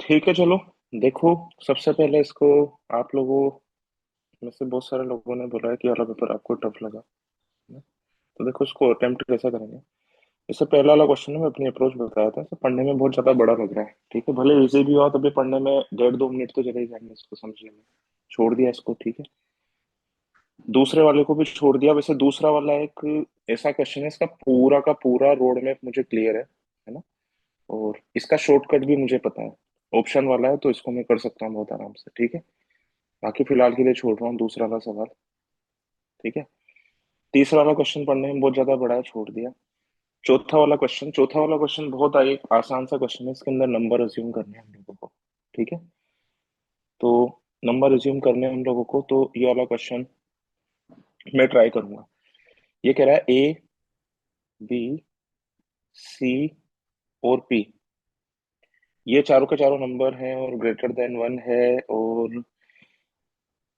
ठीक है, चलो। देखो, सबसे पहले इसको आप लोगों में से बहुत सारे लोगों ने बोला है कि वाला पेपर आपको टफ लगा है ना? तो देखो, इसको अटेम्प्ट कैसा करेंगे। इससे पहला वाला क्वेश्चन मैं अपनी अप्रोच बताया था, तो पढ़ने में बहुत ज्यादा बड़ा लग रहा है। ठीक है, भले इजी भी हो तो भी पढ़ने में 1.5-2 मिनट तो चले ही जाएंगे इसको समझने में। छोड़ दिया इसको, ठीक है। दूसरे वाले को भी छोड़ दिया। वैसे दूसरा वाला एक ऐसा क्वेश्चन है, इसका पूरा का पूरा रोड मैप मुझे क्लियर है ना। और इसका शॉर्टकट भी मुझे पता है। ऑप्शन वाला है तो इसको मैं कर सकता हूँ बहुत आराम से, ठीक है। बाकी फिलहाल के लिए छोड़ रहा हूँ दूसरा वाला सवाल, ठीक है। तीसरा वाला क्वेश्चन पढ़ने में बहुत ज्यादा बड़ा है, छोड़ दिया। चौथा वाला क्वेश्चन बहुत एक आसान सा क्वेश्चन है। इसके अंदर नंबर अज्यूम करने हैं हम लोगों को, ठीक है। तो नंबर अज्यूम करने हैं हम लोगों को, तो ये वाला क्वेश्चन मैं ट्राई करूंगा। ये कह रहा है ए, बी, सी और पी, ये चारों के चारों नंबर हैं और ग्रेटर देन 1 है। और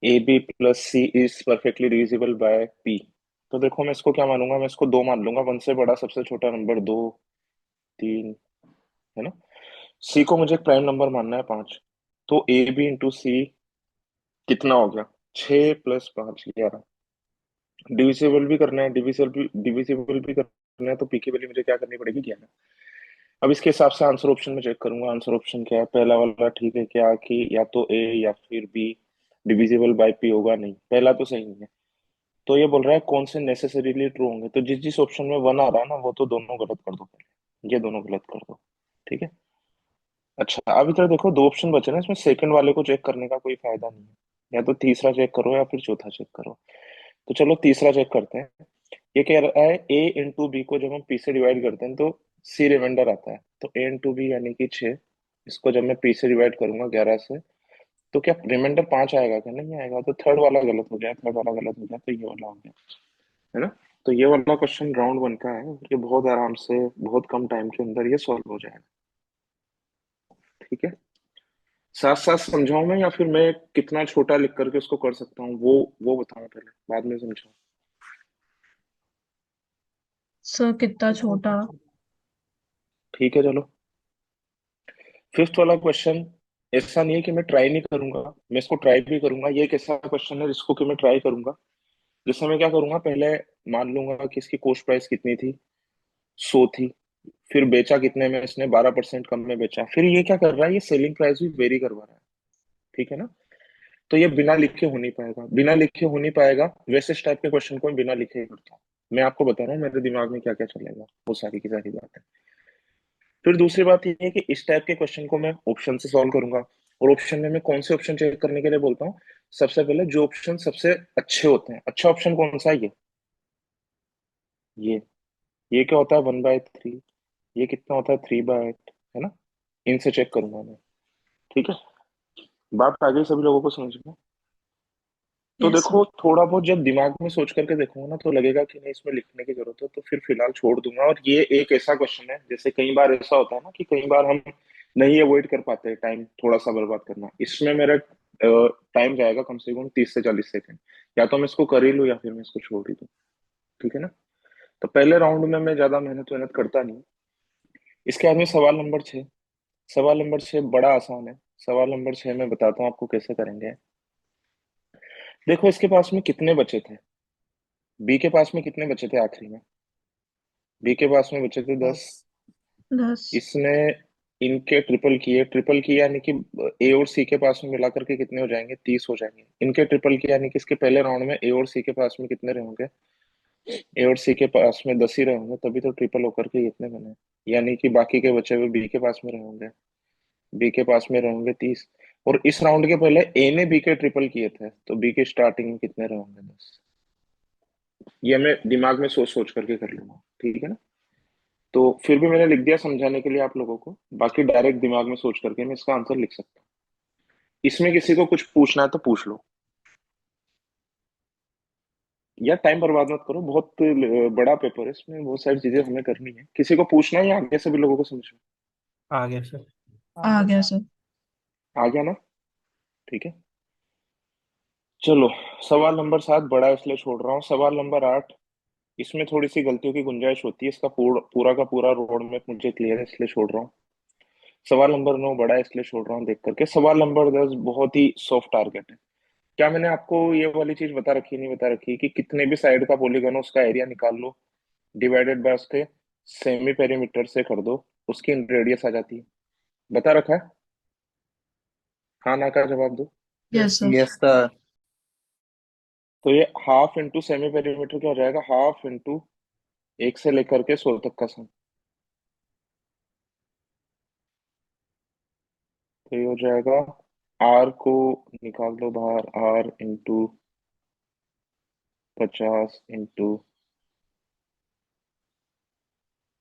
A B plus C is perfectly divisible by P. तो देखो, मैं इसको क्या मानूंगा, मैं इसको दो मान लूंगा। वन से बड़ा सबसे छोटा नंबर दो, तीन, है ना। सी को मुझे एक प्राइम नंबर मानना है, 5। तो ए बी इंटू सी कितना हो गया, 6 + 5 11। डिविजिबल भी करना है, डिविजिबल भी करना है, तो पी की वैल्यू मुझे क्या करनी पड़ेगी, 11। अब इसके हिसाब से आंसर ऑप्शन में चेक करूंगा। आंसर ऑप्शन क्या है, पहला वाला ठीक है क्या, कि या तो ए या फिर बी डिविजिबल बाय पी होगा। नहीं, पहला तो सही नहीं है। तो ये बोल रहा है कौन से नेसेसरीली ट्रू होंगे। तो जिस जिस ऑप्शन में 1 आ रहा है ना, वो तो दोनों गलत कर दो पहले। ये दोनों गलत कर दो, ठीक है। अच्छा, अब इधर देखो, दो ऑप्शन बचे ना इसमें। सेकंड वाले को चेक करने का कोई फायदा नहीं है। या तो तीसरा चेक करो या फिर चौथा चेक करो। तो चलो तीसरा चेक करते हैं। ये कह रहा है ए इंटू बी को जब हम पी से डिवाइड करते हैं तो सी रिमाइंडर आता है। तो ए इंटू बी यानी कि 6। इसको जब मैं पी से डिवाइड करूंगा 11 से, तो क्या रिमाइंडर 5 आएगा, क्या नहीं आएगा। तो थर्ड वाला गलत हो गया, थर्ड वाला गलत हो गया, तो ये वाला हो गया, है ना। तो ये वाला क्वेश्चन राउंड 1 का है। ये बहुत आराम से, बहुत कम टाइम के अंदर ये सॉल्व हो जाएगा, ठीक है। साथ साथ समझाऊं मैं, या फिर मैं कितना छोटा लिख करके उसको कर सकता हूँ, वो बताऊं पहले, बाद में समझाऊं। सर कितना छोटा? ठीक है, चलो। फिफ्थ वाला क्वेश्चन ऐसा नहीं है कि मैं ट्राई नहीं करूंगा, मैं इसको ट्राई भी करूंगा। ये एक ऐसा क्वेश्चन है जिसको कि मैं ट्राई करूंगा। जैसे मैं क्या करूंगा, पहले मान लूंगा कि इसकी कॉस्ट प्राइस कितनी थी, 100 थी। फिर बेचा कितने में इसने, 12% कम में बेचा। फिर ये क्या कर रहा है, ये सेलिंग प्राइस भी वेरी करवा रहा है, ठीक है ना। तो ये बिना लिखे हो नहीं पाएगा, बिना लिखे हो नहीं पाएगा। वैसे इस टाइप के क्वेश्चन को मैं बिना लिखे ही करता हूँ। मैं आपको बता रहा हूँ मेरे दिमाग में क्या क्या चलेगा, वो सारी की सारी बात है। फिर दूसरी बात ये है कि इस टाइप के क्वेश्चन को मैं ऑप्शन से सॉल्व करूंगा। और ऑप्शन में मैं कौन से ऑप्शन चेक करने के लिए बोलता हूँ, सबसे पहले जो ऑप्शन सबसे अच्छे होते हैं। अच्छा ऑप्शन कौन सा है, ये ये क्या होता है, 1/3। ये कितना होता है, 3/8, है ना। इनसे चेक करूंगा मैं, ठीक है। बात आ गई सभी लोगों को समझ में। तो यस देखो, सर। थोड़ा बहुत जब दिमाग में सोच करके देखूंगा ना, तो लगेगा कि नहीं इसमें लिखने की जरूरत है, तो फिर फिलहाल छोड़ दूंगा। और ये एक ऐसा क्वेश्चन है, जैसे कई बार ऐसा होता है ना कि कई बार हम नहीं अवॉइड कर पाते टाइम थोड़ा सा बर्बाद करना। इसमें मेरा टाइम जाएगा कम से कम 30 से 40 सेकंड। या तो मैं इसको कर ही लूँ या फिर मैं इसको छोड़ ही दूँ, ठीक है ना। तो पहले राउंड में मैं ज्यादा मेहनत वेहनत करता नहीं। इसके बाद में सवाल नंबर 6। सवाल नंबर 6 बड़ा आसान है। सवाल नंबर 6 मैं बताता हूँ आपको कैसे करेंगे। देखो, इसके पास में कितने बचे थे, बी के पास में कितने बचे थे आखिरी में। बी के पास में बचे थे 10। 10। इसने इनके ट्रिपल किए, ट्रिपल किए यानी कि ए और सी के पास में मिलाकर के कितने हो जाएंगे, 30 हो जाएंगे। इनके ट्रिपल किए यानी कि इसके पहले राउंड में ए और सी के पास में कितने रहेंगे, ए और सी के पास में 10 ही रहेंगे, तभी तो ट्रिपल होकर के कितने बने। यानी कि बाकी के बचे हुए बी के पास में रहेंगे, बी के पास में रहेंगे 30। और इस राउंड के पहले ए ने बी के ट्रिपल किए थे, तो बी के स्टार्टिंग में कितने रहेंगे, 10। ये मैं दिमाग में सोच सोच करके कर लूंगा, ठीक है ना। तो फिर भी मैंने लिख दिया समझाने के लिए आप लोगों को। बाकी डायरेक्ट दिमाग में सोच करके मैं इसका आंसर लिख सकता हूँ। इसमें किसी को कुछ पूछना है तो पूछ लो, या टाइम बर्बाद मत करो। बहुत बड़ा पेपर है, इसमें बहुत सारी चीजें हमें करनी है। किसी को पूछना है या आगे सभी लोगों को समझ में आ गया सर। आ गया सर। आ गया ना, ठीक है। चलो, सवाल नंबर 7 बड़ा है इसलिए छोड़ रहा हूँ। सवाल नंबर 8, इसमें थोड़ी सी गलतियों की गुंजाइश होती है। इसका पूरा पूरा का पूरा रोड मैप मुझे क्लियर है इसलिए छोड़ रहा हूँ। सवाल नंबर 9 बड़ा है इसलिए छोड़ रहा हूँ देख करके। सवाल नंबर 10 बहुत ही सॉफ्ट टारगेट है। क्या मैंने आपको ये वाली चीज बता रखी नहीं बता रखी कि कितने भी साइड का पॉलीगन हो उसका एरिया निकाल लो, डिवाइडेड बाय उसके सेमी पेरीमीटर से कर दो, उसकी रेडियस आ जाती है। बता रखा है? हाँ ना का जवाब दो। Yes sir. Yes sir. तो ये हाफ इंटू सेमी पेरीमीटर क्या हो जाएगा, हाफ इंटू 1 से लेकर के 100 तक का सम। तो ये हो जाएगा, आर को निकाल दो बाहर, आर इंटू 50 इंटू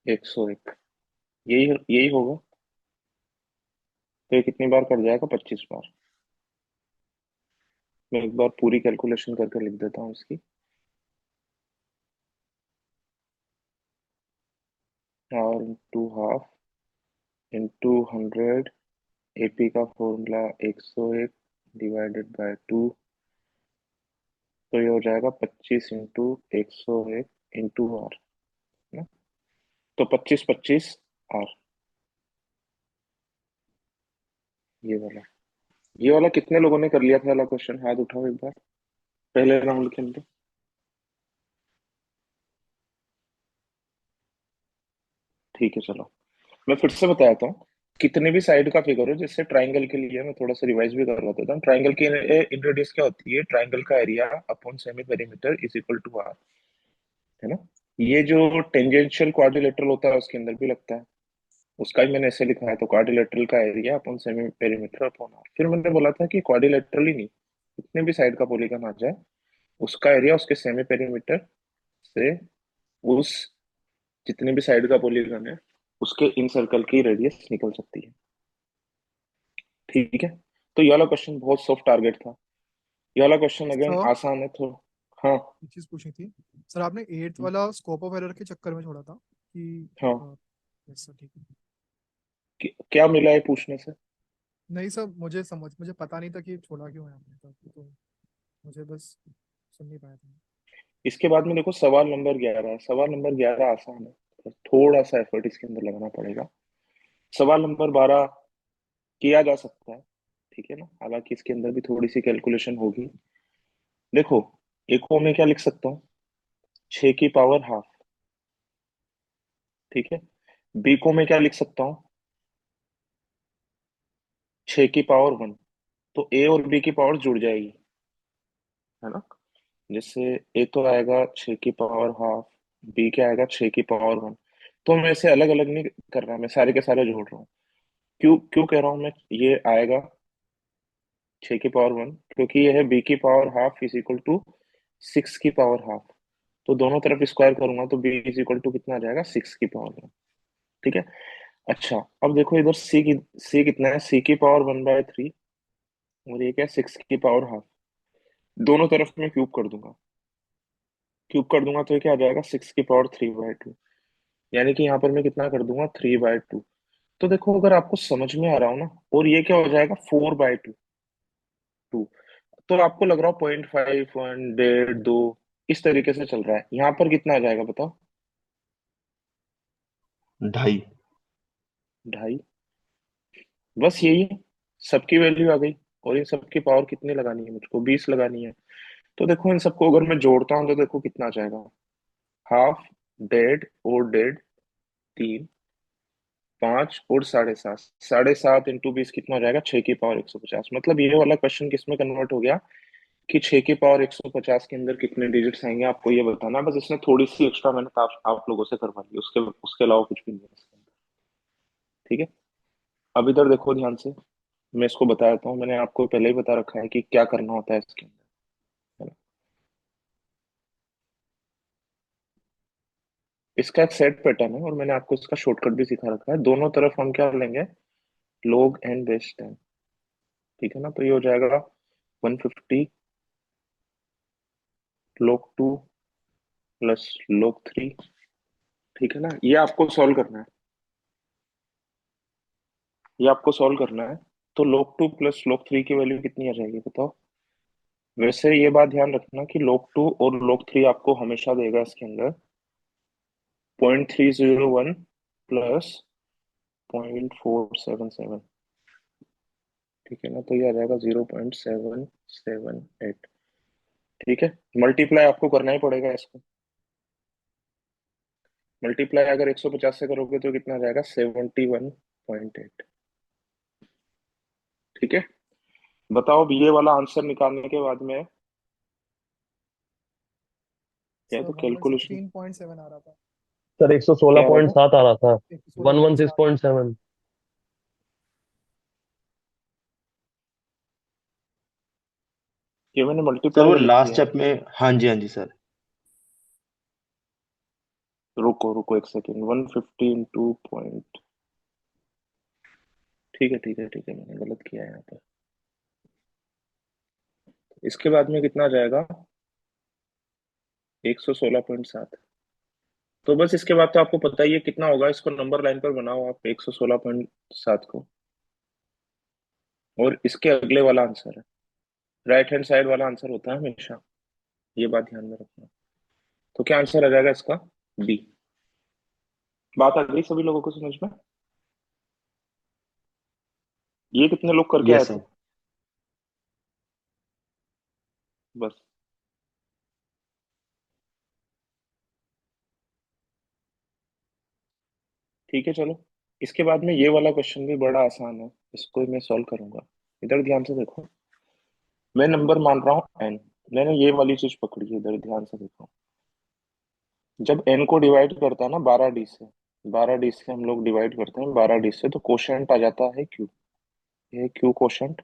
101, यही यही होगा। तो ये कितनी बार कर जाएगा, 25 बार। मैं एक बार पूरी कैलकुलेशन करके लिख देता हूँ इसकी। R into half into 100, AP का फॉर्मूला 101 डिवाइडेड बाय 2। तो ये हो जाएगा 25 इंटू 101 इंटू आर ना। तो 25 25 आर। ये वाला, ये वाला कितने लोगों ने कर लिया था वाला क्वेश्चन, हाथ उठाओ एक बार पहले राउंड के अंदर। ठीक है चलो, मैं फिर से बताता हूँ। कितने भी साइड का फिगर हो, जैसे ट्राइंगल के लिए मैं थोड़ा सा रिवाइज भी करवा देता हूँ। ट्राइंगल की इन रेडियस क्या होती है, ट्राइंगल का area upon semi perimeter is equal to R, है ना। ये जो टेंजेंशियल क्वाड्रिलेटरल होता है उसके अंदर भी लगता है, उसका ही मैंने ऐसे लिखा है। तो क्वाड्रिलेटरल का area upon semi perimeter upon R. फिर मैंने बोला था कि क्वाड्रिलेटरल ही नहीं, कितने भी साइड का पॉलीगन आ जाए उसका एरिया उसके सेमी पेरीमीटर से उस जितने भी साइड का पॉलीगन है उसके इन सर्कल की रेडियस निकल सकती है। ठीक है। तो ये वाला क्वेश्चन बहुत सॉफ्ट टारगेट था। ये वाला क्वेश्चन अगेन सर आसान है थोड़ा। हाँ। एक चीज पूछनी थी। सर आपने एट्थ वाला स्कोप ऑफ एरर के चक्कर में छोड़ा था कि हाँ, यस सर ठीक है। क्या मिला है पूछने से? नहीं सर, मुझे पता नहीं था कि छोड़ा क्यों है आपने, तो मुझे बस सुन नहीं पाया था। इसके बाद में देखो सवाल नंबर 11 है। सवाल नंबर 11 आसान है, पर थोड़ा सा एफर्ट इसके अंदर लगाना पड़ेगा। सवाल नंबर 12 किया जा सकता है, ठीक है ना, हालांकि इसके अंदर भी थोड़ी सी कैलकुलेशन होगी। देखो, एक को मैं क्या लिख सकता हूँ, 6 की पावर हाफ, ठीक है। बी को मैं क्या लिख सकता हूँ, 6 की पावर 1। तो ए और बी की पावर जुड़ जाएगी, है ना। जैसे ए तो आएगा 6 की पावर हाफ, बी क्या आएगा 6 की पावर 1। तो मैं इसे अलग अलग नहीं कर रहा, मैं सारे के सारे जोड़ रहा हूँ। क्यों क्यों कह रहा हूँ मैं ये आएगा 6 की पावर 1, क्योंकि ये है b की power half is equal to 6 की पावर हाफ। तो दोनों तरफ स्क्वायर करूंगा तो b इज इक्वल टू कितना आ जाएगा, 6 की पावर 1। ठीक है। अच्छा, अब देखो इधर c कितना है, c की पावर 1/3, और ये क्या है, 6 की पावर हाफ। दोनों तरफ मैं क्यूब कर दूंगा, क्यूब कर दूंगा तो ये क्या आ जाएगा, 6 की पावर 3/2। यानी कि यहाँ पर मैं कितना कर दूंगा, 3/2। तो देखो अगर आपको समझ में आ रहा हो ना, और ये क्या हो जाएगा, 4/2। तो आपको लग रहा हो 0.5 1 डेढ़ दो इस तरीके से चल रहा है, यहाँ पर कितना आ जाएगा बताओ? 2.5। 2.5। बस यही है, सबकी वैल्यू आ गई। और इन सबकी पावर कितनी लगानी है, मुझको 20 लगानी है। तो देखो इन सबको अगर मैं जोड़ता हूँ तो देखो कितना आ जाएगा, हाफ, डेढ़ और डेढ़ 3, 5 और 7.5। 7.5 इंटू 20 कितना हो जाएगा, 6 की पावर 150। मतलब ये वाला क्वेश्चन किस में कन्वर्ट हो गया कि 6 की पावर 150 के अंदर कितने डिजिट्स आएंगे आपको ये बताना है। बस इसमें थोड़ी सी एक्स्ट्रा मैंने आप लोगों से करवा ली, उसके उसके अलावा कुछ भी नहीं है इसके अंदर। ठीक है। अब इधर देखो ध्यान से, मैं इसको बता देता हूँ। मैंने आपको पहले ही बता रखा है कि क्या करना होता है इसके अंदर, है ना। इसका एक सेट पैटर्न है और मैंने आपको इसका शॉर्टकट भी सिखा रखा है। दोनों तरफ हम क्या लेंगे, log n बेस 10, ठीक है ना। तो ये हो जाएगा 150 log 2 प्लस log 3, ठीक है ना। ये आपको सॉल्व करना है, ये आपको सॉल्व करना है। तो log 2 प्लस log 3 की वैल्यू कितनी आ जाएगी बताओ? वैसे ये बात ध्यान रखना कि log 2 और log 3 आपको हमेशा देगा इसके अंदर 0.301 प्लस 0.477, ठीक है ना, तो ये आ जाएगा 0.778। ठीक है, मल्टीप्लाई आपको करना ही पड़ेगा इसको। मल्टीप्लाई अगर 150 से करोगे तो कितना आ जाएगा, 71.8। ठीक है, बताओ अब ये वाला आंसर निकालने के बाद में क्या है, सर तो वन वन कैलकुलेशन 16.7 आ रहा था। सर एक सौ सोलह क्या आ रहा पॉइंट था, सात आ रहा था। 116.7। 116.7। ये मैंने सर मल्टीप्लाई वो गलत लास्ट किया है। स्टेप में, हाँ जी हाँ जी सर। रुको रुको एक सेकेंड, 150 into 0. ठीक है ठीक है ठीक है, मैंने गलत किया है यहाँ पर। इसके बाद में कितना आ जाएगा, 116.7। तो बस इसके बाद तो आपको पता ही है कितना होगा, इसको नंबर लाइन पर बनाओ आप 116.7 को, और इसके अगले वाला आंसर है, राइट हैंड साइड वाला आंसर होता है हमेशा, ये बात ध्यान में रखना। तो क्या आंसर आ जाएगा इसका, बी। बात आ गई सभी लोगों को समझ में, ये कितने लोग करके आए यस थे, सर। बस। ठीक है चलो, इसके बाद में ये वाला क्वेश्चन भी बड़ा आसान है, इसको मैं सॉल्व करूंगा। इधर ध्यान से देखो, मैं नंबर मान रहा हूँ एन, मैंने ये वाली चीज पकड़ी है, इधर ध्यान से देखो। जब एन को डिवाइड करता है ना 12d से, 12d से हम लोग डिवाइड करते हैं 12d से, तो कोशेंट आ जाता है क्यू, ये क्यू कोशेंट,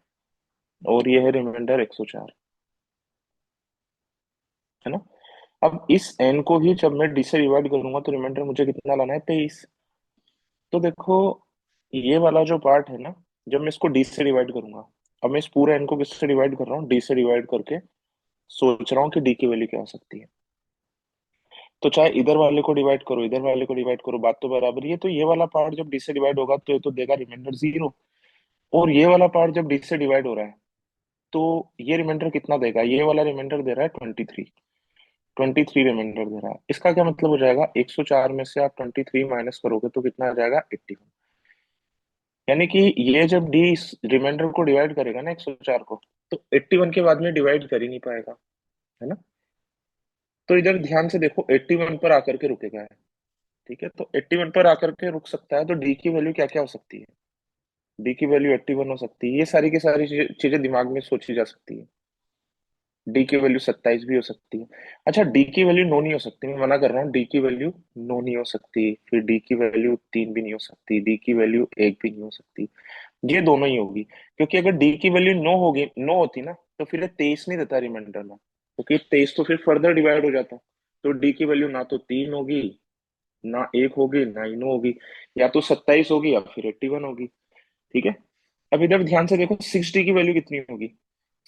और ये है रिमाइंडर 104, है ना। अब इस एन को ही जब मैं डी से डिवाइड करूंगा तो रिमाइंडर मुझे कितना लाना है, 23। तो देखो, ये वाला जो पार्ट है ना, जब मैं इसको डी से डिवाइड करूंगा, अब मैं इस पूरे एन को किससे डिवाइड कर रहा हूँ, डी से डिवाइड करके सोच रहा हूँ कि डी की वैल्यू क्या हो सकती है। तो चाहे इधर वाले को डिवाइड करो, इधर वाले को डिवाइड करो, बात तो बराबर ही है। तो ये वाला पार्ट जब डी से डिवाइड होगा तो ये तो देगा रिमाइंडर 0, और ये वाला पार्ट जब डी से डिवाइड हो रहा है तो ये रिमाइंडर कितना देगा, ये वाला रिमाइंडर दे रहा है 23। 23 रिमाइंडर दे रहा है। इसका क्या मतलब हो जाएगा, 104 में से आप 23 माइनस करोगे तो कितना आ जाएगा, 81। यानी कि ये जब डी इस रिमाइंडर को डिवाइड करेगा ना 104 को, तो 81 के बाद में डिवाइड कर ही नहीं पाएगा, है ना। तो इधर ध्यान से देखो, 81 पर आकर के रुकेगा है, ठीक है। तो 81 पर आकर के रुक सकता है, तो डी की वैल्यू क्या क्या हो सकती है, डी की वैल्यू 81 हो सकती है, ये सारी की सारी चीजें दिमाग में सोची जा सकती है। डी की वैल्यू 27 भी हो सकती है। अच्छा, डी की वैल्यू नो नहीं हो सकती, मैं मना कर रहा हूँ, डी की वैल्यू नो नहीं हो सकती, फिर डी की वैल्यू 3 भी नहीं हो सकती, डी की वैल्यू 1 भी नहीं हो सकती, ये दोनों ही होगी। क्योंकि अगर डी की वैल्यू नो होगी, नो होती ना, तो फिर 23 नहीं देता रिमाइंडर में, क्योंकि 23 तो फिर फर्दर डिवाइड हो जाता। तो डी की वैल्यू ना तो 3 होगी, ना 1 होगी, ना ही नो होगी, या तो 27 होगी या फिर 81 होगी। ठीक है, अब इधर ध्यान से देखो, 6d की वैल्यू कितनी होगी,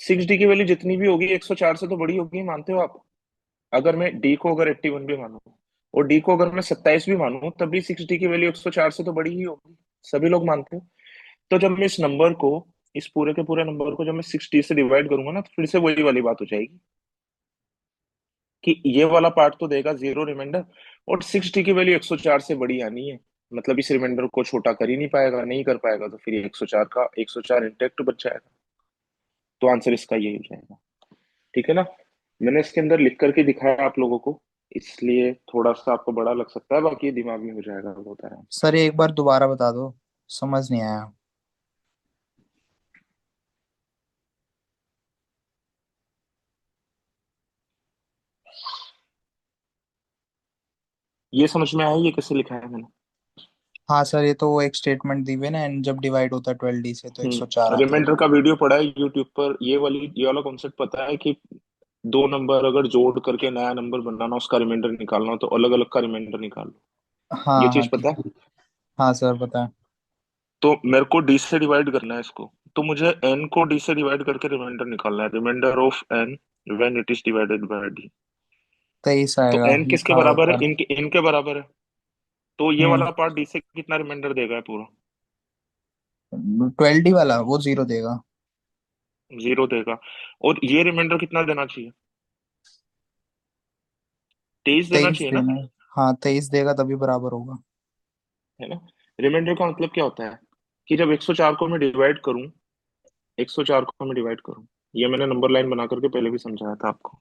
6d की वैल्यू जितनी भी होगी 104 से तो बड़ी होगी, मानते हो आप। अगर मैं d को अगर 81 भी मानूं, और d को अगर मैं 27 भी मानूं, तब भी 6d की वैल्यू 104 से तो बड़ी ही होगी, सभी लोग मानते हो। तो जब मैं इस नंबर को, इस पूरे के पूरे नंबर को जब मैं 6d से डिवाइड करूंगा ना, तो फिर से वही वाली बात हो जाएगी कि ये वाला पार्ट तो देगा 0 रिमाइंडर, और 6d की वैल्यू 104 से बड़ी आनी है, मतलब इस रिमाइंडर को छोटा कर ही नहीं पाएगा, नहीं कर पाएगा, तो फिर ये 104 का 104 इंटेक्ट बच जाएगा। तो आंसर इसका यही हो जाएगा, ठीक है ना। मैंने इसके अंदर लिख करके दिखाया आप लोगों को, इसलिए थोड़ा सा आपको बड़ा लग सकता है, बाकी ये दिमाग में हो जाएगा बहुत आराम से। सर एक बार दोबारा बता दो, समझ नहीं आया। ये समझ में आया ये कैसे लिखा है मैंने। हाँ सर, ये तो वो एक स्टेटमेंट दी हुई है ना, एंड जब डिवाइड होता है 12D से तो 104 आता है। रिमाइंडर का वीडियो पड़ा है यूट्यूब पर, ये वाला कॉन्सेप्ट पता है कि दो नंबर अगर जोड़ करके नया नंबर बनाना, उसका रिमाइंडर निकालना हो, तो अलग अलग का रिमाइंडर निकाल लो, ये हाँ हाँ चीज ठीक पता है। है। हाँ सर पता है। तो मेरे को डी से डिवाइड करना है इसको, तो मुझे एन को डी से डिवाइड करके रिमाइंडर निकालना है, remainder of n when it is divided by d. 23 तो आएगा एन किसके लिखा हुआ बराबर है, ऊपर। इनके इनके बराबर है। तो ये हम्म। वाला पार्ट डी से कितना रिमाइंडर देगा पूरा, 12D वाला वो 0 देगा। 0 देगा। और ये रिमाइंडर कितना देना चाहिए, 23 देना 23 चाहिए ना, देना है। हाँ 23 देगा तभी बराबर होगा। है ना। रिमाइंडर का मतलब क्या होता है कि जब 104 को मैं डिवाइड करूं, 104 को मैं डिवाइड करूं, ये मैंने नंबर लाइन बना करके पहले भी समझाया था आपको।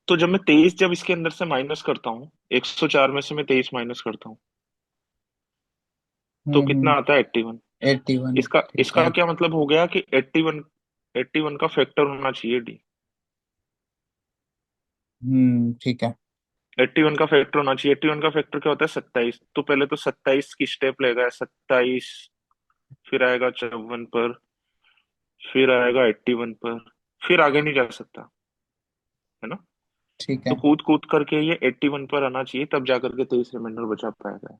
तो जब मैं 23 जब इसके अंदर से माइनस करता हूँ, 104 में से मैं 23 माइनस करता हूँ, तो कितना आता है? 81। 81। इसका ठीक इसका है। क्या मतलब हो गया कि 81, 81 का फैक्टर होना चाहिए डी। ठीक है। 81 का फैक्टर होना चाहिए। 81 का फैक्टर क्या होता है? 27। तो पहले तो 27 की स्टेप लेगा, 27, फिर आएगा 54 पर, फिर आएगा 81 पर, फिर आगे नहीं जा सकता, है ना? ठीक तो है। कूद कूद करके ये 81 पर आना चाहिए, तब जाकर के 23 रिमाइंडर बचा पाएगा।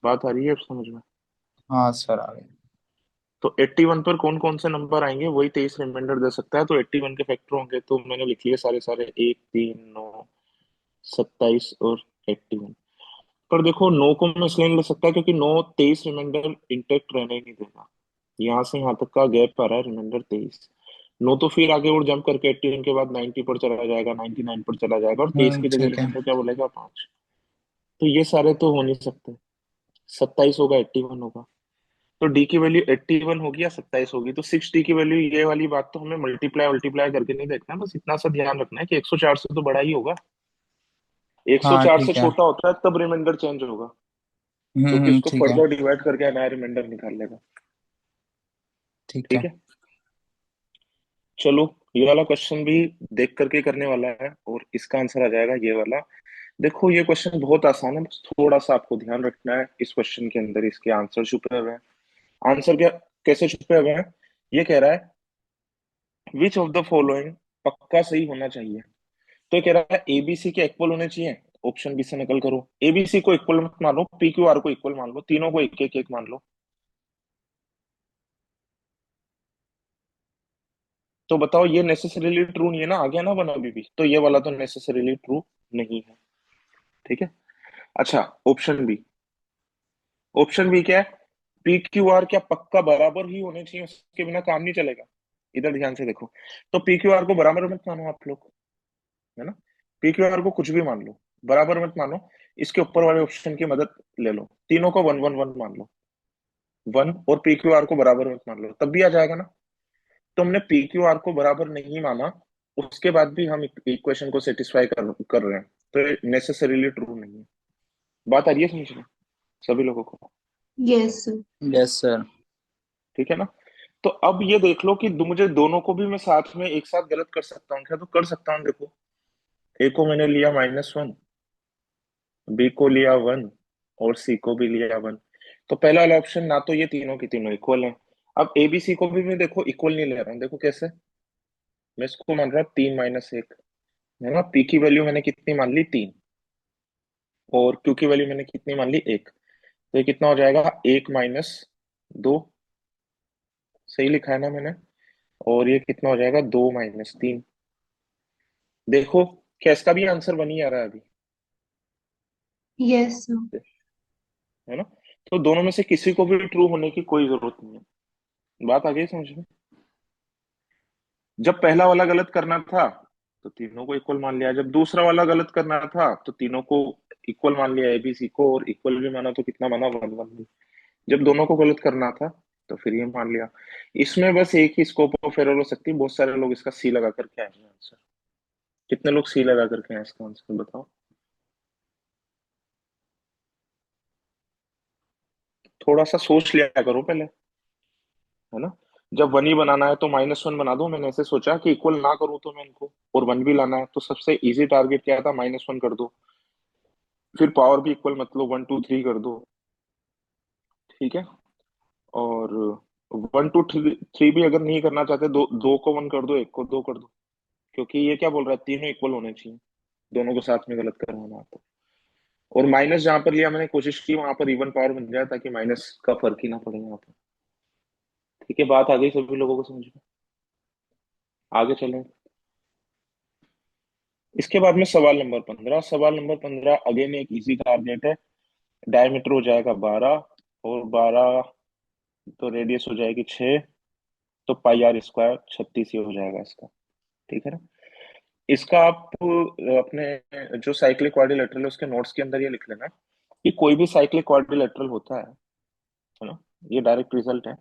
बात आ रही है अब समझ में? हाँ सर, आ गए। तो 81 पर कौन कौन से नंबर आएंगे वही 23 रिमाइंडर दे सकता है। तो 81 के फैक्टर होंगे, तो मैंने लिख लिए सारे सारे, 1, 3, 9, 27 और 81। पर देखो 9 को मैं इसलिए नहीं ले सकता क्योंकि 9 23 रिमाइंडर इंटेक्ट रहने ही नहीं देगा। यहाँ से यहाँ तक का गैप आ रहा है रिमाइंडर 23। 9 तो फिर आगे और जंप करके 81 के बाद 90 पर चला जाएगा, 99 पर चला जाएगा, और 23 की जगह ठीक है। रिमाइंडर क्या बोलेगा? 5। तो ये सारे तो हो नहीं सकते। 27 होगा, 81 होगा। तो डी की वैल्यू 81 होगी या 27 होगी। तो 6 डी की वैल्यू, ये वाली बात तो हमें मल्टीप्लाई मल्टीप्लाई करके नहीं देखना है, बस इतना सा ध्यान रखना है कि 104 से तो बड़ा ही होगा। हाँ 104 से ठीक है। छोटा होता है तब रिमाइंडर चेंज होगा, क्योंकि उसको ठीक है। फर्दर डिवाइड करके नया रिमाइंडर निकाल लेगा। ठीक ठीक है। है, चलो ये वाला क्वेश्चन भी देख करके करने वाला है, और इसका आंसर आ जाएगा ये वाला। देखो ये क्वेश्चन बहुत आसान है, बस थोड़ा सा आपको ध्यान रखना है। इस क्वेश्चन के अंदर इसके आंसर छुपे हुए हैं। आंसर क्या, कैसे छुपे हुए हैं? ये कह रहा है विच ऑफ द फॉलोइंग पक्का सही होना चाहिए। तो ये कह रहा है एबीसी के इक्वल होने चाहिए। ऑप्शन बी से नकल करो। एबीसी को इक्वल मत मान लो, पी क्यू आर को इक्वल मान लो, तीनों को एक एक एक मान लो। तो बताओ ये नेसेसरीली ट्रू नहीं है ना, आ गया ना वन अभी भी, तो ये वाला तो नेसेसरीली ट्रू नहीं है। ठीक है, अच्छा ऑप्शन बी। ऑप्शन बी क्या है? पी क्यू आर क्या पक्का बराबर ही होने चाहिए, उसके बिना काम नहीं चलेगा? इधर ध्यान से देखो। तो पी क्यू आर को बराबर मत मानो आप लोग, है ना? पी क्यू आर को कुछ भी मान लो, बराबर मत मानो। इसके ऊपर वाले ऑप्शन की मदद ले लो, तीनों को वन वन वन मान लो। वन और पी क्यू आर को बराबर मत मान लो, तब भी आ जाएगा ना। तो हमने पी क्यू आर को बराबर नहीं माना, उसके बाद भी हम इक्वेशन को सेटिस्फाई कर रहे हैं, तो नेसेसरीली ट्रू नहीं है। बात आ रही है समझ में सभी लोगों को? यस। Yes sir. ठीक है ना? तो अब ये देख लो कि मुझे दोनों को भी मैं साथ में एक साथ गलत कर सकता हूँ क्या? तो कर सकता हूँ। देखो ए को मैंने लिया -1, बी को लिया 1, और सी को भी लिया 1। तो पहला वाला ऑप्शन ना तो ये तीनों की तीनों इक्वल है। अब एबीसी को भी मैं देखो इक्वल नहीं ले रहा हूँ। देखो कैसे, मैं इसको मान रहा हूँ 3 - 1, है ना? पी की वैल्यू मैंने कितनी मान ली? 3। और क्यू की वैल्यू मैंने कितनी मान ली? 1। तो ये कितना हो जाएगा? 1 - 2। सही लिखा है ना मैंने? और ये कितना हो जाएगा? 2 - 3। देखो क्या इसका भी आंसर बन ही आ रहा है अभी, यस। है ना? तो दोनों में से किसी को भी ट्रू होने की कोई जरूरत नहीं है। बात आ गई समझ में? जब पहला वाला गलत करना था तो तीनों को इक्वल मान लिया, जब दूसरा वाला गलत करना था तो तीनों को इक्वल मान लिया, एबीसी को, और इक्वल भी माना तो कितना माना? 1 1 भी। जब दोनों को गलत करना था तो फिर ये मान लिया। इसमें बस एक ही स्कोप ऑफ एरर हो सकती है, बहुत सारे लोग इसका सी लगा करके आए हैं आंसर। कितने लोग सी लगा करके आए इसका आंसर बताओ? थोड़ा सा सोच लिया करो पहले, है ना? जब वन ही बनाना है तो -1 बना दो। मैंने ऐसे सोचा कि इक्वल ना करूं तो मैं इनको, और वन भी लाना है तो सबसे इजी टारगेट क्या था? -1 कर दो, फिर पावर भी इक्वल मतलब 1 2 3 कर दो। ठीक है, और 1 2 3 भी अगर नहीं करना चाहते, दो दो को 1 कर दो, एक को 2 कर दो, क्योंकि ये क्या बोल रहा है? तीनों इक्वल होने चाहिए, दोनों को साथ में गलत करवाना तो। और माइनस जहां पर लिया मैंने, कोशिश की वहां पर इवन पावर बन जाए, ताकि माइनस का फर्क ही ना पड़े यहाँ पर। ठीक है, बात आ गई सभी लोगों को समझ में? आगे चलें। इसके बाद में सवाल नंबर 15। सवाल नंबर 15 अगेन एक इजी टारगेट है। डायमीटर हो जाएगा 12, और 12 तो रेडियस हो जाएगी 6, तो पाई आर स्क्वायर 36 ही हो जाएगा इसका। ठीक है ना? इसका आप अपने जो साइक्लिक क्वाड्रिलेटरल है उसके नोट्स के अंदर ये लिख लेना कि कोई भी साइक्लिक क्वाड्रिलेटरल होता है ना, ये डायरेक्ट रिजल्ट है,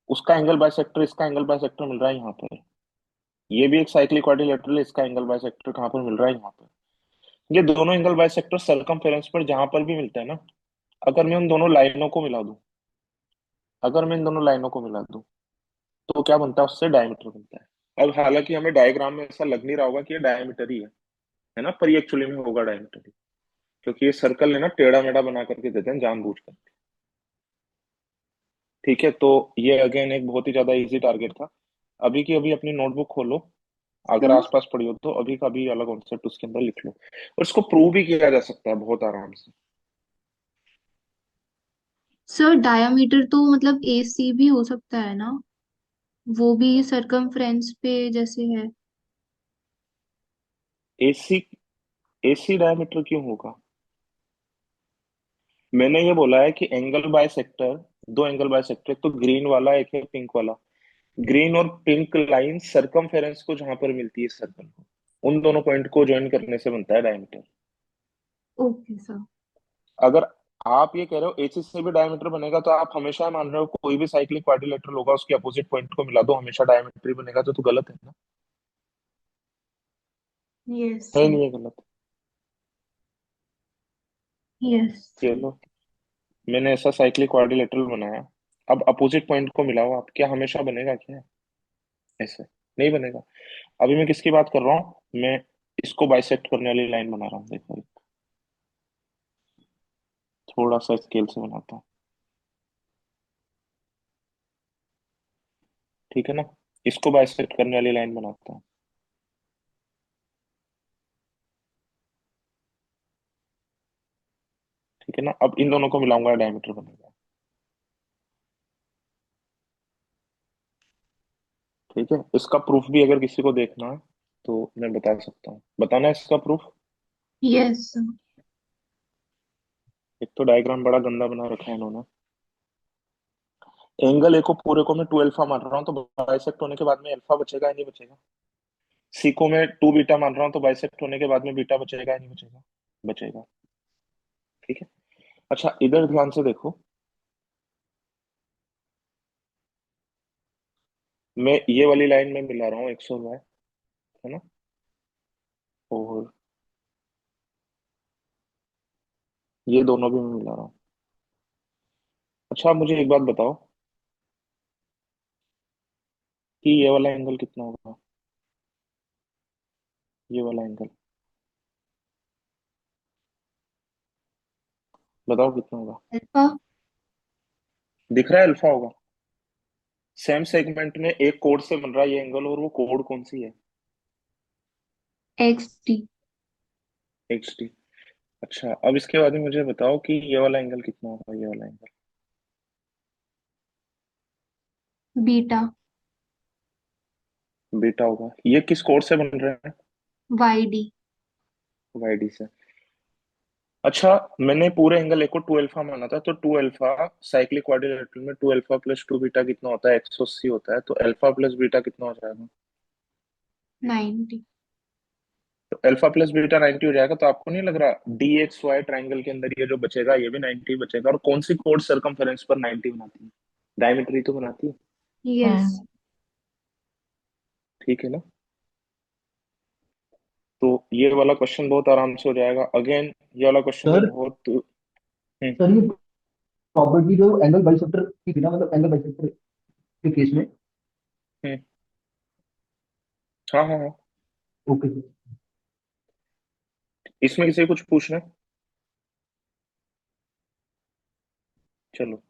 उसका एंगल बाइसेक्टर इसका एंगल बाइसेक्टर मिल रहा है यहाँ पर। ये भी एक साइक्लिक क्वाड्रिलेटरल है, इसका एंगल बाइसेक्टर कहाँ पर मिल रहा है, यहाँ पर। ये दोनों एंगल बाइसेक्टर सरकमफेरेंस पर जहां पर भी मिलते हैं ना, अगर मैं उन दोनों लाइनों को मिला दूं, अगर मैं इन दोनों लाइनों को मिला दूं, तो क्या बनता है, उससे डायमीटर बनता है। अब हालांकि हमें डायग्राम में ऐसा लग नहीं रहा होगा कि ये डायमीटर ही है ना, पर ये एक्चुअली में होगा डायमीटर ही, क्योंकि ये सर्कल है ना, टेढ़ा मेढ़ा बना करके देते हैं जानबूझ कर। ठीक है, तो ये अगेन एक बहुत ही ज्यादा इजी टारगेट था। अभी की अभी अपनी नोटबुक खोलो, अगर हाँ आसपास पड़ी हो तो अभी का भी वाला कॉन्सेप्ट उसके अंदर लिख लो, और इसको प्रूव भी किया जा सकता है बहुत आराम से। सर डायामीटर तो मतलब AC भी हो सकता है ना, वो भी सरकमफ्रेंस पे जैसे है। एसी, एसी डायमीटर क्यों होगा? मैंने ये बोला है कि एंगल बाय सेक्टर, दो एंगल बाय सेक्टर, एक तो ग्रीन वाला एक है पिंक वाला। ग्रीन और पिंक लाइन सरकमफेरेंस को जहां पर मिलती है सर्कल को, उन दोनों पॉइंट को ज्वाइन करने से बनता है डायमीटर। Okay sir. अगर आप ये कह रहे हो एसी से भी डायमीटर बनेगा, तो आप हमेशा मान रहे हो कोई भी साइक्लिक क्वाड्रिलेटरल होगा उसके अपोजिट पॉइंट को मिला दो हमेशा डायमीटर ही बनेगा, तो गलत है ना। यस है सर। नहीं, है गलत। यस। चलो, मैंने ऐसा साइक्लिक क्वाड्रिलेटरल बनाया, अब अपोजिट पॉइंट को मिलाओ आप, क्या हमेशा बनेगा क्या ऐसे? नहीं बनेगा। अभी मैं किसकी बात कर रहा हूँ, मैं इसको बाइसेक्ट करने वाली लाइन बना रहा हूँ, देखो थोड़ा सा स्केल से बनाता हूँ, ठीक है ना, इसको बाइसेक्ट करने वाली लाइन बनाता हूँ, ठीक है ना। अब इन दोनों को मिलाऊंगा, डायमीटर बनेगा, ठीक है। इसका प्रूफ भी अगर किसी को देखना है तो मैं बता सकता हूँ, बताना है इसका प्रूफ। Yes sir. एक तो डायग्राम बड़ा गंदा बना रखा है इन्होंने। एंगल ए को पूरे को मैं 2 अल्फा मान रहा हूँ, तो बाइसेक्ट होने के बाद में अल्फा बचेगा या नहीं बचेगा? सी को मैं 2 बीटा मान रहा हूँ, तो बाइसेक्ट होने के बाद में बीटा बचेगा या नहीं बचेगा? बचेगा, ठीक है। अच्छा, इधर ध्यान से देखो, मैं ये वाली लाइन में मिला रहा हूँ 100 वाई, है ना, और ये दोनों भी मैं मिला रहा हूँ। अच्छा, आप मुझे एक बात बताओ कि ये वाला एंगल कितना होगा, ये वाला एंगल बताओ कितना होगा? अल्फा। दिख रहा है अल्फा होगा। सेम सेगमेंट में एक कोड से बन रहा है ये एंगल, और वो कोड कौन सी है? XD। X T. अच्छा, अब इसके बाद में मुझे बताओ कि ये वाला एंगल कितना होगा, ये वाला एंगल? बीटा। बीटा होगा। ये किस कोड से बन रहे हैं? YD। वाई डी से। अच्छा, मैंने पूरे एंगल ए को 2 अल्फा माना था, तो 2 अल्फा साइक्लिक क्वाड्रिलेटरल में 2 अल्फा प्लस 2 बीटा कितना होता है, 180 होता है, तो अल्फा प्लस बीटा कितना हो जाएगा? 90। तो अल्फा प्लस बीटा 90 हो जाएगा, तो आपको नहीं लग रहा डी एक्स वाई ट्राइंगल के अंदर ये जो बचेगा ये भी 90 बचेगा? और कौन सी कोड सरकमफेरेंस पर 90 बनाती है? डायमीटर ही तो बनाती है, यस। हाँ ठीक है ना। तो ये वाला क्वेश्चन बहुत आराम से हो जाएगा। अगेन ये वाला क्वेश्चन भी सर बहुत सर ये प्रॉपर्टी जो एंगल बाइसेक्टर की थी ना, मतलब एंगल बाइसेक्टर के केस में। हम्म, हाँ हाँ हाँ। Okay sir. इसमें किसी को कुछ पूछना है? चलो,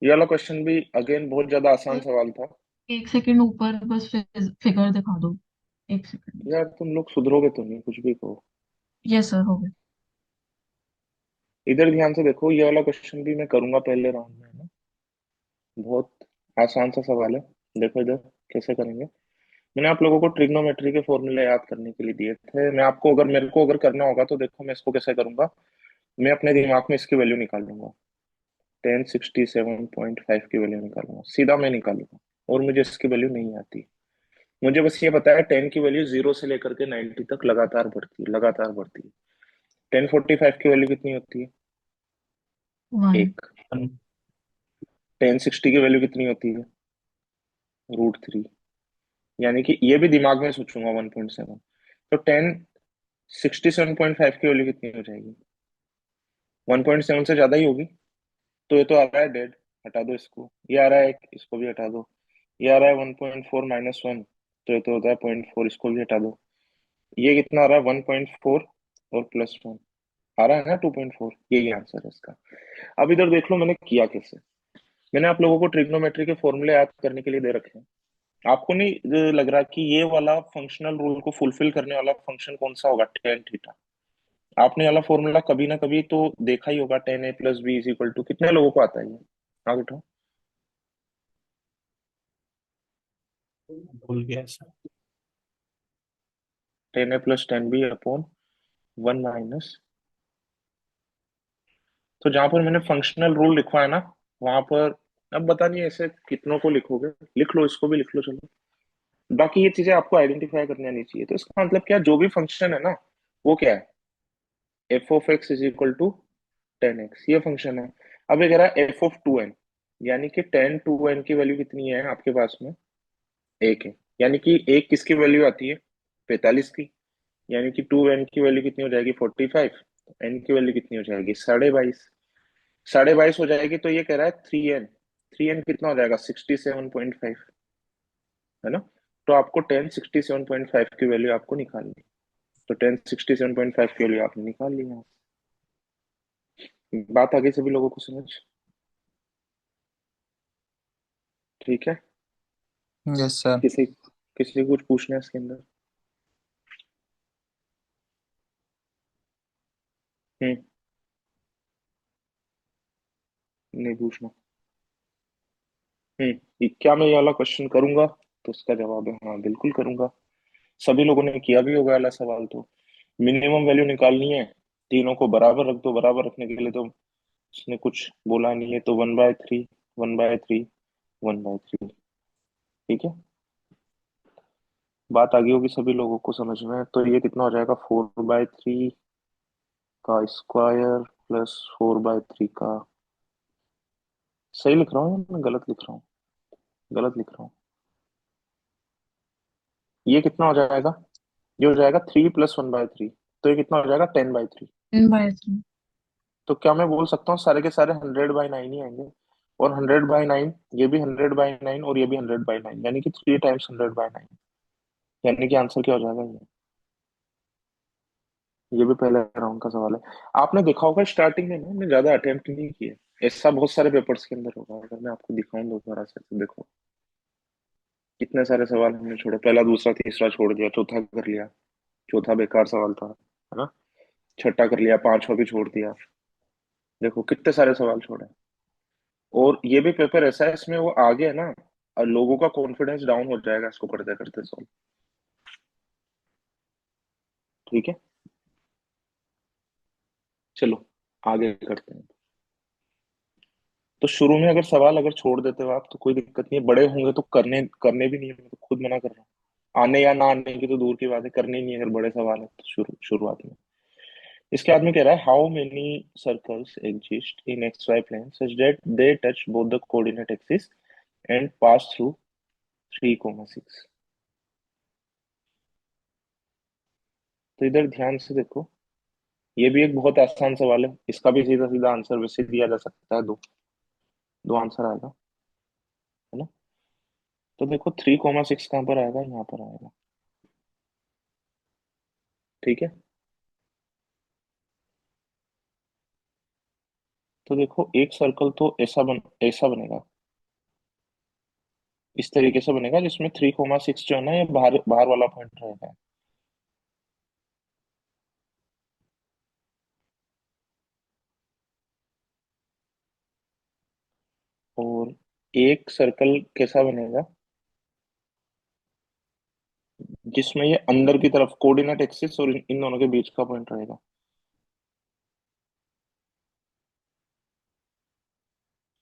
ये वाला क्वेश्चन भी अगेन बहुत ज्यादा आसान सर, सवाल था। एक सेकंड ऊपर बस फिगर दिखा दो। एक सेकंड। यार तुम लोग सुधरोगे तो नहीं, कुछ भी कहो। यस सर, हो गया। इधर ध्यान से देखो, ये वाला क्वेश्चन भी मैं करूंगा पहले राउंड में, है ना, बहुत आसान सा सवाल है। देखो इधर कैसे करेंगे। मैंने आप लोगों को ट्रिग्नोमेट्री के फॉर्मूले याद करने के लिए दिए थे, मैं आपको अगर मेरे को अगर करना होगा तो देखो मैं इसको कैसे करूंगा। मैं अपने दिमाग में इसकी वैल्यू निकाल लूंगा, 1067.5 की वैल्यू निकालूंगा, सीधा मैं निकालूंगा, और मुझे इसकी वैल्यू नहीं आती। मुझे बस ये पता है 10 की वैल्यू 0 से लेकर के 90 तक लगातार बढ़ती है, लगातार बढ़ती है। 1045 की वैल्यू कितनी होती है? वन। एक। 1060 की वैल्यू कितनी होती है? √3। यानी कि ये भी दिमाग में सोचूंगा 1.7। तो 1067.5 की वैल्यू कितनी हो जाएगी? 1.7 से ज्यादा ही होगी। तो ये तो आ रहा है डेड, हटा दो इसको। ये आ रहा है एक, इसको भी हटा दो। ये आ रहा है 1.4 -1, तो ये तो होता है 0.4, इसको भी हटा दो। ये कितना आ रहा है? 1.4 और +1 आ रहा है ना 2.4। यही आंसर है इसका। अब इधर देख लो मैंने किया कैसे। मैंने आप लोगों को ट्रिग्नोमेट्री के फॉर्मूले याद करने के लिए दे रखे हैं। आपको नहीं लग रहा कि ये वाला फंक्शनल रूल को फुलफिल करने वाला फंक्शन कौन सा होगा? Tan theta. आपने वाला फॉर्मूला कभी ना कभी तो देखा ही होगा। 10a + b = कितने लोगों को आता है ये? आगे उठाओ। भूल गया सर। 10a + 10b/1 तो जहां पर मैंने फंक्शनल रूल लिखवा है ना, वहां पर अब पता नहीं ऐसे कितनों को लिखोगे। लिख लो, इसको भी लिख लो चलो। बाकी ये चीजें आपको आइडेंटिफाई करनी आनी चाहिए। तो इसका मतलब क्या, जो भी फंक्शन है ना, वो क्या है? f(x) = 10x, ये फंक्शन है। अब ये कह रहा है f(2n), यानी कि 10(2n) की वैल्यू कितनी है आपके पास में? एक है। यानी कि एक किसकी वैल्यू आती है? 45 की। यानी कि 2n की वैल्यू कितनी हो जाएगी? 45। n की वैल्यू कितनी हो जाएगी? 22.5। 22.5 हो जाएगी। तो ये कह रहा है 3n। 3n कितना हो जाएगा? 67.5, है ना? तो आपको 1067.5 की वैल्यू आपको निकालनी। तो 1067.5 की वैल्यू आपने निकाल ली यहाँ से। बात आगे सभी लोगों को समझ? ठीक है। Yes sir. किसी किसी को कुछ पूछना है इसके अंदर? हम्म। नहीं पूछना। क्या मैं ये वाला क्वेश्चन करूंगा? तो उसका जवाब है हाँ, बिल्कुल करूंगा। सभी लोगों ने किया भी होगा वाला सवाल। तो मिनिमम वैल्यू निकालनी है। तीनों को बराबर रख दो। बराबर रखने के लिए तो उसने कुछ बोला नहीं है, तो 1/3, 1/3, 1/3। ठीक है। बात आगे होगी सभी लोगों को समझ में। तो ये कितना हो जाएगा? 4/3 का स्क्वायर +4/3 का। सही लिख रहा हूँ या मैं गलत लिख रहा हूँ? गलत लिख रहा हूँ। ये कितना हो जाएगा? ये हो जाएगा 3 + 1/3। तो ये कितना हो जाएगा? 10/3। 10/3। तो क्या मैं बोल सकता हूँ सारे के सारे 100/9 ही आएंगे? और 100/9, ये भी 100/9, और ये भी 100/9, यानी कि 3 टाइम्स 100/9। यानी कि आंसर क्या हो जाएगा ये भी पहले राउंड का सवाल है। आपने देखा होगा स्टार्टिंग में ना, हमने ज्यादा अटेम्प्ट नहीं किए। ऐसा बहुत सारे पेपर्स के अंदर होगा। अगर मैं आपको दिखाऊं दोबारा से तो देखो कितने सारे सवाल हमने छोड़े। पहला, दूसरा, तीसरा छोड़ दिया, चौथा कर लिया। चौथा बेकार सवाल था, है ना? छठा कर लिया, पांचवा भी छोड़ दिया। देखो कितने सारे सवाल छोड़े। और ये भी पेपर ऐसा है, इसमें वो आगे है ना, और लोगों का कॉन्फिडेंस डाउन हो जाएगा इसको करते करते सॉल्व। ठीक है, चलो आगे करते हैं। तो शुरू में अगर सवाल अगर छोड़ देते हो आप तो कोई दिक्कत नहीं है। बड़े होंगे तो करने करने भी नहीं है। मैं तो खुद मना कर रहा हूँ। आने या ना आने की तो दूर की बात है, करने ही नहीं है अगर बड़े सवाल है तो शुरुआत में। इसके बाद में कह रहा है how many circles exist in XY plane such that they touch both the coordinate axis and pass through 3,6। तो इधर ध्यान से देखो। ये भी एक बहुत आसान सवाल है। इसका भी सीधा सीधा आंसर वैसे दिया जा सकता है। दो दो आंसर आएगा, है ना? तो देखो 3,6 कहाँ पर आएगा? यहाँ पर आएगा। ठीक है। तो देखो एक सर्कल तो ऐसा बनेगा। इस तरीके से बनेगा जिसमें 3,6 जो है ना, ये बाहर बाहर वाला पॉइंट रहेगा। और एक सर्कल कैसा बनेगा जिसमें ये अंदर की तरफ कोऑर्डिनेट एक्सिस और इन दोनों के बीच का पॉइंट रहेगा।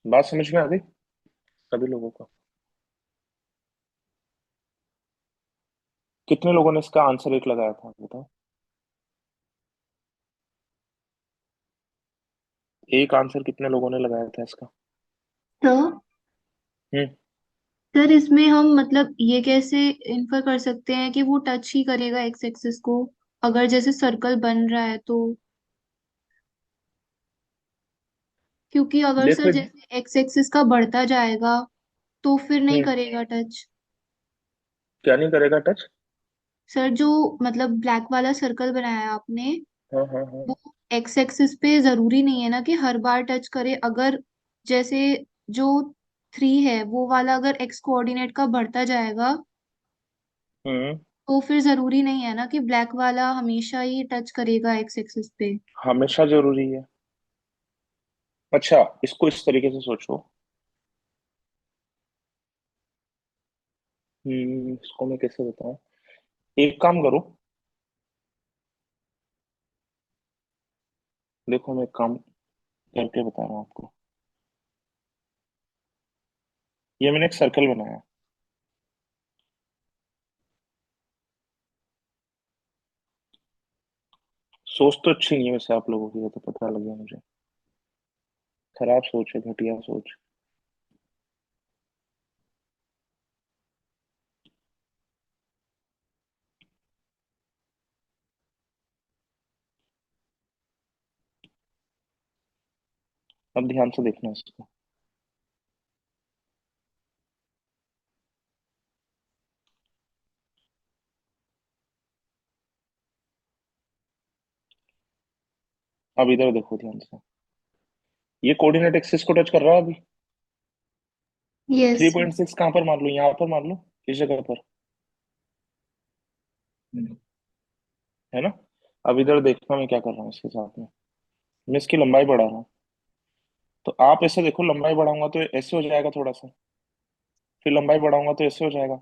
बात समझ में आ गई सभी लोगों को? कितने लोगों ने इसका आंसर एक लगाया था बताओ? एक आंसर कितने लोगों ने लगाया था इसका? तो हम्म। सर इसमें हम मतलब ये कैसे इन्फर कर सकते हैं कि वो टच ही करेगा एक्स एक्सिस को, अगर जैसे सर्कल बन रहा है तो? क्योंकि अगर देखो। सर जैसे एक्स एक्सिस का बढ़ता जाएगा तो फिर नहीं हम्म। करेगा टच। क्या नहीं करेगा टच? सर जो मतलब ब्लैक वाला सर्कल बनाया है आपने, हाँ हाँ हाँ। वो एक्स एक्सिस पे जरूरी नहीं है ना कि हर बार टच करे। अगर जैसे जो 3 है वो वाला अगर एक्स कोऑर्डिनेट का बढ़ता जाएगा हम्म। तो फिर जरूरी नहीं है ना कि ब्लैक वाला हमेशा ही टच करेगा एक्स एक्सिस पे। हमेशा जरूरी है। अच्छा, इसको इस तरीके से सोचो। इसको मैं कैसे बताऊं? एक काम करो। देखो, मैं एक काम करके बता रहा हूँ आपको। ये मैंने एक सर्कल बनाया। सोच तो अच्छी नहीं है वैसे आप लोगों की, ये तो पता लग गया मुझे। खराब सोच है, घटिया सोच। अब ध्यान से देखना इसको। अब इधर देखो ध्यान से। ये कोऑर्डिनेट एक्सिस को टच कर रहा है अभी। यस। 3.6 कहाँ पर मान लो? यहाँ पर मान लो, इस जगह पर। है ना? अब इधर देखना मैं क्या कर रहा हूँ इसके साथ में। मैं इसकी लंबाई बढ़ा रहा हूँ। तो आप ऐसे देखो, लंबाई बढ़ाऊंगा तो ऐसे हो जाएगा थोड़ा सा। फिर लंबाई बढ़ाऊंगा तो ऐसे हो जाएगा।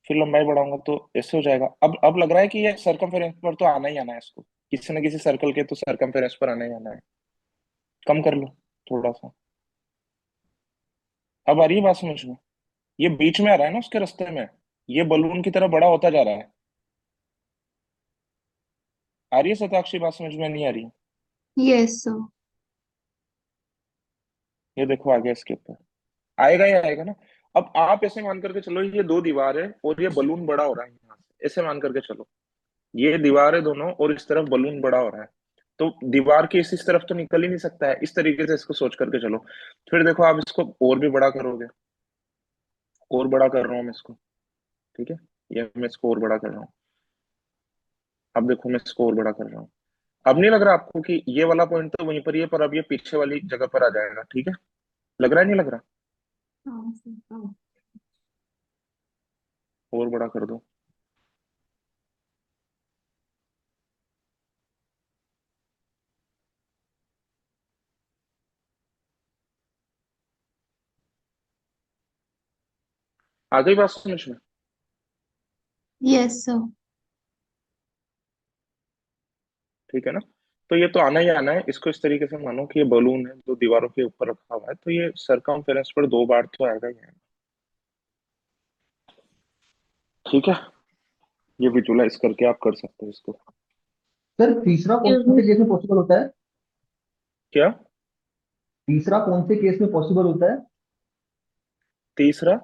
फिर लंबाई बढ़ाऊंगा तो ऐसे हो जाएगा। अब लग रहा है कि ये सरकमफेरेंस पर तो आना ही आना है इसको। किसी न किसी सर्कल के तो सरकमफेरेंस पर आना ही आना है। कम कर लो थोड़ा सा। अब आ रही है बात समझ में? ये बीच में आ रहा है ना उसके रास्ते में। ये बलून की तरह बड़ा होता जा रहा है। आ रही है शताक्षी बात समझ में? नहीं आ रही है? Yes sir. ये देखो आ गया इसके ऊपर। आएगा ही आएगा ना। अब आप ऐसे मान करके चलो, ये दो दीवार है और ये बलून बड़ा हो रहा है यहाँ से, ऐसे मान करके चलो। ये दीवार है दोनों, और इस तरफ बलून बड़ा हो रहा है। तो दीवार के इस तरफ तो निकल ही नहीं सकता है। इस तरीके से इसको सोच करके चलो। फिर देखो, आप इसको और भी बड़ा करोगे। और बड़ा कर रहा हूँ मैं इसको। ठीक है। ये मैं इसको और बड़ा कर रहा हूँ। अब देखो, मैं इसको और बड़ा कर रहा हूँ। अब नहीं लग रहा आपको कि ये वाला पॉइंट तो वहीं पर ही है, पर अब ये पीछे वाली जगह पर आ जाएगा? ठीक है। लग रहा है? नहीं लग रहा? हाँ सर, हाँ। और बड़ा कर दो। आ गई बात समझ में? Yes sir. ठीक है ना? तो ये तो आना ही आना है। इसको इस तरीके से मानो कि ये बलून है जो दीवारों के ऊपर रखा हुआ है, तो ये सरकमफेरेंस पर दो बार तो आएगा ही आएगा। ठीक है। ये विजुलाइज करके आप कर सकते हो इसको। सर तीसरा कौन एक्सक्यूज मी। से केस में पॉसिबल होता है? क्या? तीसरा कौन से केस में पॉसिबल होता है? तीसरा?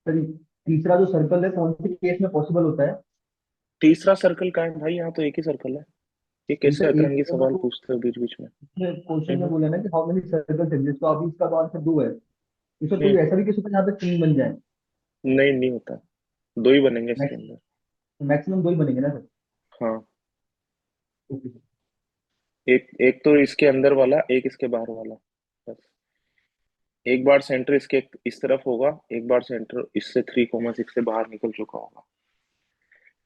सर तीसरा जो सर्कल है कौन से केस में पॉसिबल होता है? तीसरा सर्कल का है भाई? यहाँ तो एक ही सर्कल है। ये नहीं कैसे सर, एक अतरंगी तो सवाल पूछते हो बीच बीच में? क्वेश्चन में हम्म। बोला ना कि हाउ मेनी सर्कल्स एग्जिस्ट, तो अभी इसका तो आंसर 2 है। तो सर कोई हम्म। ऐसा भी केस होता है जहाँ पे 3 बन जाए? नहीं, नहीं होता। दो ही बनेंगे इसके मैक्स अंदर। मैक्सिमम 2 ही बनेंगे ना सर? हाँ। Okay sir. एक एक तो इसके अंदर वाला, एक इसके बाहर वाला। बस। एक बार सेंटर इसके इस तरफ होगा, एक बार सेंटर इससे 3,6 से बाहर निकल चुका होगा।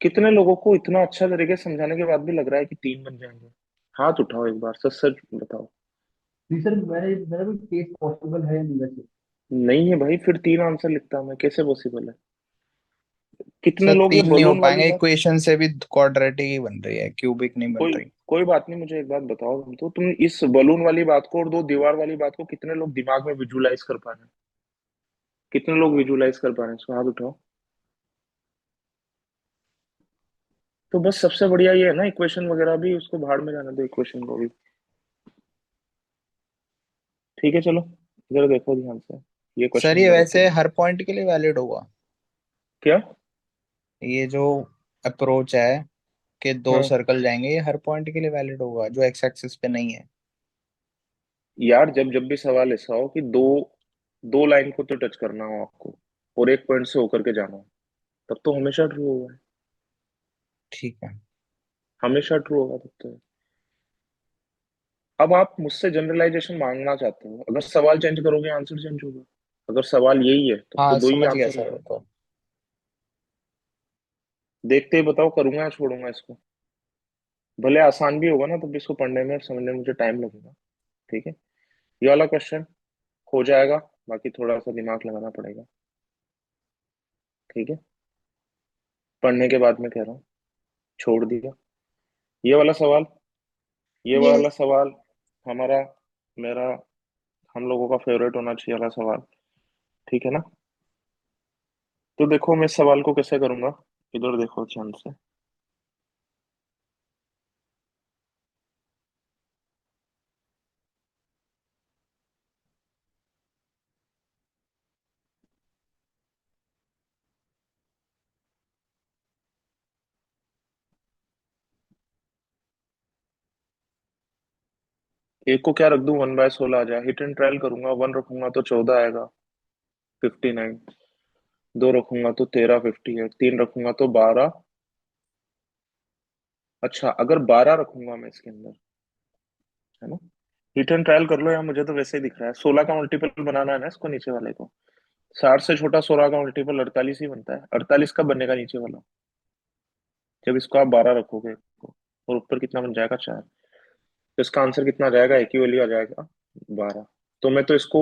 कितने लोगों को इतना अच्छा तरीके से समझाने के बाद भी लग रहा है कि तीन बन जाएंगे? हाथ उठाओ एक बार, सच सच बताओ। जी सर, मैंने मेरा भी केस पॉसिबल है या नहीं वैसे? नहीं है भाई, फिर तीन आंसर लिखता मैं, कैसे पॉसिबल है? कितने सर लोग ये तीन नहीं हो बलून वाली पाएंगे, बात। इक्वेशन से भी क्वाड्रेटिक ही बन रही है, क्यूबिक नहीं बन कोई रही। कोई बात नहीं, मुझे एक बात बताओ। तुम इस बलून वाली बात को और दो दीवार वाली बात को कितने लोग दिमाग में विजुलाइज कर पा रहे हैं? कितने लोग विजुलाइज कर पा रहे हैं? इसको हाथ उठाओ। तो बस सबसे बढ़िया ये है ना, इक्वेशन वगैरह भी उसको भाड़ में जाने दो, इक्वेशन को भी। ठीक है चलो, इधर देखो ध्यान से, ये सर क्वेश्चन ये इधर वैसे रखो। हर पॉइंट के लिए वैलिड होगा? क्या? ये जो अप्रोच है कि दो हाँ सर्कल जाएंगे, ये हर पॉइंट के लिए वैलिड होगा जो एक्स एक्सिस पे नहीं है? यार, जब जब भी सवाल ऐसा हो कि दो दो लाइन को तो टच करना हो आपको, और एक पॉइंट से होकर के जाना हो, तब तो हमेशा ट्रू होगा। ठीक है। हमेशा ट्रू होगा तब तो। अब आप मुझसे जनरलाइजेशन मांगना चाहते हो, अगर सवाल चेंज करोगे आंसर चेंज होगा। अगर सवाल यही है तो हाँ दो ही समझ गया आंसर सर वो होंगे। तो। देखते ही बताओ, करूंगा या छोड़ूंगा इसको। भले आसान भी होगा ना, तब भी इसको पढ़ने में और समझने में मुझे टाइम लगेगा। ठीक है, ये वाला क्वेश्चन हो जाएगा, बाकी थोड़ा सा दिमाग लगाना पड़ेगा। ठीक है, पढ़ने के बाद में कह रहा हूँ, छोड़ दिया ये वाला सवाल। ये वाला यस। सवाल हमारा, मेरा, हम लोगों का फेवरेट होना चाहिए वाला सवाल। ठीक है ना? तो देखो मैं इस सवाल को कैसे करूंगा, इधर देखो ध्यान से। एक को क्या रख दूं, 1/16 आ जाए, हिट एंड ट्रायल करूंगा। 1 रखूंगा तो 14 आएगा, 59। 2 रखूंगा तो 13, 58। 3 रखूंगा तो 12। अच्छा, अगर 12 रखूंगा मैं इसके अंदर, है ना? हिट एंड ट्रायल कर लो यार, मुझे तो वैसे ही दिख रहा है। 16 का मल्टीपल बनाना है ना इसको, नीचे वाले को। 60 से छोटा 16 का मल्टीपल 48 ही बनता है। 48 कब बनेगा नीचे वाला? जब इसको आप 12 रखोगे तो। और ऊपर कितना बन जाएगा, 4। तो इसका आंसर कितना आ जाएगा, एक ही वैल्यू आ जाएगा, 12। तो मैं तो इसको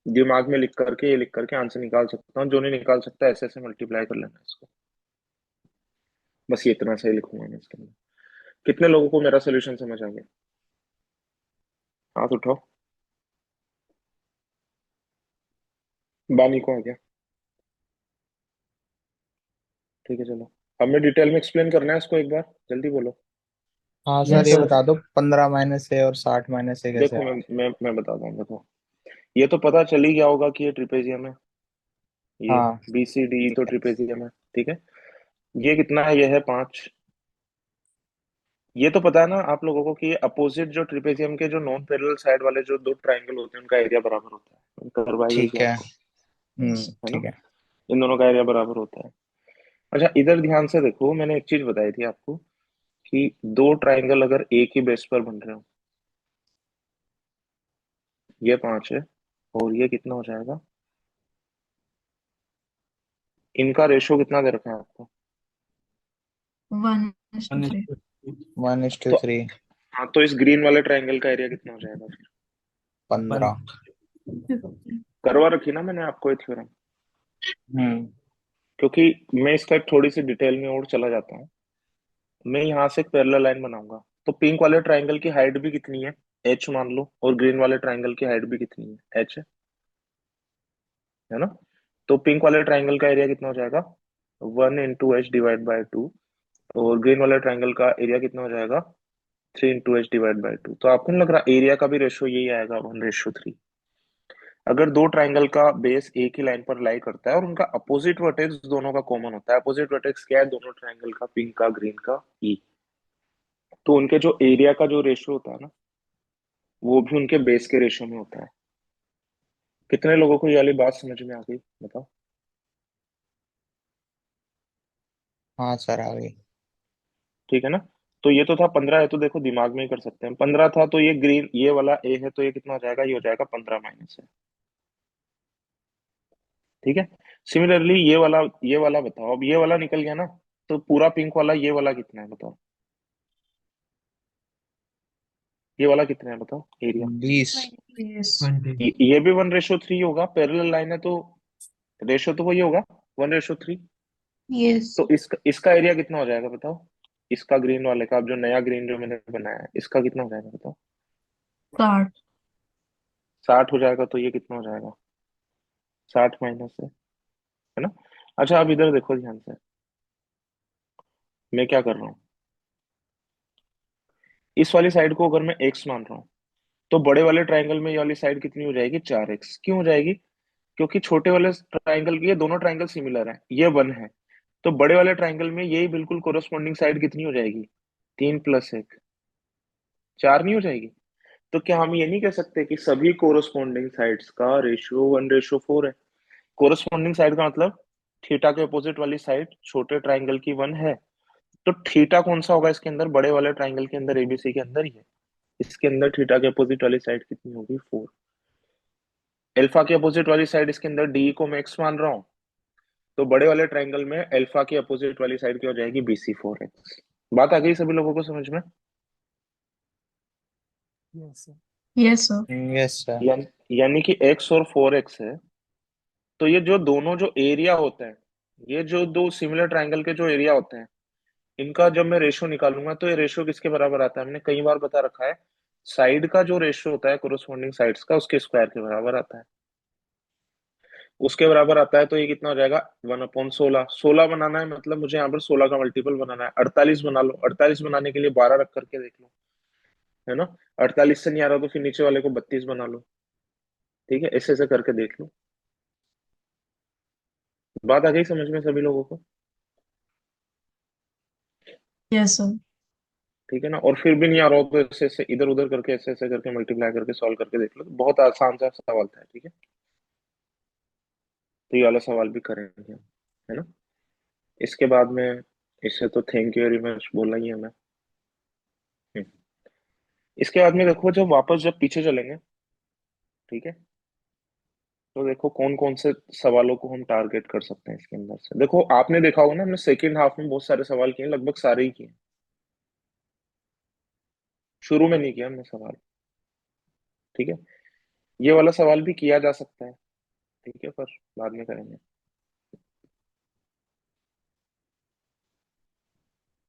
दिमाग में लिख करके, ये लिख करके आंसर निकाल सकता हूँ। जो नहीं निकाल सकता, ऐसे ऐसे मल्टीप्लाई कर लेना इसको। बस ये इतना सही लिखूंगा मैं इसके अंदर। कितने लोगों को मेरा सोल्यूशन समझ आ गया? हाथ उठाओ। बानी को आ गया? ठीक है चलो, अब मैं डिटेल में एक्सप्लेन करना है इसको एक बार, जल्दी बोलो। हाँ सर यस ये सर। बता दो 15 - a और 60 - a कैसे देखो आया? मैं बताता हूँ, देखो। ये तो पता चल ही गया होगा कि ये ट्रिपेजियम है। ये हाँ बी सी डी ठीक तो है। ट्रिपेजियम है। ठीक है, ये कितना है, ये है 5। ये तो पता है ना आप लोगों को कि ये अपोजिट जो ट्रिपेजियम के जो नॉन पैरेलल साइड वाले जो दो ट्रायंगल होते हैं, उनका एरिया बराबर होता है। करवाई गई थी ठीक है। आपको, है ना? ठीक है। इन दोनों का एरिया बराबर होता है। अच्छा, इधर ध्यान से देखो, मैंने एक चीज बताई थी आपको कि दो ट्रायंगल अगर एक ही बेस पर बन रहे हो, ये 5 है और ये कितना हो जाएगा, इनका रेशियो कितना दे रखा है आपको? 1:3। 1 - तो 3। हाँ, तो इस ग्रीन वाले ट्रायंगल का एरिया कितना हो जाएगा फिर? 15। 50। करवा रखी ना मैंने आपको ये थ्योरम, हम्म। क्योंकि मैं इसका एक थोड़ी सी डिटेल में और चला जाता हूँ। मैं यहाँ से एक पैरेलल लाइन बनाऊंगा, तो पिंक वाले ट्रायंगल की हाइट भी कितनी है, एच मान लो, और ग्रीन वाले ट्रायंगल की हाइट भी कितनी है, एच है ना? तो पिंक वाले ट्रायंगल का एरिया कितना हो जाएगा, 1 × H/2, और ग्रीन वाले ट्रायंगल का एरिया कितना हो जाएगा, 3 × H/2। तो आपको नहीं लग रहा एरिया का भी रेशियो यही आएगा, 1:3? अगर दो ट्रायंगल का बेस एक ही लाइन पर लाई करता है और उनका अपोजिट वर्टेक्स दोनों का कॉमन होता है, अपोजिट वर्टेक्स क्या है दोनों ट्रायंगल का, पिंक का, ग्रीन का, ई, तो उनके जो एरिया का जो रेशियो होता है ना, वो भी उनके बेस के रेशियो में होता है। कितने लोगों को ये वाली बात समझ में आ गई, बताओ? हाँ सर आ गई। ठीक है ना? तो ये तो था 15 है, तो देखो दिमाग में ही कर सकते हैं। 15 था तो ये ग्रीन, ये वाला ए है, तो ये कितना हो जाएगा, ये हो जाएगा 15 माइनस है। ठीक है, सिमिलरली ये वाला बताओ। अब ये वाला निकल गया ना, तो पूरा पिंक वाला, ये वाला कितना है बताओ? ये वाला कितना है बताओ, एरिया? 20। 20। 20। ये भी 1:3 होगा, पैरेलल लाइन है तो रेशियो तो वही होगा, 1:3। यस। तो इसका एरिया कितना हो जाएगा बताओ? इसका ग्रीन वाले का, अब जो नया ग्रीन जो मैंने बनाया है, इसका कितना हो जाएगा बताओ? 60। 60 हो जाएगा, तो ये कितना हो जाएगा, 60 माइनस है ना? अच्छा, अब इधर देखो ध्यान से। मैं क्या कर रहा हूँ, इस वाली साइड को अगर मैं x मान रहा हूँ, तो बड़े वाले ट्राइंगल में ये वाली साइड कितनी हो जाएगी, 4x। क्यों हो जाएगी, क्योंकि छोटे वाले ट्राइंगल की, ये दोनों ट्राइंगल सिमिलर है, ये 1 है, तो बड़े वाले ट्राइंगल में यही बिल्कुल कोरस्पॉन्डिंग साइड कितनी हो जाएगी, 3 + 1, 4 नहीं हो जाएगी। तो क्या हम ये नहीं कह सकते कि सभी कोरस्पॉन्डिंग साइड्स का रेशियो 1:4 है। कोरस्पॉन्डिंग साइड का मतलब थीटा के अपोजिट वाली साइड छोटे ट्राइंगल की 1 है, तो थीटा कौन सा होगा इसके अंदर, बड़े वाले ट्राइंगल के अंदर, एबीसी के अंदर ही है, इसके अंदर थीटा के अपोजिट वाली साइड कितनी होगी, 4। अल्फा के अपोजिट वाली साइड इसके अंदर डी को मैं एक्स मान रहा हूँ, तो बड़े वाले ट्राइंगल में अल्फा की अपोजिट वाली साइड क्या हो जाएगी, बीसी 4x। बात आ गई सभी लोगों को समझ में? Yes sir. Yes sir. Yes sir. यानी कि x और 4x है, तो ये जो दोनों जो एरिया होते हैं, ये जो दो सिमिलर ट्राइंगल के जो एरिया होते हैं, इनका जब मैं रेशियो निकालूंगा तो ये रेशियो किसके बराबर आता है, हमने कई बार बता रखा है, साइड का जो रेशियो होता है कोरोस्पोंडिंग साइड्स का, उसके स्क्वायर के बराबर आता है। उसके बराबर आता है तो ये कितना हो जाएगा, 1/16। 16 बनाना है मतलब मुझे यहाँ पर 16 का मल्टीपल बनाना है, 48 बना लो, 48 बनाने के लिए 12 रख करके देख लो, है ना। 48 से नहीं आ रहा तो फिर नीचे वाले को 32 बना लो, ठीक है, ऐसे ऐसे करके देख लो। बात आ गई समझ में सभी लोगों को? Yes sir. ठीक है ना। और फिर भी नहीं आ रहा हो तो ऐसे ऐसे इधर उधर करके, ऐसे ऐसे करके मल्टीप्लाई करके सॉल्व करके देख लो, तो बहुत आसान सा सवाल था, ठीक है। तो ये वाला सवाल भी करेंगे हम, है ना। इसके बाद में, इससे तो थैंक यू वेरी मच बोला ही है मैं। हम्म। इसके बाद में देखो, जब पीछे चलेंगे, ठीक है, तो देखो कौन कौन से सवालों को हम टारगेट कर सकते हैं इसके अंदर से। देखो आपने देखा होगा ना, हमने सेकेंड हाफ में बहुत सारे सवाल किए, लगभग सारे ही किए, शुरू में नहीं किया हमने सवाल, ठीक है। ये वाला सवाल भी किया जा सकता है, ठीक है, पर बाद में करेंगे।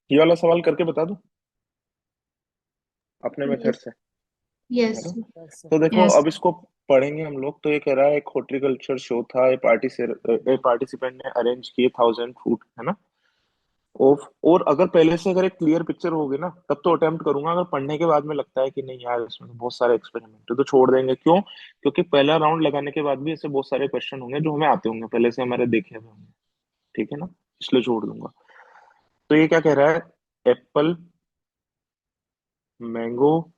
ये वाला सवाल करके बता दूं अपने मेथड यस। से, है यस। ना। Yes sir. तो देखो यस। अब इसको पढ़ेंगे हम लोग। तो ये कह रहा है, एक हॉर्टिकल्चर शो था, ए पार्टिसिपेंट ने अरेंज किए 1000 फ्रूट, है ना। और अगर पहले से अगर एक क्लियर पिक्चर होगी ना, तब तो अटेम्प्ट करूंगा, अगर पढ़ने के बाद में लगता है कि नहीं यार इसमें तो बहुत सारे एक्सपेरिमेंट है, तो छोड़ देंगे। क्यों? क्योंकि पहला राउंड लगाने के बाद भी ऐसे बहुत सारे क्वेश्चन होंगे जो हमें आते होंगे, पहले से हमारे देखे हुए होंगे, ठीक है ना, इसलिए छोड़ दूंगा। तो ये क्या कह रहा है, एप्पल, मैंगो,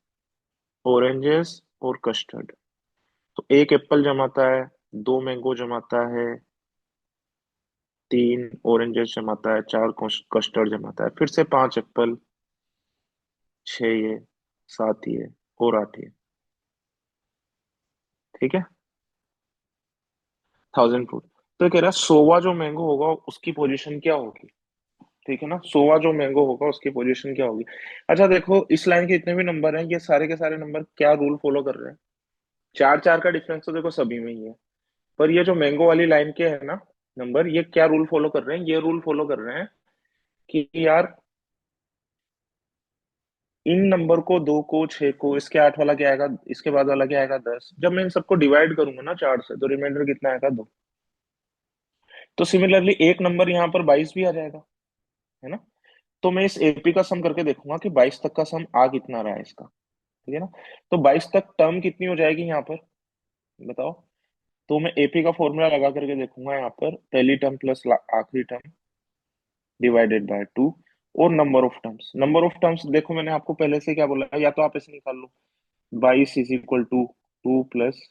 ऑरेंजेस और कस्टर्ड। तो एक एप्पल जमाता है, दो मैंगो जमाता है, तीन ऑरेंजेस जमाता है, चार कस्टर्ड जमाता है, फिर से पांच एप्पल, छह ये, सात ये और आठ ये, ठीक है, 1000 फ्रूट। तो ये कह रहा है 100वां जो मैंगो होगा उसकी पोजीशन क्या होगी, ठीक है ना। 100वां जो मैंगो होगा उसकी पोजीशन क्या होगी। अच्छा देखो, इस लाइन के इतने भी नंबर हैं, ये सारे के सारे नंबर क्या रूल फॉलो कर रहे हैं, चार चार का डिफरेंस तो देखो सभी में ही है, पर ये जो मैंगो वाली लाइन के है ना नंबर, ये क्या रूल फॉलो कर रहे हैं, ये रूल फॉलो कर रहे हैं कि यार इन नंबर को, दो को, छह को, इसके आठ वाला क्या आएगा, इसके बाद वाला क्या आएगा, 10, जब मैं इन सबको डिवाइड करूंगा ना चार से, तो रिमाइंडर कितना आएगा, दो। तो सिमिलरली एक नंबर यहाँ पर 22 भी आ जाएगा, है ना। तो मैं इस एपी का सम करके देखूंगा कि 22 तक का सम आ कितना रहा है इसका, ठीक है ना। तो 22 तक टर्म कितनी हो जाएगी यहाँ पर, बताओ। तो मैं एपी का फॉर्मूला लगा करके देखूंगा, यहाँ पर पहली टर्म प्लस आखिरी टर्म डिवाइडेड बाय 2, और नंबर ऑफ टर्म्स देखो, मैंने आपको पहले से क्या बोला है, या तो आप ऐसे निकाल लो, 22 = 2 plus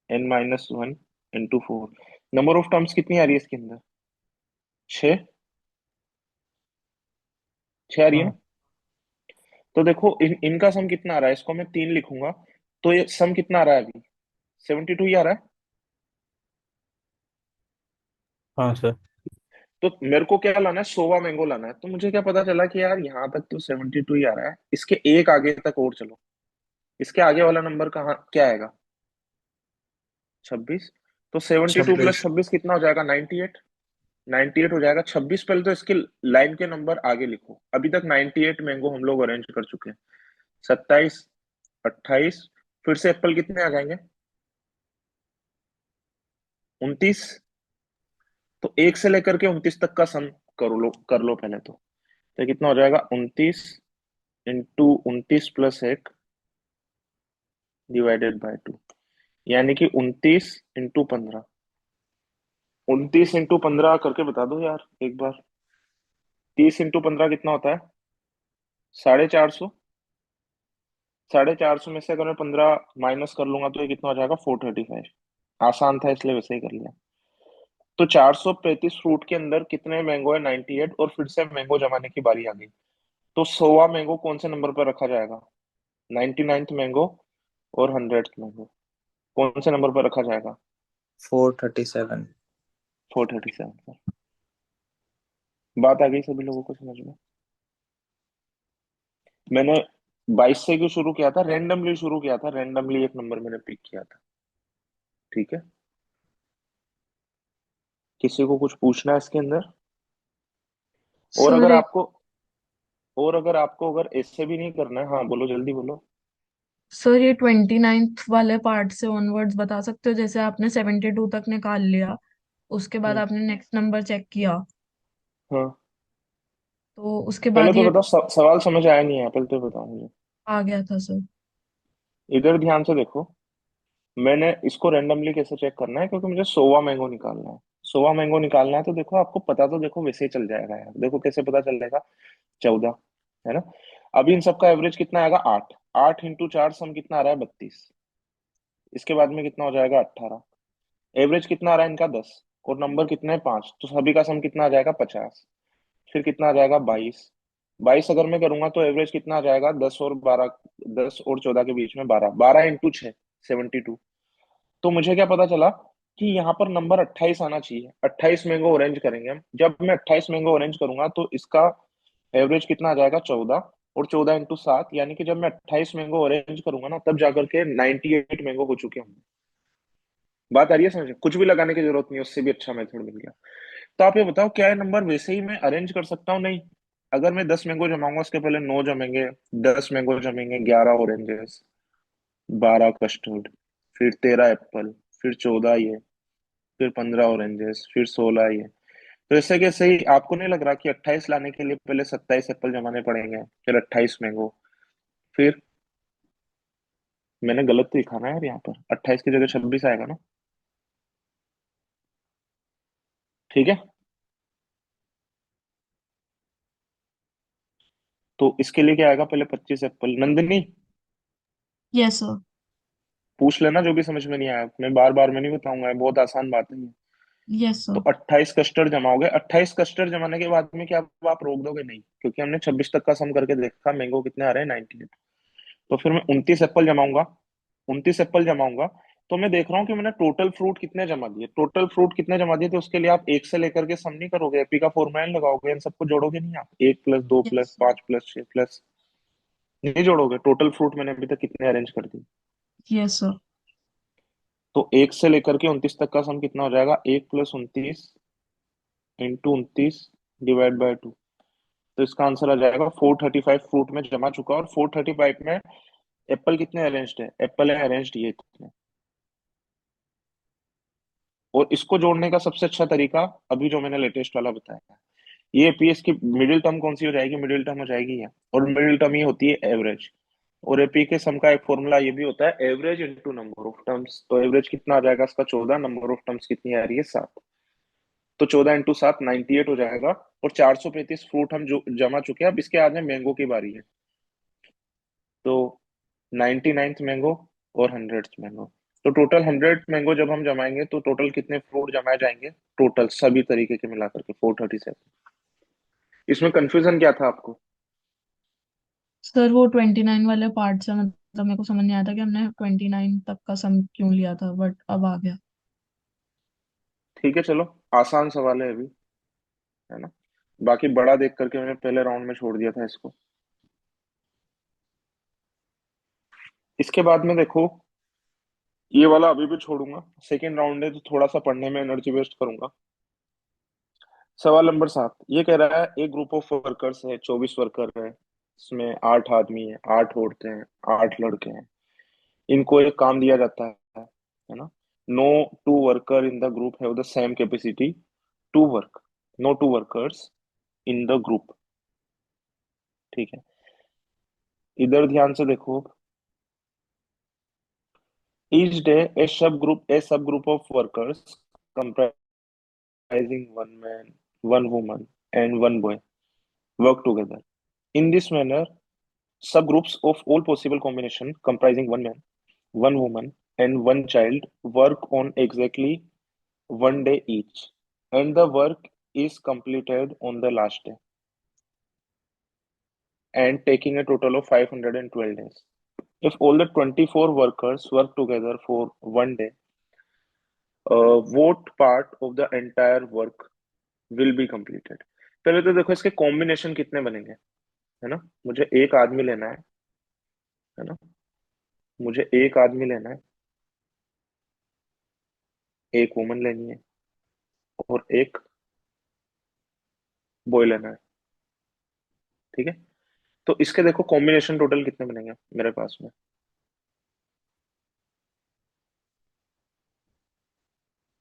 n-1 into 4। Number of terms कितनी आ रही है इसके अंदर, छह, छह आ रही है ना। हाँ। तो देखो इनका सम कितना आ रहा है, इसको मैं 3 लिखूंगा, तो ये सम कितना आ रहा है अभी, 72 ही आ रहा है। हाँ सर। तो मेरे को क्या लाना है, 100वां मैंगो लाना है। तो मुझे क्या पता चला कि यार यहाँ तक तो 72 ही आ रहा है, इसके एक आगे तक और चलो, इसके आगे वाला नंबर कहाँ क्या आएगा, 26। तो 72 प्लस 26। 26 कितना हो जाएगा, 98। 98 हो जाएगा। 26 पहले तो इसके लाइन के नंबर आगे लिखो, अभी तक 98 मैंगो हम लोग अरेंज कर चुके हैं। 27, 28, फिर से एप्पल कितने आ जाएंगे, 29। तो एक से लेकर के 29 तक का सम कर लो पहले तो, तो कितना हो जाएगा 29 × 29 + 1 /2, यानी कि 29 × 15। 29 × 15 करके बता दो यार एक बार। 30 × 15 कितना होता है? 450। 450 में से अगर मैं 15 माइनस कर लूंगा तो ये कितना हो जाएगा? 435। आसान था इसलिए वैसे ही कर लिया। तो 435 फ्रूट के अंदर कितने मैंगो है? 98। और फिर से मैंगो जमाने की बारी आ गई। तो 100वां मैंगो कौन से नंबर पर रखा जाएगा? 99th मैंगो और 100th मैंगो कौन से नंबर पर रखा जाएगा? 437। 437 पर। बात आ गई सभी लोगों को समझ में? मैंने 22 से क्यों शुरू किया था? रेंडमली शुरू किया था, रेंडमली एक नंबर मैंने पिक किया था। ठीक है, किसी को कुछ पूछना है इसके अंदर? और सर अगर एक आपको अगर ऐसे भी नहीं करना है, हाँ बोलो, जल्दी बोलो। सर ये 29th वाले पार्ट से ऑनवर्ड्स बता सकते हो? जैसे आपने 72 तक निकाल लिया, उसके बाद हम्म, आपने नेक्स्ट नंबर चेक किया, हाँ। तो उसके पहले बाद तो ये बताओ, सवाल समझ आया नहीं है? पहले तो बताओ मुझे। आ गया था सर। इधर ध्यान से देखो। मैंने इसको रेंडमली कैसे चेक करना है, क्योंकि मुझे 100वां मैंगो निकालना है। 100वां मैंगो निकालना है तो देखो, आपको पता तो देखो वैसे ही चल जाएगा यार। देखो कैसे पता चलेगा? 14, है ना? अभी इन सबका एवरेज कितना आएगा? 8। 8 × 4 सम कितना आ रहा है? 32। इसके बाद में कितना हो जाएगा? 18। एवरेज कितना आ रहा है इनका? 10। और नंबर कितने हैं? 5। तो सभी का सम कितना आ जाएगा? 50। फिर कितना आ जाएगा? 22। 22 अगर मैं करूंगा तो एवरेज कितना आ जाएगा? 10 और 12, 10 और 14 के बीच में 12। 12 × 6 72। तो मुझे क्या पता चला कि यहाँ पर नंबर 28 आना चाहिए। 28 मैंगो ऑरेंज करेंगे हम। जब मैं 28 मैंगो ऑरेंज करूंगा तो इसका एवरेज कितना आ जाएगा? 14। और 14 × 7, यानी कि जब मैं 28 मैंगो ऑरेंज करूंगा ना, तब जाकर के 98 मैंगो हो चुके होंगे। बात आ रही है समझ? कुछ भी लगाने की जरूरत नहीं, उससे भी अच्छा मेथड मिल गया। तो आप ये बताओ, क्या ये नंबर वैसे ही मैं अरेंज कर सकता हूँ? नहीं। अगर मैं 10 मैंगो जमाऊंगा, उसके पहले 9 जमेंगे, 10 मैंगो जमेंगे, 11 ऑरेंजेस, 12 कस्टर्ड, फिर 13 एप्पल, फिर 14 ये, फिर 15 ऑरेंजेस, फिर 16 ये। तो ऐसे कैसे ही आपको नहीं लग रहा कि 28 लाने के लिए पहले 27 एप्पल जमाने पड़ेंगे, फिर 28 मैंगो, फिर? मैंने गलत लिखा ना यार, यहाँ पर 28 की जगह 26 आएगा ना। ठीक है, तो इसके लिए क्या आएगा? पहले 25 एप्पल। Nandini, yes sir. पूछ लेना जो भी समझ में नहीं आया। मैं बार बार में नहीं बताऊंगा, ये बहुत आसान बात है ये। यस तो सर। 28 कस्टर्ड जमाओगे। 28 कस्टर्ड जमाने के बाद में क्या आप रोक दोगे? नहीं, क्योंकि हमने 26 तक का सम करके देखा, मैंगो कितने आ रहे हैं? 98। तो फिर मैं 29 एप्पल जमाऊंगा। 29 एप्पल जमाऊंगा तो मैं देख रहा हूँ कि मैंने टोटल फ्रूट कितने जमा दिए। टोटल फ्रूट कितने जमा दिए? तो उसके लिए आप एक से लेकर के सम नहीं करोगे, एपी का फॉर्मूला नहीं लगाओगे, इन सबको जोड़ोगे नहीं आप। 1 + 2 yes plus sir. 5 plus 6 plus, नहीं जोड़ोगे। टोटल फ्रूट मैंने अभी तक कितने अरेंज कर दिए? Yes sir. तो 1 से लेकर के 29 तक का सम कितना हो जाएगा? 1 + 29 × 29 / 2। तो इसका आंसर आ जाएगा 435 फ्रूट में जमा चुका। और 435 में एप्पल कितने अरेंज्ड है? एप्पल है अरेंज्ड ये इतने। और इसको जोड़ने का सबसे अच्छा तरीका अभी जो मैंने लेटेस्ट वाला बताया है। ये पीएस की मिडिल टर्म कौन सी हो जाएगी? मिडिल टर्म हो जाएगी ये। और मिडिल टर्म ये होती है एवरेज। और एपी के सम का एक फॉर्मूला ये भी होता है, average into number of terms. तो एवरेज कितना आ जाएगा इसका? 14। नंबर ऑफ टर्म्स कितनी आ रही है? 7। तो 14 × 7 98 हो जाएगा। और 435 फ्रूट हम जो जमा चुके हैं। अब इसके बाद में मैंगो की बारी है। तो 99th मैंगो और 100th मैंगो। तो टोटल 100 मैंगो जब हम जमाएंगे तो टोटल कितने फ्रूट जमाए जाएंगे? टोटल सभी तरीके के मिलाकर के 437। इसमें कंफ्यूजन क्या था आपको? सर वो 29 वाले पार्ट से मतलब मेरे को समझ नहीं आया था कि हमने 29 तक का सम क्यों लिया था, बट अब आ गया। ठीक है, चलो, आसान सवाल है अभी, है ना? बाकी बड़ा देख करके मैंने पहले राउंड में छोड़ दिया था इसको। इसके बाद में देखो, ये वाला अभी भी छोड़ूंगा। सेकेंड राउंड है तो थोड़ा सा पढ़ने में एनर्जी वेस्ट करूंगा। सवाल नंबर 7 ये कह रहा है, एक ग्रुप ऑफ वर्कर्स है, 24 वर्कर है। इसमें 8 आदमी है, 8 औरतें हैं, 8 लड़के हैं। इनको एक काम दिया जाता है ना? No two worker in the group have the same capacity to work. No two workers in the group ठीक है, इधर ध्यान से देखो। Each day, a subgroup of workers comprising one man, one woman, and one boy work together. In this manner, subgroups of all possible combination comprising one man, one woman, and one child work on exactly one day each, and the work is completed on the last day, and taking a total of 512 days. If all the 24 workers work together for one day, what part of the entire work will be completed? पहले तो देखो इसके combination कितने बनेंगे, है ना। मुझे एक आदमी लेना है ना, मुझे एक आदमी लेना है, एक वुमन लेनी है, और एक बॉय लेना है। ठीक है, तो इसके देखो कॉम्बिनेशन टोटल कितने बनेंगे मेरे पास में।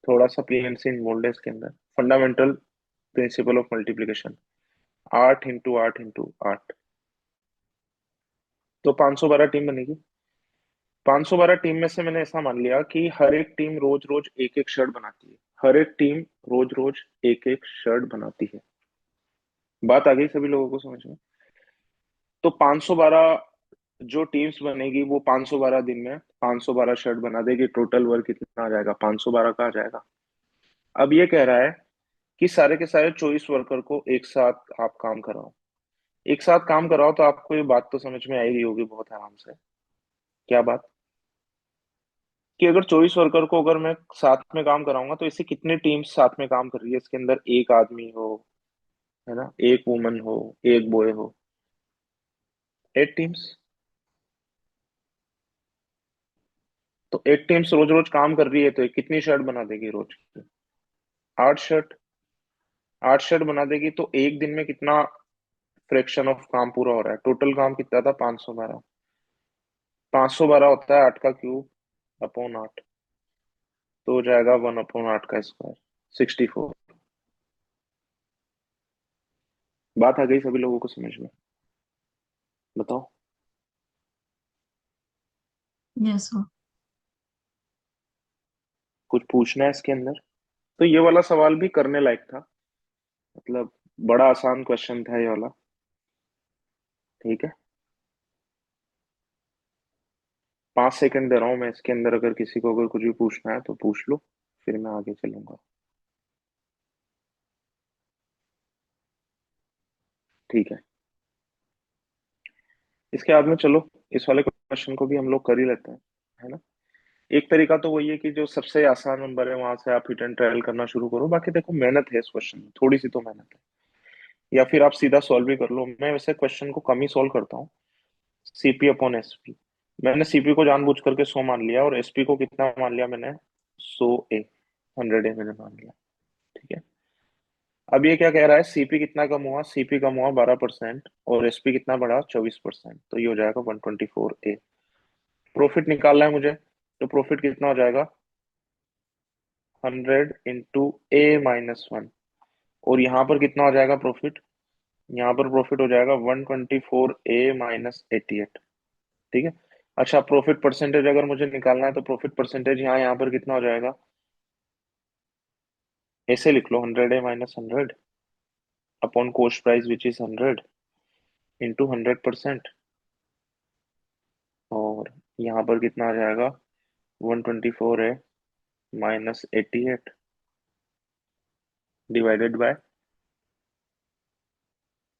थोड़ा सा पीएनसी इन्वॉल्व है इसके अंदर, फंडामेंटल प्रिंसिपल ऑफ मल्टीप्लिकेशन, 8 × 8 × 8, तो 512 टीम बनेगी। 512 टीम में से मैंने ऐसा मान लिया कि हर एक टीम रोज रोज एक एक शर्ट बनाती है, हर एक टीम रोज रोज एक एक शर्ट बनाती है। बात आ गई सभी लोगों को समझ में? तो 512 जो टीम्स बनेगी वो 512 दिन में 512 शर्ट बना देगी। टोटल वर्क कितना आ जाएगा? 512 का आ जाएगा। अब ये कह रहा है कि सारे के सारे 24 वर्कर को एक साथ आप काम कराओ। एक साथ काम कराओ तो आपको ये बात तो समझ में आएगी होगी बहुत आराम से। क्या बात? कि अगर 24 वर्कर को अगर मैं साथ में काम कराऊंगा तो इससे कितने टीम्स साथ में काम कर रही है? इसके अंदर एक आदमी हो, है ना, एक वुमन हो, एक बॉय हो, 8 टीम्स। तो 8 टीम्स रोज रोज काम कर रही है तो ये कितनी शर्ट बना देगी रोज की? 8 शर्ट। 8 शर्ट बना देगी तो एक दिन में कितना फ्रैक्शन ऑफ काम पूरा हो रहा है? टोटल काम कितना था? 512। 512 होता है 8 का क्यूब अपॉन 8, तो हो जाएगा 1/8 का स्क्वायर, 64। बात आ गई सभी लोगों को समझ में? बताओ। Yes sir. कुछ पूछना है इसके अंदर? तो ये वाला सवाल भी करने लायक था, मतलब बड़ा आसान क्वेश्चन था ये वाला। ठीक है, 5 सेकंड दे रहा हूं मैं इसके अंदर, अगर किसी को अगर कुछ भी पूछना है तो पूछ लो, फिर मैं आगे चलूंगा। ठीक है, इसके बाद में चलो इस वाले क्वेश्चन को भी हम लोग कर ही लेते हैं, है ना। एक तरीका तो वही है कि जो सबसे आसान नंबर है वहां से आप हिट एंड ट्रायल करना शुरू करो। बाकी देखो मेहनत है इस क्वेश्चन में, थोड़ी सी तो मेहनत है, या फिर आप सीधा सॉल्व भी कर लो। मैं वैसे क्वेश्चन को कम ही सॉल्व करता हूँ। CP/SP, मैंने CP को जानबूझ करके 100 मान लिया, और SP को कितना मान लिया मैंने? 100A, 100A मैंने मान लिया। ठीक है, अब ये क्या कह रहा है? CP कितना कम हुआ? CP कम हुआ 12%, और SP कितना बढ़ा? 24%, तो ये हो जाएगा 124A। प्रॉफिट निकालना है मुझे, तो प्रॉफिट कितना हो जाएगा? 100 × A-1, और यहाँ पर कितना हो जाएगा प्रॉफिट? यहाँ पर प्रॉफिट हो जाएगा 124A-88। ठीक है, अच्छा प्रॉफिट परसेंटेज अगर मुझे निकालना है तो प्रॉफिट परसेंटेज यहाँ पर कितना हो जाएगा? ऐसे लिख लो, 100A - 100 upon cost price which is 100 into 100%, और यहाँ पर कितना आ जाएगा? 124A - 88 divided by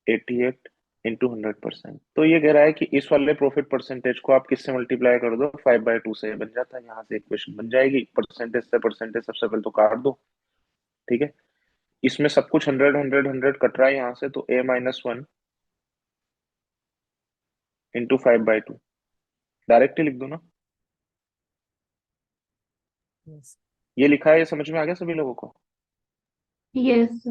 88 into 100%। तो ये कह रहा है कि इस वाले प्रॉफिट परसेंटेज को आप किससे मल्टीप्लाई कर दो? 5/2 से बन जाता है। यहाँ से इक्वेशन बन जाएगी, परसेंटेज से परसेंटेज सबसे पहले तो काट दो। ठीक है, इसमें सब कुछ 100 कट रहा है यहाँ से, तो A-1 इंटू 5/2 डायरेक्ट ही लिख दो ना। यस। ये लिखा है, ये समझ में आ गया सभी लोगों को? यस।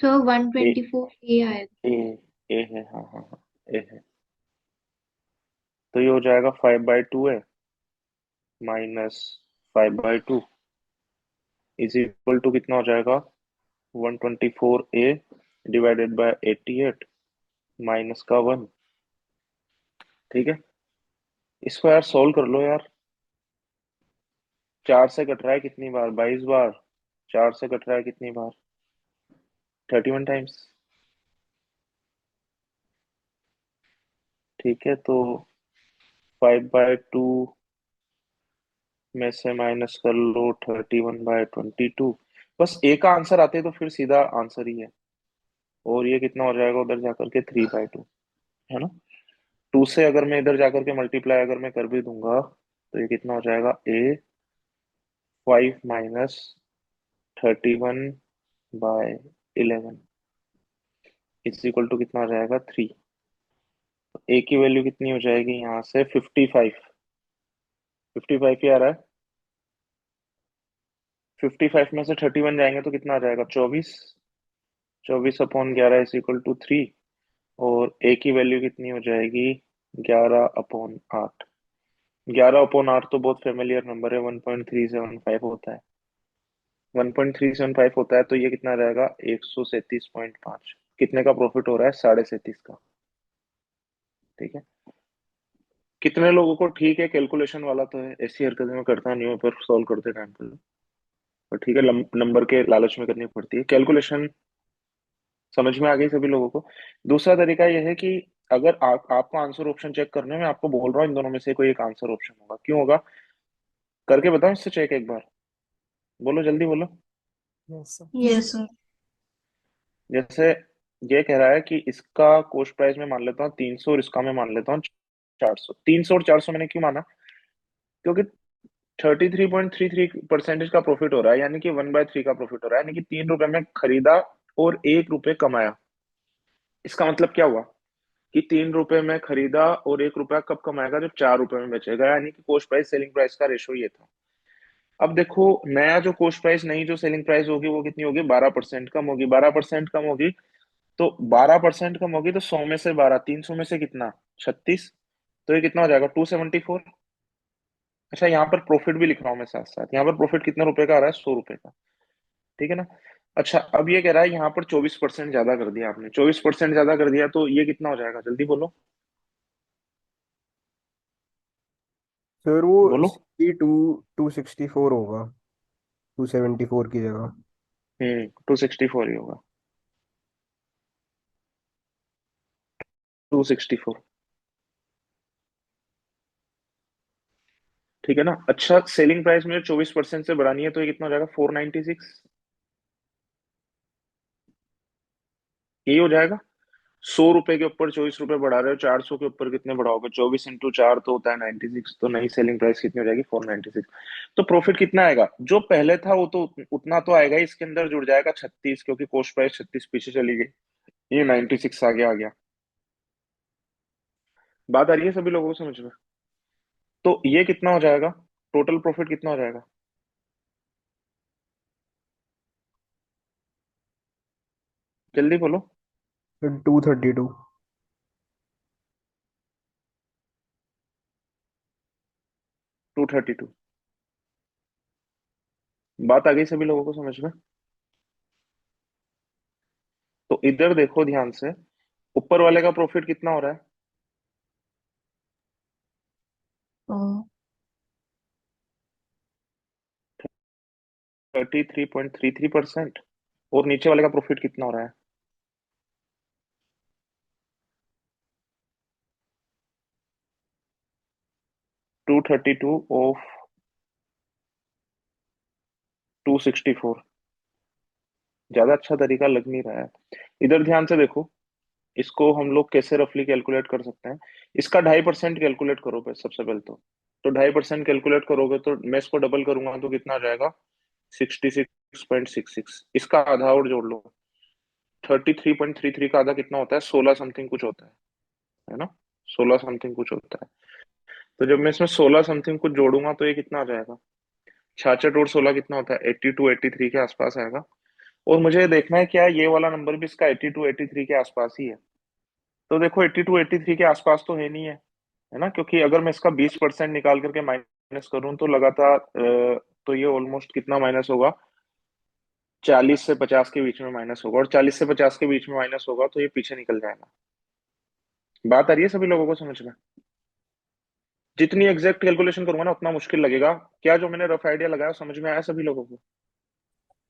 तो ए 124A आएगा। ए ए है, हाँ हाँ हाँ, ए है। तो ये हो जाएगा 5/2A - 5/2 इज इक्वल टू कितना हो जाएगा 124a डिवाइडेड बाय 88 माइनस का 1। ठीक है, इसको यार सोल्व कर लो यार। 4 से कट रहा है कितनी बार, 22 बार। 4 से कट रहा है कितनी बार, 31 टाइम्स। ठीक है, तो 5/2 में से माइनस कर लो 31/22। बस ए का आंसर आते तो फिर सीधा आंसर ही है। और ये कितना हो जाएगा उधर जाकर के 3/2, है ना। 2 से अगर मैं इधर जाकर के मल्टीप्लाई अगर मैं कर भी दूंगा तो ये कितना हो जाएगा, ए 5 माइनस 31/11 इज इक्वल टू कितना हो जाएगा 3। ए की वैल्यू कितनी हो जाएगी यहाँ से 55। 55 ही आ रहा है। 55 में से 31 जाएंगे तो कितना आ जाएगा 24। 24/11 इज इक्वल टू 3। और ए की वैल्यू कितनी हो जाएगी 11/8। 11/8 तो बहुत फेमिलियर नंबर है, 1.375 होता है। 1.375 होता है, तो ये कितना रहेगा 137.5। कितने का प्रॉफिट हो रहा है, 37.5 का। ठीक है, कितने लोगों को ठीक है, कैलकुलेशन वाला तो है, ऐसी हरकतें मैं करता नहीं हूँ पर सॉल्व करते टाइम पर ठीक है, नंबर के लालच में करनी पड़ती है कैलकुलेशन। समझ में आ गई सभी लोगों को। दूसरा तरीका यह है कि अगर आपको आंसर ऑप्शन चेक करने में, आपको बोल रहा हूँ इन दोनों में से कोई एक आंसर ऑप्शन होगा, क्यों होगा करके बताओ इससे चेक एक बार। बोलो जल्दी बोलो। Yes sir. Yes sir. जैसे ये कह रहा है कि इसका कॉस्ट प्राइस में मान लेता हूँ 300 और इसका मैं मान लेता हूँ 400। 300 और 400 मैंने क्यों माना, क्योंकि 33.33% का प्रॉफिट हो रहा है, यानी कि 1/3 का प्रॉफिट हो रहा है, यानी कि 3 रुपए में खरीदा और 1 रुपए कमाया। इसका मतलब क्या हुआ कि 3 रुपए में खरीदा और 1 रुपया कब कमाएगा, जब 4 रुपए में बेचेगा, यानी कि कॉस्ट प्राइस सेलिंग प्राइस का रेशो ये था। अब देखो नया जो कॉस्ट प्राइस, नई जो सेलिंग प्राइस होगी वो कितनी होगी, 12% कम होगी। 12% कम होगी तो 12% कम होगी तो 100 में से 12, 300 में से कितना 36, तो ये कितना हो जाएगा 274। अच्छा, यहाँ पर प्रॉफिट भी लिख रहा हूँ मैं साथ साथ, यहाँ पर प्रॉफिट कितने रुपए का आ रहा है, 100 रुपए का। ठीक है ना। अच्छा, अब ये कह रहा है यहाँ पर 24% ज्यादा कर दिया आपने, 24% ज्यादा कर दिया तो ये कितना हो जाएगा, जल्दी बोलो। सर वो बोलो। 264 होगा, 274 की जगह। 264 ही होगा, 264। ठीक है ना। अच्छा, सेलिंग प्राइस में 24% से बढ़ानी है तो ये कितना हो जाएगा 496। यही हो जाएगा। 100 रुपए के ऊपर 24 रुपए बढ़ा रहे हो, 400 के ऊपर कितने बढ़ाओगे, 24 × 4 तो होता है 96। तो नई सेलिंग प्राइस कितनी हो जाएगी 496। तो प्रॉफिट कितना आएगा, जो पहले था वो तो उतना तो आएगा ही, इसके अंदर जुड़ जाएगा 36, क्योंकि कॉस्ट प्राइस 36 पीछे चली गई, ये 96 आगे आ गया। बात आ रही है सभी लोगों को समझ में। तो ये कितना हो जाएगा, टोटल प्रॉफिट कितना हो जाएगा, जल्दी बोलो। सर 232। 232। बात आ गई सभी लोगों को समझ में। तो इधर देखो ध्यान से, ऊपर वाले का प्रॉफिट कितना हो रहा है, 33.33%। और नीचे वाले का प्रॉफिट कितना हो रहा है, 232 ऑफ 264। ज्यादा अच्छा तरीका लग नहीं रहा है। इधर ध्यान से देखो, इसको हम लोग कैसे रफली कैलकुलेट कर सकते हैं। इसका 2.5% कैलकुलेट करो सबसे पहले तो 2.5% कैलकुलेट करोगे तो मैं इसको डबल करूंगा तो कितना आ जाएगा 66.66। इसका आधा और जोड़ लो, 33.33 का आधा कितना होता है, 16 समथिंग कुछ होता है ना। 16 समथिंग कुछ होता है। तो जब मैं इसमें 16 समथिंग कुछ जोड़ूंगा तो ये कितना आ जाएगा, 66 और 16 कितना होता है 82 83 के आसपास आएगा। और मुझे देखना है क्या ये वाला नंबर भी इसका 82 83 के आसपास ही है। तो देखो 82 83 के आसपास तो है नहीं है ना, क्योंकि अगर मैं इसका 20% निकाल करके माइनस करूं तो लगातार तो ये ऑलमोस्ट कितना माइनस होगा 40 से 50 के बीच में माइनस होगा, और 40 से 50 के बीच में माइनस होगा तो ये पीछे निकल जाएगा। बात आ रही है सभी लोगों को समझ में? जितनी एग्जैक्ट कैलकुलेशन करूंगा ना उतना मुश्किल लगेगा। क्या जो मैंने रफ आइडिया लगाया समझ में आया सभी लोगों को?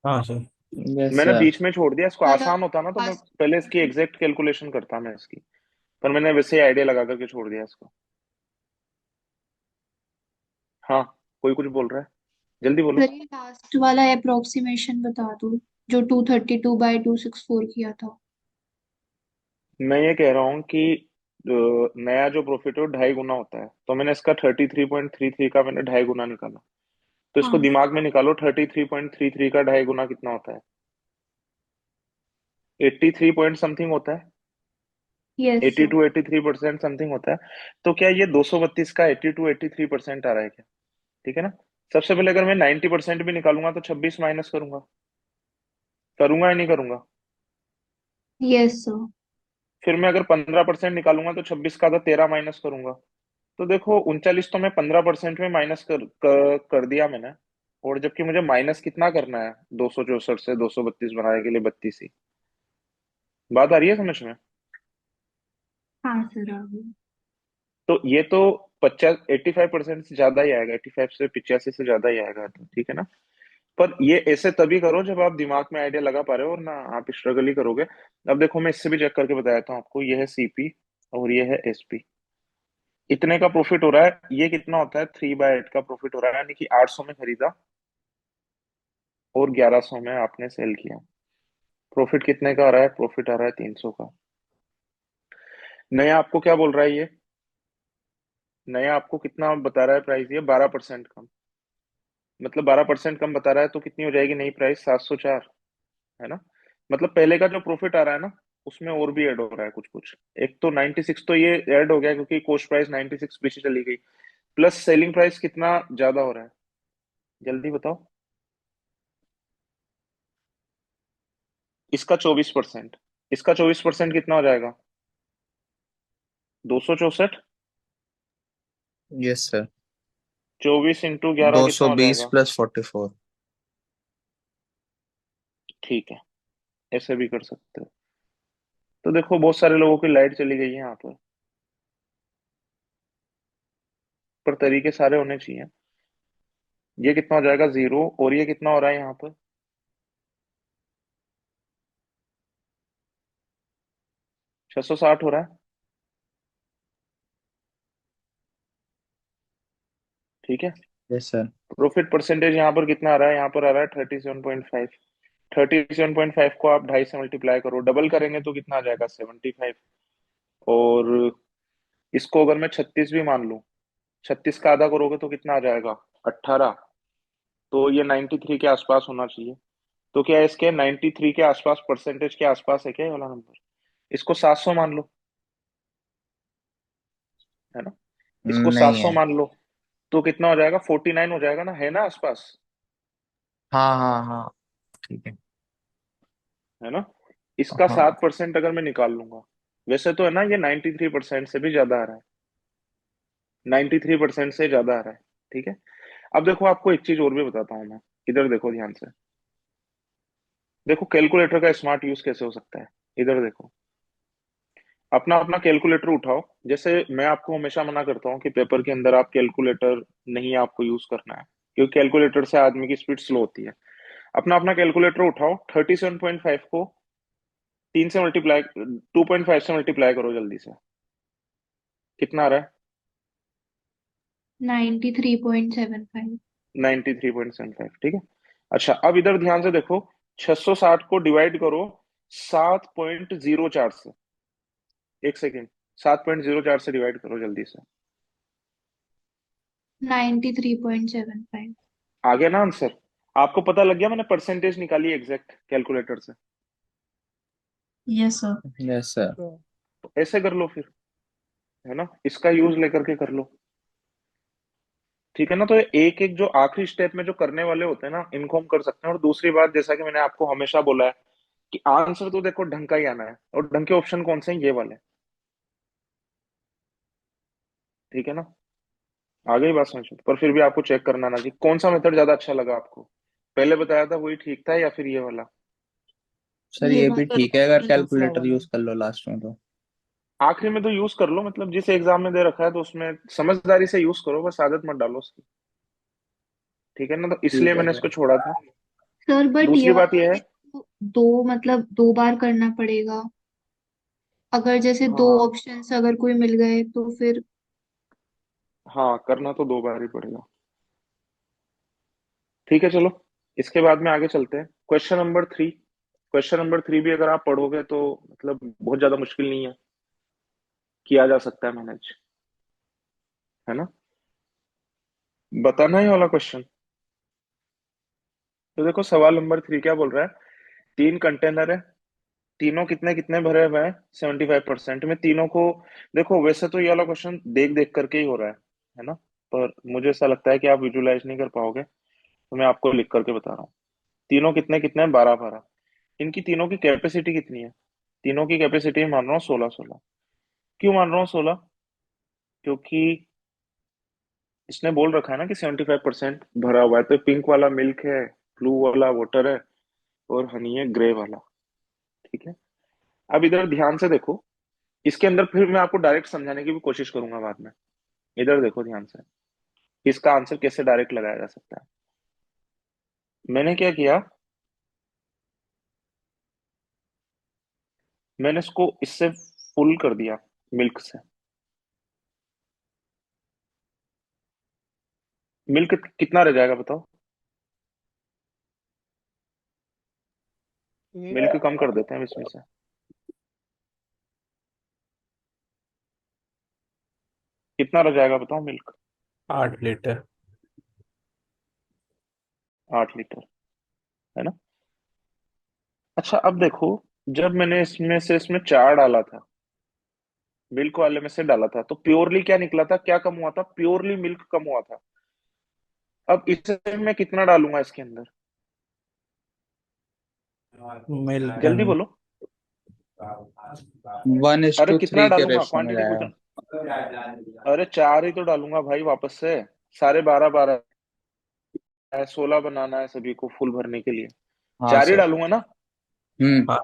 हाँ सर। यस मैंने सर। बीच में छोड़ दिया, इसको सर आसान होता ना तो मैं लास्ट पहले इसकी एग्जैक्ट कैलकुलेशन करता मैं इसकी, पर मैंने वैसे ही आइडिया लगा करके छोड़ दिया इसको। हाँ, कोई कुछ बोल रहा है, जल्दी बोलो। सर ये लास्ट वाला अप्रोक्सीमेशन बता दो, जो 232/264 किया था। मैं ये कह रहा हूँ कि नया जो प्रॉफिट है वो 2.5 गुना होता है, तो मैंने इसका 33.33 का मैंने 2.5 गुना निकाला। तो इसको हाँ दिमाग में निकालो, 33.33 का 2.5 गुना कितना होता है? 83 पॉइंट समथिंग होता है। Yes eighty sir. To 83% something होता है। तो क्या ये 232 का 82-83% आ रहा है क्या? ठीक है ना। सबसे पहले अगर मैं 90% भी निकालूंगा तो 26 माइनस करूंगा, करूंगा या नहीं करूंगा? Yes sir. फिर मैं अगर 15% निकालूंगा तो 26 का तो 13 माइनस करूंगा। तो देखो 39 तो मैं 15% में माइनस कर दिया मैंने। और जबकि मुझे माइनस कितना करना है 264 से 232 बनाने के लिए? 32 ही। बात आ रही है समझ में? हाँ सर आ गई। तो ये तो 85% से ज्यादा ही आएगा, 85 से 85 से ज्यादा ही आएगा, तो ठीक है ना। पर ये ऐसे तभी करो जब आप दिमाग में आइडिया लगा पा रहे हो, और ना आप स्ट्रगल ही करोगे। अब देखो मैं इससे भी चेक करके बताया था आपको, ये है सीपी और ये है एसपी। इतने का प्रॉफिट हो रहा है, ये कितना होता है? 3/8 का प्रॉफिट हो रहा है, यानी कि 800 में खरीदा और 1100 में आपने सेल किया। प्रॉफिट कितने का आ रहा है? प्रॉफिट आ रहा है 300 का। नया आपको क्या बोल रहा है ये? नया आपको कितना बता रहा है प्राइस? ये 12% कम, मतलब 12% कम बता रहा है, तो कितनी हो जाएगी नई प्राइस? 704, है ना। मतलब पहले का जो प्रॉफिट आ रहा है ना, उसमें और भी ऐड हो रहा है कुछ कुछ। एक तो 96 तो ये ऐड हो गया क्योंकि कॉस्ट प्राइस 96 पीछे चली गई, प्लस सेलिंग प्राइस कितना ज्यादा हो रहा है? जल्दी बताओ। इसका 24%, इसका 24% कितना हो जाएगा? 264। Yes sir. 24 × 11 दो कितना सौ हो बीस जाएगा? प्लस 44। ठीक है, ऐसे भी कर सकते हो। तो देखो बहुत सारे लोगों की लाइट चली गई है यहाँ पर तरीके सारे होने चाहिए। ये कितना हो जाएगा? 0। और ये कितना हो रहा है यहाँ पर? 660 हो रहा है। ठीक है। Yes sir. प्रॉफिट परसेंटेज यहाँ पर कितना आ रहा है? यहाँ पर आ रहा है 37.5। 37.5 को आप 2.5 से मल्टीप्लाई करो, डबल करेंगे तो कितना आ जाएगा? 75। और इसको अगर मैं 36 भी मान लूं, 36 का आधा करोगे तो कितना आ जाएगा? 18। तो ये 93 के आसपास होना चाहिए। तो क्या इसके 93 के आसपास, परसेंटेज के आसपास है क्या ये वाला नंबर? इसको 700 मान लो, है ना। इसको नहीं 700 है। मान लो, तो कितना हो जाएगा? 49 हो जाएगा ना, है ना आसपास, हाँ हाँ हाँ। ठीक है। है ना। इसका हाँ। 7% अगर मैं निकाल लूंगा, वैसे तो है ना ये 93% से भी ज्यादा आ रहा है, 93% से ज्यादा आ रहा है। ठीक है। अब देखो आपको एक चीज और भी बताता हूँ मैं, इधर देखो ध्यान से। देखो कैलकुलेटर का स्मार्ट यूज कैसे हो सकता है, इधर देखो। अपना अपना कैलकुलेटर उठाओ। जैसे मैं आपको हमेशा मना करता हूँ कि पेपर के अंदर आप कैलकुलेटर नहीं आपको यूज करना है, क्योंकि कैलकुलेटर से आदमी की स्पीड स्लो होती है। अपना अपना कैलकुलेटर उठाओ, 37.5 को 2.5 से मल्टीप्लाई करो जल्दी से। कितना आ रहा है? 93.75। 93.75, ठीक है। अच्छा अब इधर ध्यान से देखो, 660 को डिवाइड करो 7.04 से। एक सेकेंड, 7.04 से डिवाइड करो जल्दी से। 93.75। आ गया ना आंसर? आपको पता लग गया, मैंने परसेंटेज निकाली एग्जैक्ट कैलकुलेटर से। Yes sir. Yes sir. तो तो ऐसे कर लो फिर, है ना, इसका यूज लेकर के कर लो। ठीक है ना। तो एक एक जो आखिरी स्टेप में जो करने वाले होते हैं ना, इनको हम कर सकते हैं। और दूसरी बात, जैसा कि मैंने आपको हमेशा बोला है कि आंसर तो देखो ढंग का ही आना है, और ढंग के ऑप्शन कौन से हैं? ये वाले। ठीक है ना। आ गई बात समझ में? पर फिर भी आपको चेक करना ना कि कौन सा मेथड ज्यादा अच्छा लगा आपको, पहले बताया था वही ठीक था या फिर ये वाला? सर ये ये भी वाला ठीक है अगर दूसरा कैलकुलेटर वाला। यूज कर लो लास्ट में तो। आखिरी में तो यूज कर लो, मतलब जिस एग्जाम में दे रखा है तो उसमें समझदारी से यूज करो, बस आदत मत डालो उसकी। ठीक है ना, तो इसलिए ठीक है मैंने सर। इसको छोड़ा था। सर बट ये दूसरी बात वाला यह है, में तो दो मतलब 2 बार करना पड़ेगा। अगर जैसे हाँ 2 हाँ ऑप्शंस अगर कोई मिल गए तो फिर। हाँ, करना तो 2 बार ही पड़ेगा। ठीक है चलो, इसके बाद में आगे चलते हैं। Question number 3। क्वेश्चन नंबर 3 भी अगर आप पढ़ोगे तो मतलब बहुत ज्यादा मुश्किल नहीं है, किया जा सकता है मैनेज, है ना। बताना ही वाला क्वेश्चन। तो देखो सवाल नंबर 3 क्या बोल रहा है। 3 कंटेनर है, तीनों कितने कितने भरे हुए हैं, 75% में तीनों को। देखो वैसे तो ये वाला क्वेश्चन देख देख करके ही हो रहा है ना, पर मुझे ऐसा लगता है कि आप विजुलाइज नहीं कर पाओगे, तो मैं आपको लिख करके बता रहा हूँ। तीनों कितने कितने हैं, 12 12। इनकी तीनों की कैपेसिटी कितनी है? तीनों की कैपेसिटी मान रहा हूँ 16 16। क्यों मान रहा हूँ 16? क्योंकि इसने बोल रखा है ना कि 75% भरा हुआ है, तो पिंक वाला मिल्क है, ब्लू वाला वाटर है, और हनी है ग्रे वाला। ठीक है, अब इधर ध्यान से देखो। इसके अंदर फिर मैं आपको डायरेक्ट समझाने की भी कोशिश करूंगा बाद में। इधर देखो ध्यान से, इसका आंसर कैसे डायरेक्ट लगाया जा सकता है। मैंने क्या किया, मैंने इसको इससे फुल कर दिया, मिल्क से। मिल्क कितना रह जाएगा बताओ? मिल्क एक कम कर देते हैं इसमें से। कितना रह जाएगा बताओ मिल्क? 8 लीटर। 8 लीटर, है ना। अच्छा अब देखो, जब मैंने इसमें से इसमें 4 डाला था, मिल्क वाले में से डाला था, तो प्योरली क्या निकला था, क्या कम हुआ था? प्योरली मिल्क कम हुआ था। अब इसे मैं कितना डालूंगा इसके अंदर? मिल्क जल्दी बोलो। अरे कितना 1:3 के डालूंगा, रेशियो में क्वांटिटी पूछा। जाएगा। अरे 4 ही तो डालूंगा भाई वापस से। सारे 12 12 है, 16 बनाना है सभी को फुल भरने के लिए। हाँ 4 ही सर। डालूंगा ना। हम्म। हाँ।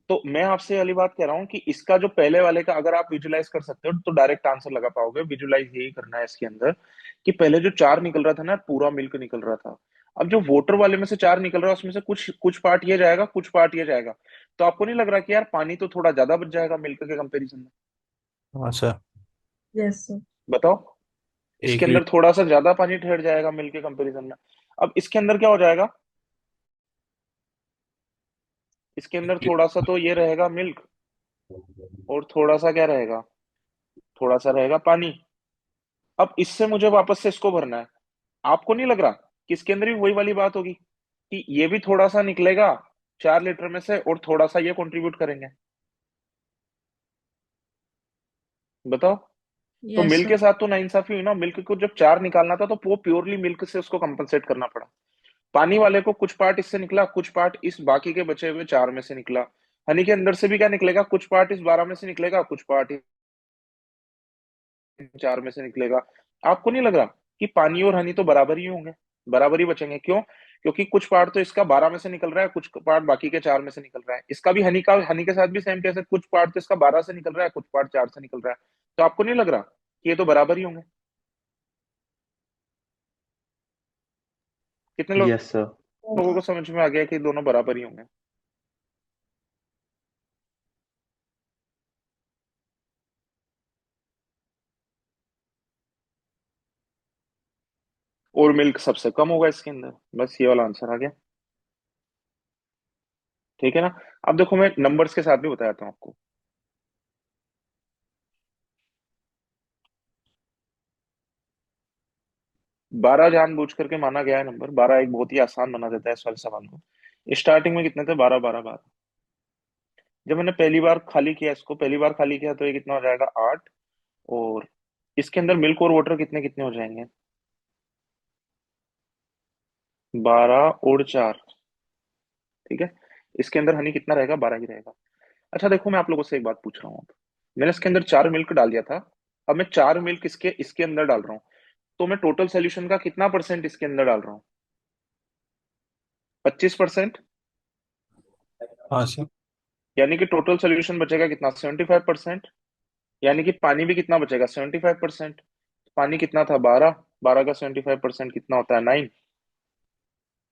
तो मैं आपसे वाली बात कह रहा हूँ कि इसका जो पहले वाले का अगर आप विजुलाइज कर सकते हो तो डायरेक्ट आंसर लगा पाओगे। विजुलाइज यही करना है इसके अंदर, कि पहले जो 4 निकल रहा था ना, पूरा मिल्क निकल रहा था। अब जो वोटर वाले में से 4 निकल रहा है, उसमें से कुछ कुछ पार्ट ये जाएगा, कुछ पार्ट ये जाएगा। तो आपको नहीं लग रहा कि यार पानी तो थोड़ा ज्यादा बच जाएगा मिल्क के कंपेरिजन में? हाँ सर। Yes sir. बताओ, इसके एक अंदर लीटर थोड़ा सा ज्यादा पानी ठहर जाएगा मिल्क के कंपेरिजन में। अब इसके अंदर क्या हो जाएगा, इसके अंदर थोड़ा सा तो ये रहेगा मिल्क, और थोड़ा सा क्या रहेगा, थोड़ा सा रहेगा पानी। अब इससे मुझे वापस से इसको भरना है। आपको नहीं लग रहा कि इसके अंदर भी वही वाली बात होगी, कि ये भी थोड़ा सा निकलेगा 4 लीटर में से, और थोड़ा सा ये कंट्रीब्यूट करेंगे? बताओ। तो यस मिल्क सर। के साथ तो नाइंसाफी हुई ना, मिल्क को जब 4 निकालना था तो वो प्योरली मिल्क से उसको कंपनसेट करना पड़ा। पानी वाले को कुछ पार्ट इससे निकला, कुछ पार्ट इस बाकी के बचे हुए 4 में से निकला। हनी के अंदर से भी क्या निकलेगा, कुछ पार्ट इस 12 में से निकलेगा, कुछ पार्ट इन 4 में से निकलेगा। आपको नहीं लग रहा कि पानी और हनी तो बराबर ही होंगे, बराबर ही बचेंगे? क्यों? क्योंकि कुछ पार्ट तो इसका 12 में से निकल रहा है, कुछ पार्ट बाकी के 4 में से निकल रहा है। इसका भी हनी का, हनी के साथ भी सेम कैसे, कुछ पार्ट तो इसका 12 से निकल रहा है, कुछ पार्ट 4 से निकल रहा है। तो आपको नहीं लग रहा कि ये तो बराबर ही होंगे? कितने यस सर। लोगों को समझ में आ गया कि दोनों बराबर ही होंगे? और मिल्क सबसे कम होगा इसके अंदर, बस ये वाला आंसर आ गया। ठीक है ना। अब देखो मैं नंबर्स के साथ भी बताता हूँ आपको। 12 जानबूझ करके माना गया है नंबर, 12 एक बहुत ही आसान बना देता है इस वाले सवाल को। स्टार्टिंग में कितने थे, 12 12 12। जब मैंने पहली बार खाली किया, इसको पहली बार खाली किया, तो ये कितना हो जाएगा, 8। और इसके अंदर मिल्क और वाटर कितने कितने हो जाएंगे, 12 और 4। ठीक है, इसके अंदर हनी कितना रहेगा, 12 ही रहेगा। अच्छा देखो, मैं आप लोगों से एक बात पूछ रहा हूँ अब। मैंने इसके अंदर 4 मिल्क डाल दिया था, अब मैं 4 मिल्क इसके इसके अंदर डाल रहा हूँ, तो मैं टोटल सोल्यूशन का कितना परसेंट इसके अंदर डाल रहा हूँ? 25%, हाँ सर। यानी कि टोटल सोल्यूशन बचेगा कितना, 75%। यानी कि पानी भी कितना बचेगा, 75%। पानी कितना था, 12। 12 का 75% कितना होता है, 9।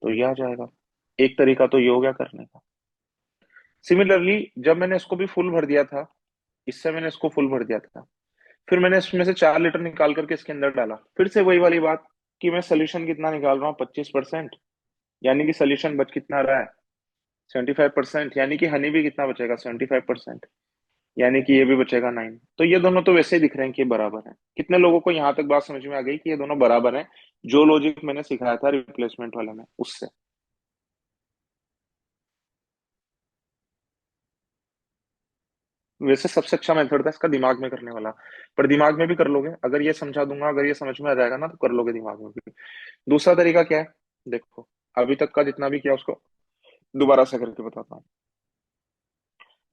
तो ये आ जाएगा। एक तरीका तो ये हो गया करने का। सिमिलरली जब मैंने इसको भी फुल भर दिया था, इससे मैंने इसको फुल भर दिया था, फिर मैंने इसमें से 4 लीटर निकाल करके इसके अंदर डाला, फिर से वही वाली बात कि मैं सोल्यूशन कितना निकाल रहा हूँ, 25%। यानी कि सोल्यूशन बच कितना रहा है, 75%। यानी कि हनी भी कितना बचेगा, 75%। यानी कि ये भी बचेगा 9। तो ये दोनों तो वैसे ही दिख रहे हैं कि ये बराबर है। कितने लोगों को यहाँ तक बात समझ में आ गई कि ये दोनों बराबर हैं, जो लॉजिक मैंने सिखाया था रिप्लेसमेंट वाले में उससे। वैसे सबसे अच्छा मेथड था इसका दिमाग में करने वाला, पर दिमाग में भी कर लोगे अगर ये समझा दूंगा, अगर ये समझ में आ जाएगा ना तो कर लोगे दिमाग में भी। दूसरा तरीका क्या है, देखो अभी तक का जितना भी किया उसको दोबारा से करके बताता हूँ।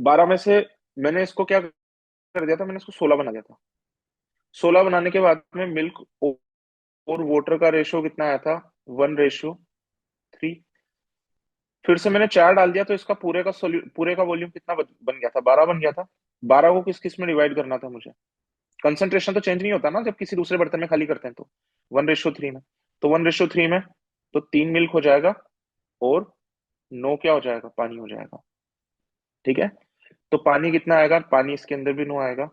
12 में से मैंने इसको क्या कर दिया था, मैंने इसको 16 बना दिया था। 16 बनाने के बाद में मिल्क और वाटर का रेशियो कितना आया था, 1:3। फिर से मैंने 4 डाल दिया तो इसका पूरे का वॉल्यूम कितना बन गया था, 12 बन गया था। 12 को किस किस में डिवाइड करना था मुझे, कंसंट्रेशन तो चेंज नहीं होता ना जब किसी दूसरे बर्तन में खाली करते हैं, तो 1:3 में। तो 1:3 में तो 3 मिल्क हो जाएगा और 9 क्या हो जाएगा, पानी हो जाएगा। ठीक है। तो पानी कितना आएगा, पानी इसके अंदर भी 9 आएगा,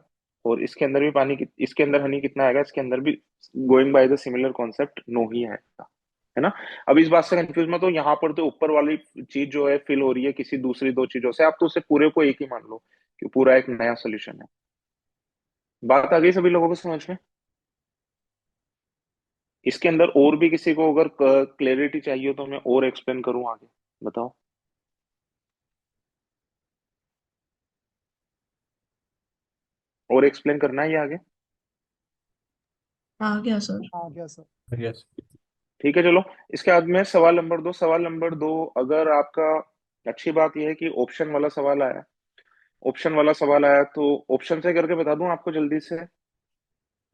और इसके अंदर भी इसके अंदर हनी कितना आएगा, इसके अंदर भी going by the similar concept 9 ही आएगा, है ना। अब इस बात से कंफ्यूज मत हो, यहाँ पर तो ऊपर वाली चीज जो है फिल हो रही है किसी दूसरी 2 चीजों से, आप तो उसे पूरे को एक ही मान लो कि पूरा एक नया सोल्यूशन है। बात आ गई सभी लोगों को समझ में। इसके अंदर और भी किसी को अगर क्लैरिटी चाहिए हो तो मैं और एक्सप्लेन करूं आगे, बताओ। और एक्सप्लेन करना है ये आगे। आ गया सर। आ गया सर। यस। ठीक है चलो। इसके बाद में सवाल नंबर 2। सवाल नंबर 2 अगर आपका, अच्छी बात यह है कि ऑप्शन वाला सवाल आया। ऑप्शन वाला सवाल आया तो ऑप्शन से करके बता दूं आपको जल्दी से,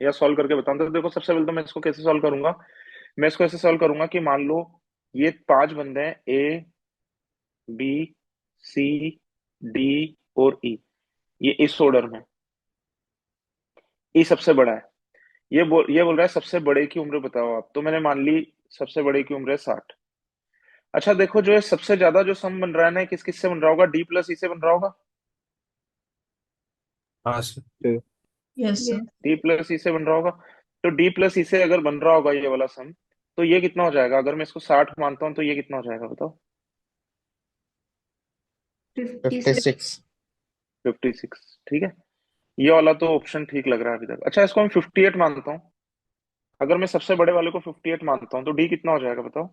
या सॉल्व करके बताऊं। तो देखो सबसे पहले तो मैं इसको कैसे सॉल्व करूंगा, मैं इसको ऐसे सॉल्व करूंगा कि मान लो ये 5 बंदे हैं, ए बी सी डी और ई, ये इस ऑर्डर में। ई सबसे बड़ा है। ये बोल रहा है सबसे बड़े की उम्र बताओ आप, तो मैंने मान ली सबसे बड़े की उम्र है 60। अच्छा देखो जो है सबसे ज्यादा जो सम बन रहा है ना, किस किस से बन रहा होगा, डी प्लस ई से बन रहा होगा। हाँ sir. Yes yes. Sir. D plus E से बन रहा होगा। तो डी प्लस ई से अगर बन रहा होगा ये वाला सम, तो ये कितना हो जाएगा, अगर मैं इसको 60 मानता हूँ तो ये कितना हो जाएगा बताओ। 56। 56। 56। ठीक है। ये वाला तो ऑप्शन ठीक लग रहा है अभी तक। अच्छा इसको मैं 58 मानता हूँ। अगर मैं सबसे बड़े वाले को 58 मानता हूँ तो डी कितना हो जाएगा बताओ।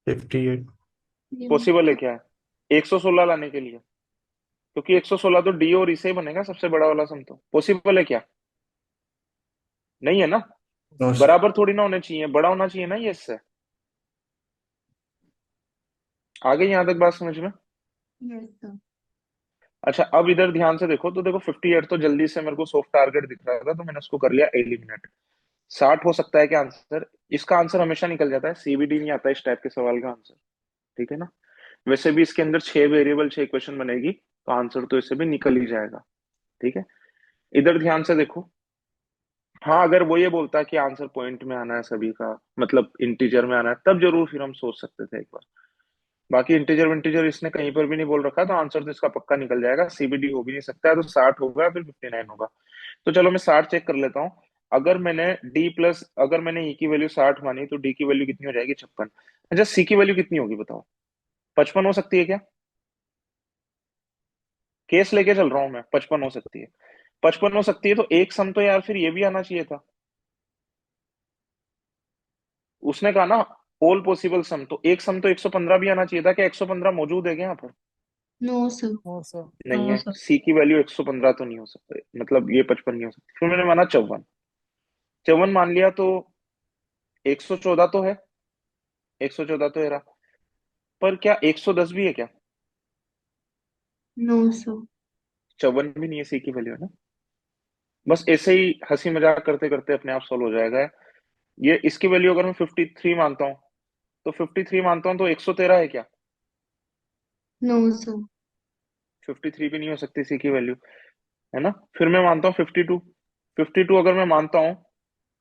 58। पॉसिबल है क्या है 116 लाने के लिए, क्योंकि 116 तो डी और ई से ही बनेगा सबसे बड़ा वाला सम, तो पॉसिबल है क्या, नहीं है ना। No sir. बराबर थोड़ी ना होने चाहिए, बड़ा होना चाहिए ना ये इससे। आ गई यहाँ तक बात समझ में। Yes sir. अच्छा अब इधर ध्यान से देखो, तो देखो 58 तो जल्दी से मेरे को सॉफ्ट टारगेट दिख रहा था तो मैंने उसको कर लिया एलिमिनेट। 60 हो सकता है क्या आंसर, इसका आंसर हमेशा निकल जाता है, सीबीडी नहीं आता इस टाइप के सवाल का आंसर। ठीक है ना। वैसे भी इसके अंदर 6 वेरिएबल 6 इक्वेशन बनेगी तो आंसर तो इससे भी निकल ही जाएगा। ठीक है। इधर ध्यान से देखो। हाँ अगर वो ये बोलता है कि आंसर पॉइंट में आना है सभी का, मतलब इंटीजर में आना है, तब जरूर फिर हम सोच सकते थे एक बार। बाकी इंटीजर विंटीजर इसने कहीं पर भी नहीं बोल रखा, तो आंसर तो इसका पक्का निकल जाएगा, सीबीडी हो भी नहीं सकता है, तो 60 होगा फिर 59 होगा। तो चलो मैं 60 चेक कर लेता हूँ। अगर मैंने ई की वैल्यू 60 मानी तो डी की वैल्यू कितनी हो जाएगी, 56। अच्छा सी की वैल्यू कितनी होगी बताओ, 55 हो सकती है क्या, केस लेके चल रहा हूं मैं, 55 हो सकती है। 55 हो सकती है तो एक सम तो यार फिर ये भी आना चाहिए था। उसने कहा ना ऑल पॉसिबल सम, तो एक सम तो 115 भी आना चाहिए था, क्या 115 मौजूद है क्या यहाँ पर, नो सर। No sir. नहीं नो है। सर। सी की वैल्यू 115 तो नहीं हो सकता, मतलब ये 55 नहीं हो सकती, फिर मैंने माना 54। 54 मान लिया तो 114 तो है, 114 तो है रहा, पर क्या 110 भी है क्या, नो सर। 54 भी नहीं है सी की वैल्यू, है ना। बस ऐसे ही हंसी मजाक करते करते अपने आप सॉल्व हो जाएगा। ये इसकी वैल्यू अगर मैं 53 मानता हूँ तो 53 मानता हूँ, तो 113 है क्या? No sir. 53 भी नहीं हो सकती सी की वैल्यू, है ना? फिर मैं मानता हूँ 52। 52 अगर मैं मानता हूँ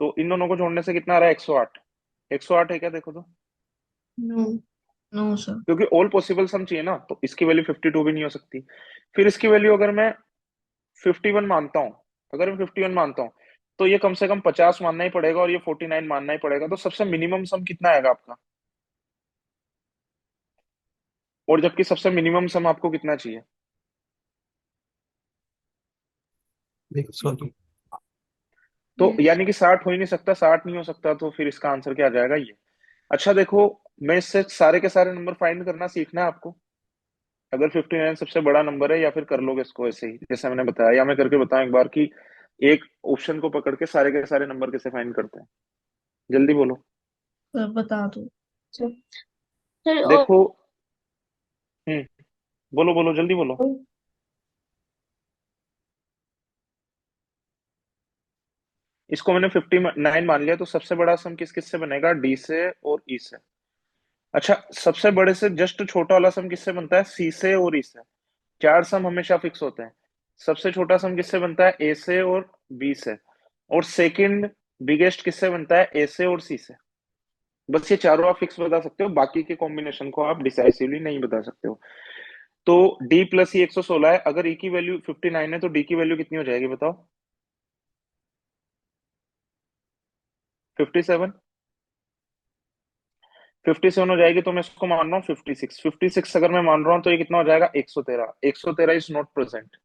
तो इन दोनों को जोड़ने से कितना आ रहा है? 108। 108 है क्या, देखो तो। नो। No sir. क्योंकि ऑल पॉसिबल सम चाहिए ना, तो इसकी वैल्यू 52 भी नहीं हो सकती। फिर इसकी वैल्यू अगर मैं 51 मानता हूँ, अगर मैं 51 मानता हूँ, तो ये कम से कम 50 मानना ही पड़ेगा और ये 49 मानना ही पड़ेगा। तो सबसे मिनिमम सम कितना आएगा आपका? और जबकि सबसे मिनिमम सम आपको कितना चाहिए? 102। तो यस। यानी कि 60 हो ही नहीं सकता, 60 नहीं हो सकता, तो फिर इसका आंसर क्या आ जाएगा? ये। अच्छा देखो, मैं इससे सारे के सारे नंबर फाइंड करना सीखना है आपको। अगर 59 सबसे बड़ा नंबर है, या फिर कर लोगे इसको ऐसे ही जैसे मैंने बताया, या मैं करके बताऊं एक बार कि एक ऑप्शन को पकड़ के सारे के सारे नंबर कैसे फाइंड करते हैं? जल्दी बोलो। सर बता दो। सर सर और देखो। हम्म। बोलो बोलो, जल्दी बोलो। इसको मैंने 59 मान लिया, तो सबसे बड़ा सम किस किस से बनेगा? डी से और ई से। अच्छा, सबसे बड़े से जस्ट छोटा वाला सम किससे बनता है? सी से और ई से। चार सम हमेशा फिक्स होते हैं। सबसे छोटा सम किससे बनता है? ए से और बी से। और सेकंड बिगेस्ट किससे बनता है? ए से और सी से। बस ये चारों आप फिक्स बता सकते हो, बाकी के कॉम्बिनेशन को आप डिसाइसिवली नहीं बता सकते हो। तो डी प्लस ई 116 है, अगर ई की वैल्यू 59 है तो डी की वैल्यू कितनी हो जाएगी बताओ? 57। 57 हो जाएगी, तो मैं इसको मान रहा हूँ 56। 56 अगर मैं मान रहा हूँ तो ये कितना हो जाएगा? 113। 113 इज नॉट प्रेजेंट,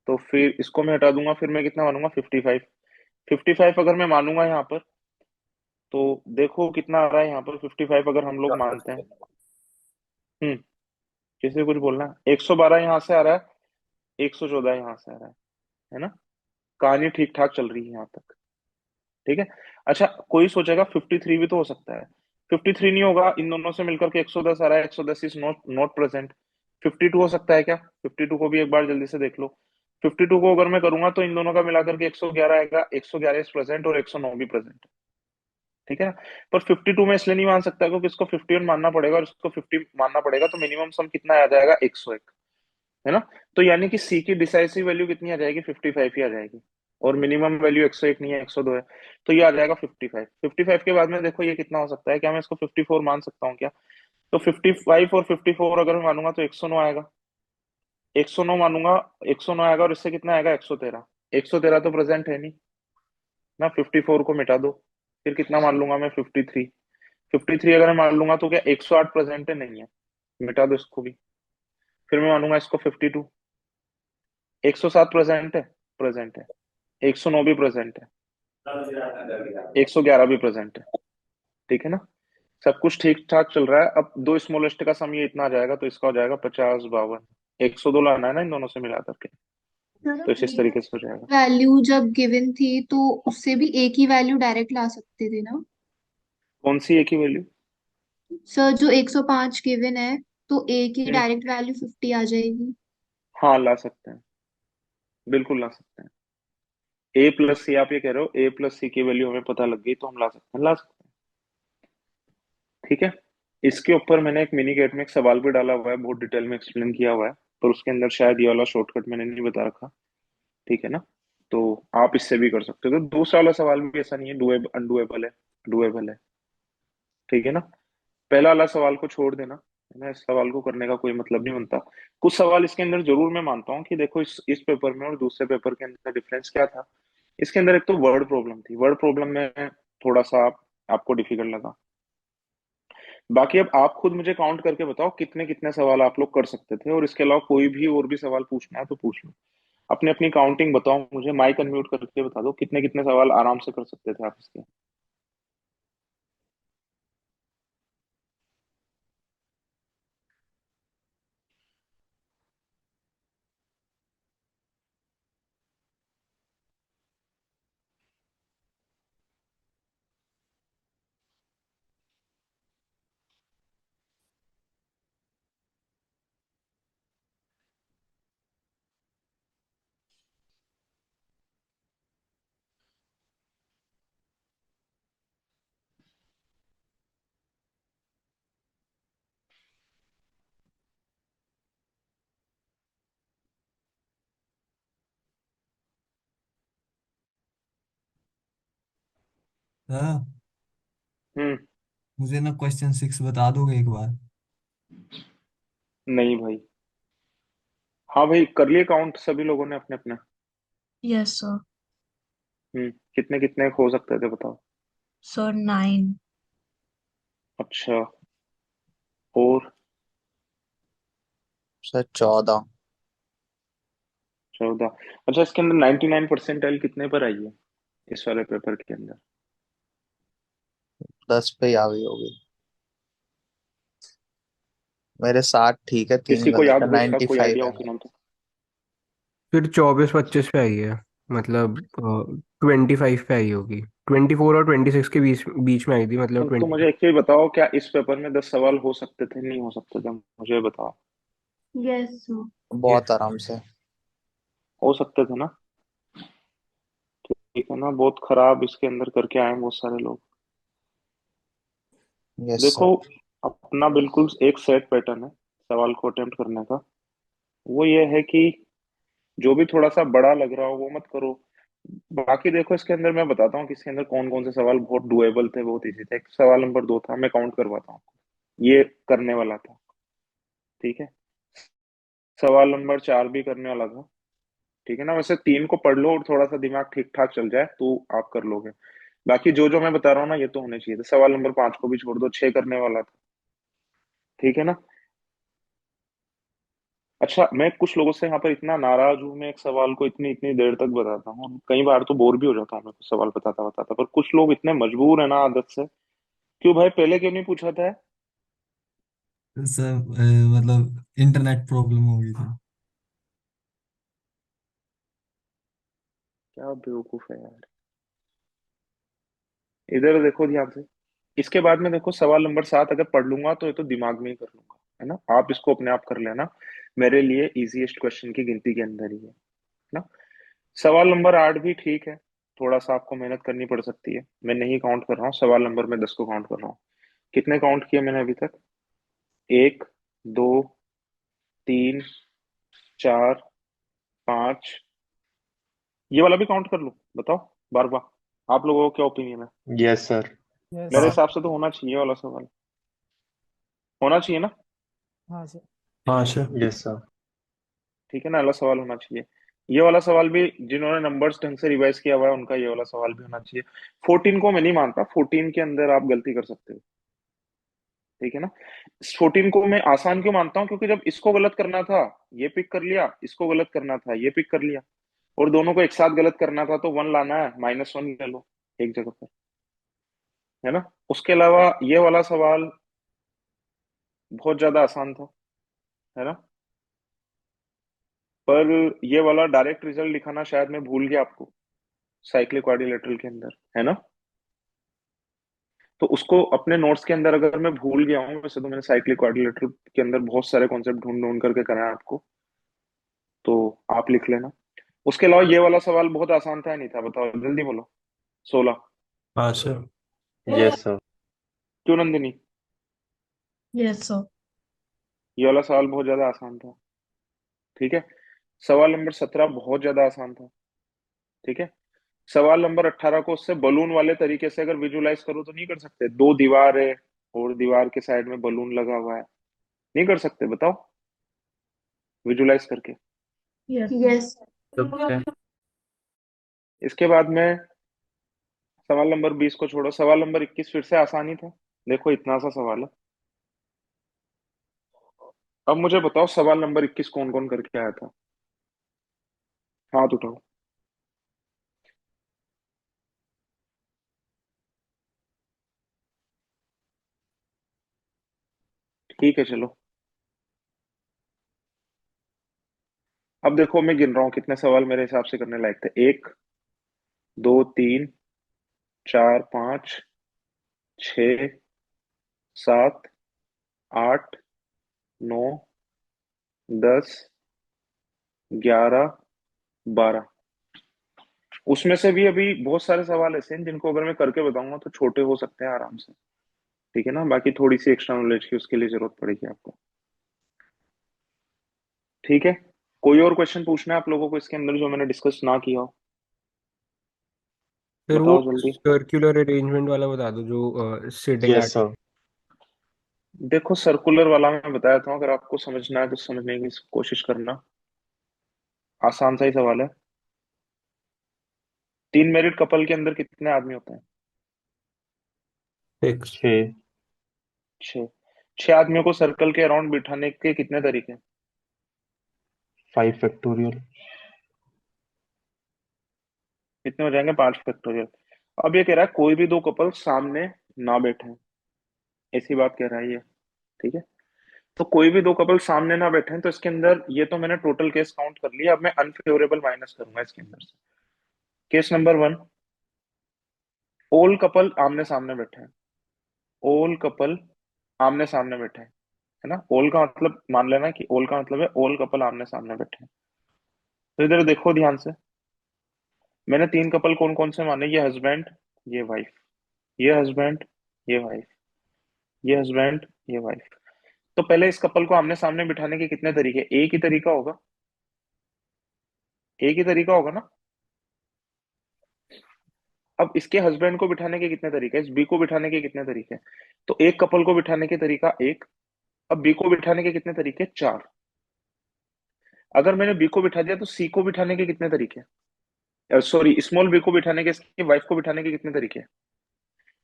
तो फिर इसको मैं हटा दूंगा, फिर मैं कितना मानूंगा? 55। 55 अगर मैं मानूंगा यहाँ पर, तो देखो कितना आ रहा है यहाँ पर। 55 अगर हम लोग मानते हैं। हम्म। किसी को कुछ बोलना है? 112 यहाँ से आ रहा है, 114 यहाँ से आ रहा है ना? कहानी ठीक ठाक चल रही है यहाँ तक, ठीक है। अच्छा, कोई सोचेगा 53 भी तो हो सकता है। 53 नहीं होगा, इन दोनों से मिलकर के 110 आ रहा है, 110 इज नॉट नॉट प्रेजेंट। 52 हो सकता है क्या? 52 को भी एक बार जल्दी से देख लो। 52 को अगर मैं करूंगा तो इन दोनों का मिलाकर के 111 आएगा, 111 इज प्रेजेंट और 109 भी प्रेजेंट, ठीक है ना? पर 52 में इसलिए नहीं मान सकता क्योंकि इसको 51 मानना पड़ेगा और इसको 50 मानना पड़ेगा, तो मिनिमम सम कितना आ जाएगा? 101, है ना? तो यानी कि सी की डिसाइसिव वैल्यू कितनी आ जाएगी? 55 ही आ जाएगी। और मिनिमम वैल्यू 101 नहीं है, 102 है। तो ये आ जाएगा 55। 55 के बाद में देखो ये कितना हो सकता है? क्या मैं इसको 54 मान सकता हूँ क्या? तो 55 और 54 अगर मैं मानूंगा तो 109 आएगा। 109 मानूंगा, 109 आएगा, और इससे कितना आएगा? 113। 113 तो प्रेजेंट है नहीं ना। 54 को मिटा दो, फिर कितना मान लूंगा मैं? 53। 53 अगर मैं मान लूंगा तो क्या 108 प्रेजेंट है? नहीं है, मिटा दो इसको भी। फिर मैं मानूंगा इसको 52। 107 प्रेजेंट है? प्रेजेंट है। 109 भी प्रेजेंट है, 111 भी प्रेजेंट है, ठीक है ना? सब कुछ ठीक ठाक चल रहा है। अब दो स्मॉलेस्ट का सम ये इतना आ जाएगा, तो इसका हो जाएगा 50 52। 102 लाना है ना इन दोनों से मिला करके, सर तो इस ये तरीके से हो जाएगा। वैल्यू जब गिवन थी तो उससे भी एक ही वैल्यू डायरेक्ट ला सकते थे ना? कौन सी एक ही वैल्यू? सर जो 105 गिवन है, तो ए की हम्म। डायरेक्ट वैल्यू 50 आ जाएगी। हाँ, ला सकते हैं, बिल्कुल ला सकते हैं। ए प्लस सी, आप ये कह रहे हो ए प्लस सी की वैल्यू हमें पता लग गई तो हम ला सकते हैं, ला सकते हैं, ठीक है। इसके ऊपर मैंने एक मिनी गेट में एक सवाल भी डाला हुआ है, बहुत डिटेल में एक्सप्लेन किया हुआ है, पर उसके अंदर शायद ये वाला शॉर्टकट मैंने नहीं बता रखा, ठीक है ना? तो आप इससे भी कर सकते हो। तो दूसरा वाला सवाल भी ऐसा नहीं है डुएबल अनडुएबल है, डुएबल है, ठीक है ना? पहला वाला सवाल को छोड़ देना, है ना? इस सवाल को करने का कोई मतलब नहीं बनता। कुछ सवाल इसके अंदर जरूर मैं मानता हूँ कि देखो इस पेपर में और दूसरे पेपर के अंदर डिफरेंस क्या था। इसके अंदर एक तो वर्ड प्रॉब्लम थी, वर्ड प्रॉब्लम में थोड़ा सा आपको डिफिकल्ट लगा। बाकी अब आप खुद मुझे काउंट करके बताओ कितने कितने सवाल आप लोग कर सकते थे, और इसके अलावा कोई भी और भी सवाल पूछना है तो पूछ लो। अपनी अपनी काउंटिंग बताओ मुझे, माइक अनम्यूट करके बता दो कितने कितने सवाल आराम से कर सकते थे आप इसके। हाँ, हम्म। मुझे ना क्वेश्चन 6 बता दोगे एक बार? नहीं भाई। हाँ भाई, कर लिए काउंट सभी लोगों ने अपने अपने? Yes sir. कितने कितने हो सकते थे बताओ? सर 9। अच्छा। और? सर 14। 14। अच्छा, इसके अंदर 99 परसेंटाइल कितने पर आई है इस वाले पेपर के अंदर? 10 पे ही आ गई होगी। मेरे 7 ठीक है, 3 किसी को गलत याद है, हो इसका, कोई 95 आइडिया है हो कि मेरा। ना? तो फिर 24-25 पे आई है, मतलब 25 पे आई होगी। 24 और 26 के बीच बीच में आई थी, मतलब तो 20। मुझे एक चीज बताओ, क्या इस पेपर में 10 सवाल हो सकते थे, नहीं हो सकते थे? मुझे बताओ। Yes sir. यस। बहुत आराम से। हो सकते थे ना? ठीक है ना, बहुत खराब इसके अंदर करके आए हैं बहुत सारे लोग। यस देखो, सर। अपना बिल्कुल एक सेट पैटर्न है सवाल को अटेम्प्ट करने का। वो ये है कि जो भी थोड़ा सा बड़ा लग रहा हो वो मत करो। बाकी देखो, इसके अंदर मैं बताता हूँ कि इसके अंदर कौन कौन से सवाल बहुत डुएबल थे, बहुत इजी थे। एक सवाल नंबर 2 था, मैं काउंट करवाता हूँ। ये करने वाला था। ठीक है। सवाल नंबर 4 भी करने वाला था। ठीक है ना, वैसे 3 को पढ़ लो और थोड़ा सा दिमाग ठीक ठाक चल जाए तो आप कर लोगे। बाकी जो जो मैं बता रहा हूँ ना, ये तो होने चाहिए थे। सवाल नंबर 5 को भी छोड़ दो, 6 करने वाला था। ठीक है ना। अच्छा, मैं कुछ लोगों से यहाँ पर इतना नाराज हूँ, मैं एक सवाल को इतनी इतनी देर तक बताता हूँ, और कई बार तो बोर भी हो जाता हूँ मैं कुछ सवाल बताता बताता, पर कुछ लोग इतने मजबूर है ना आदत से। क्यों भाई, पहले क्यों नहीं पूछा था? सर मतलब इंटरनेट प्रॉब्लम हो गई थी। क्या बेवकूफ है यार। इधर देखो ध्यान से। इसके बाद में देखो, सवाल नंबर 7 अगर पढ़ लूंगा तो ये तो दिमाग में ही कर लूंगा, है ना। आप इसको अपने आप कर लेना। मेरे लिए इजीएस्ट क्वेश्चन की गिनती के अंदर ही है ना। सवाल नंबर 8 भी ठीक है। थोड़ा सा आपको मेहनत करनी पड़ सकती है। मैं नहीं काउंट कर रहा हूँ सवाल नंबर में 10 को काउंट कर रहा हूँ। कितने काउंट किए मैंने अभी तक? 1, 2, 3, 4, 5। ये वाला भी काउंट कर लूं? बताओ। बार बार। आप लोगों का क्या ओपिनियन है? Yes sir. मेरे यस। हाँ। हिसाब से तो होना चाहिए ये वाला सवाल। होना चाहिए ना? हाँ सर। हाँ सर। Yes sir. ठीक है ना, वाला सवाल होना चाहिए। ये वाला सवाल भी, जिन्होंने नंबर्स ढंग से रिवाइज किया हुआ है उनका ये वाला सवाल भी होना चाहिए। 14 को मैं नहीं मानता, 14 के अंदर आप गलती कर सकते हो। ठीक है ना। 14 को मैं आसान क्यों मानता हूँ, क्योंकि जब इसको गलत करना था ये पिक कर लिया, इसको गलत करना था ये पिक कर लिया, और दोनों को एक साथ गलत करना था तो 1 लाना है, -1 ले लो एक जगह पर। है ना। उसके अलावा ये वाला सवाल बहुत ज्यादा आसान था, है ना। पर ये वाला डायरेक्ट रिजल्ट दिखाना शायद मैं भूल गया आपको, साइक्लिक क्वाड्रिलेटरल के अंदर, है ना। तो उसको अपने नोट्स के अंदर अगर मैं भूल गया हूँ, वैसे तो मैंने साइक्लिक क्वाड्रिलेटरल के अंदर बहुत सारे कॉन्सेप्ट ढूंढ ढूंढ करके कराया आपको, तो आप लिख लेना। उसके अलावा ये वाला सवाल बहुत आसान था, नहीं था? बताओ जल्दी बोलो। 16। हाँ सर। Yes sir. क्यों नंदिनी? Yes sir. ये वाला सवाल बहुत ज्यादा आसान था। ठीक है। सवाल नंबर 17 बहुत ज्यादा आसान था। ठीक है। सवाल नंबर 18 को उससे बलून वाले तरीके से अगर विजुलाइज करो तो नहीं कर सकते? दो दीवार है और दीवार के साइड में बलून लगा हुआ है, नहीं कर सकते? बताओ विजुलाइज करके। Yes yes. सबसे। इसके बाद में सवाल नंबर 20 को छोड़ो, सवाल नंबर 21 फिर से आसान ही था। देखो इतना सा सवाल है। अब मुझे बताओ सवाल नंबर 21 कौन कौन करके आया था? हाथ उठाओ। ठीक है चलो। अब देखो मैं गिन रहा हूँ कितने सवाल मेरे हिसाब से करने लायक थे। 1, 2, 3, 4, 5, 6, 7, 8, 9, 10, 11, 12। उसमें से भी अभी बहुत सारे सवाल ऐसे हैं जिनको अगर मैं करके बताऊंगा तो छोटे हो सकते हैं आराम से। ठीक है ना। बाकी थोड़ी सी एक्स्ट्रा नॉलेज की उसके लिए जरूरत पड़ेगी आपको। ठीक है। कोई और क्वेश्चन पूछना है आप लोगों को इसके अंदर जो मैंने डिस्कस ना किया हो? फिर वो बताओ जल्दी। सर्कुलर अरेंजमेंट वाला बता दो जो सिटिंग यस एट। सर। देखो सर्कुलर वाला मैं बताया था, अगर आपको समझना है तो समझने की कोशिश करना। आसान सा ही सवाल है। 3 मैरिड कपल के अंदर कितने आदमी होते हैं? 6। 6। 6। 6 आदमियों को सर्कल के अराउंड बिठाने के कितने तरीके हैं? 5 फैक्टोरियल। कितने हो जाएंगे? 5 फैक्टोरियल। अब ये कह रहा है कोई भी दो कपल सामने ना बैठे, ऐसी बात कह रहा है ये। ठीक है, तो कोई भी दो कपल सामने ना बैठे हैं, तो इसके अंदर ये तो मैंने टोटल केस काउंट कर लिया। अब मैं अनफेवरेबल माइनस करूंगा इसके अंदर से। केस नंबर 1, ऑल कपल आमने सामने बैठे हैं। ऑल कपल आमने सामने बैठे हैं, है ना। ऑल का मतलब मान लेना कि ऑल का मतलब है ऑल कपल आमने सामने बैठे हैं। तो इधर देखो ध्यान से, मैंने 3 कपल कौन कौन से माने? ये हस्बैंड, ये वाइफ, ये हस्बैंड, ये वाइफ, ये हस्बैंड, ये वाइफ। तो पहले इस कपल को आमने सामने बिठाने के कितने तरीके? एक ही तरीका होगा, एक ही तरीका होगा ना। अब इसके हस्बैंड को बिठाने के कितने तरीके? इस बी को बिठाने के कितने तरीके? तो एक कपल को बिठाने के तरीका एक। अब बी को बिठाने के कितने तरीके? 4। अगर मैंने बी को बिठा दिया तो सी को बिठाने के कितने तरीके? सॉरी, स्मॉल बी को बिठाने के, इसकी वाइफ को बिठाने के कितने तरीके?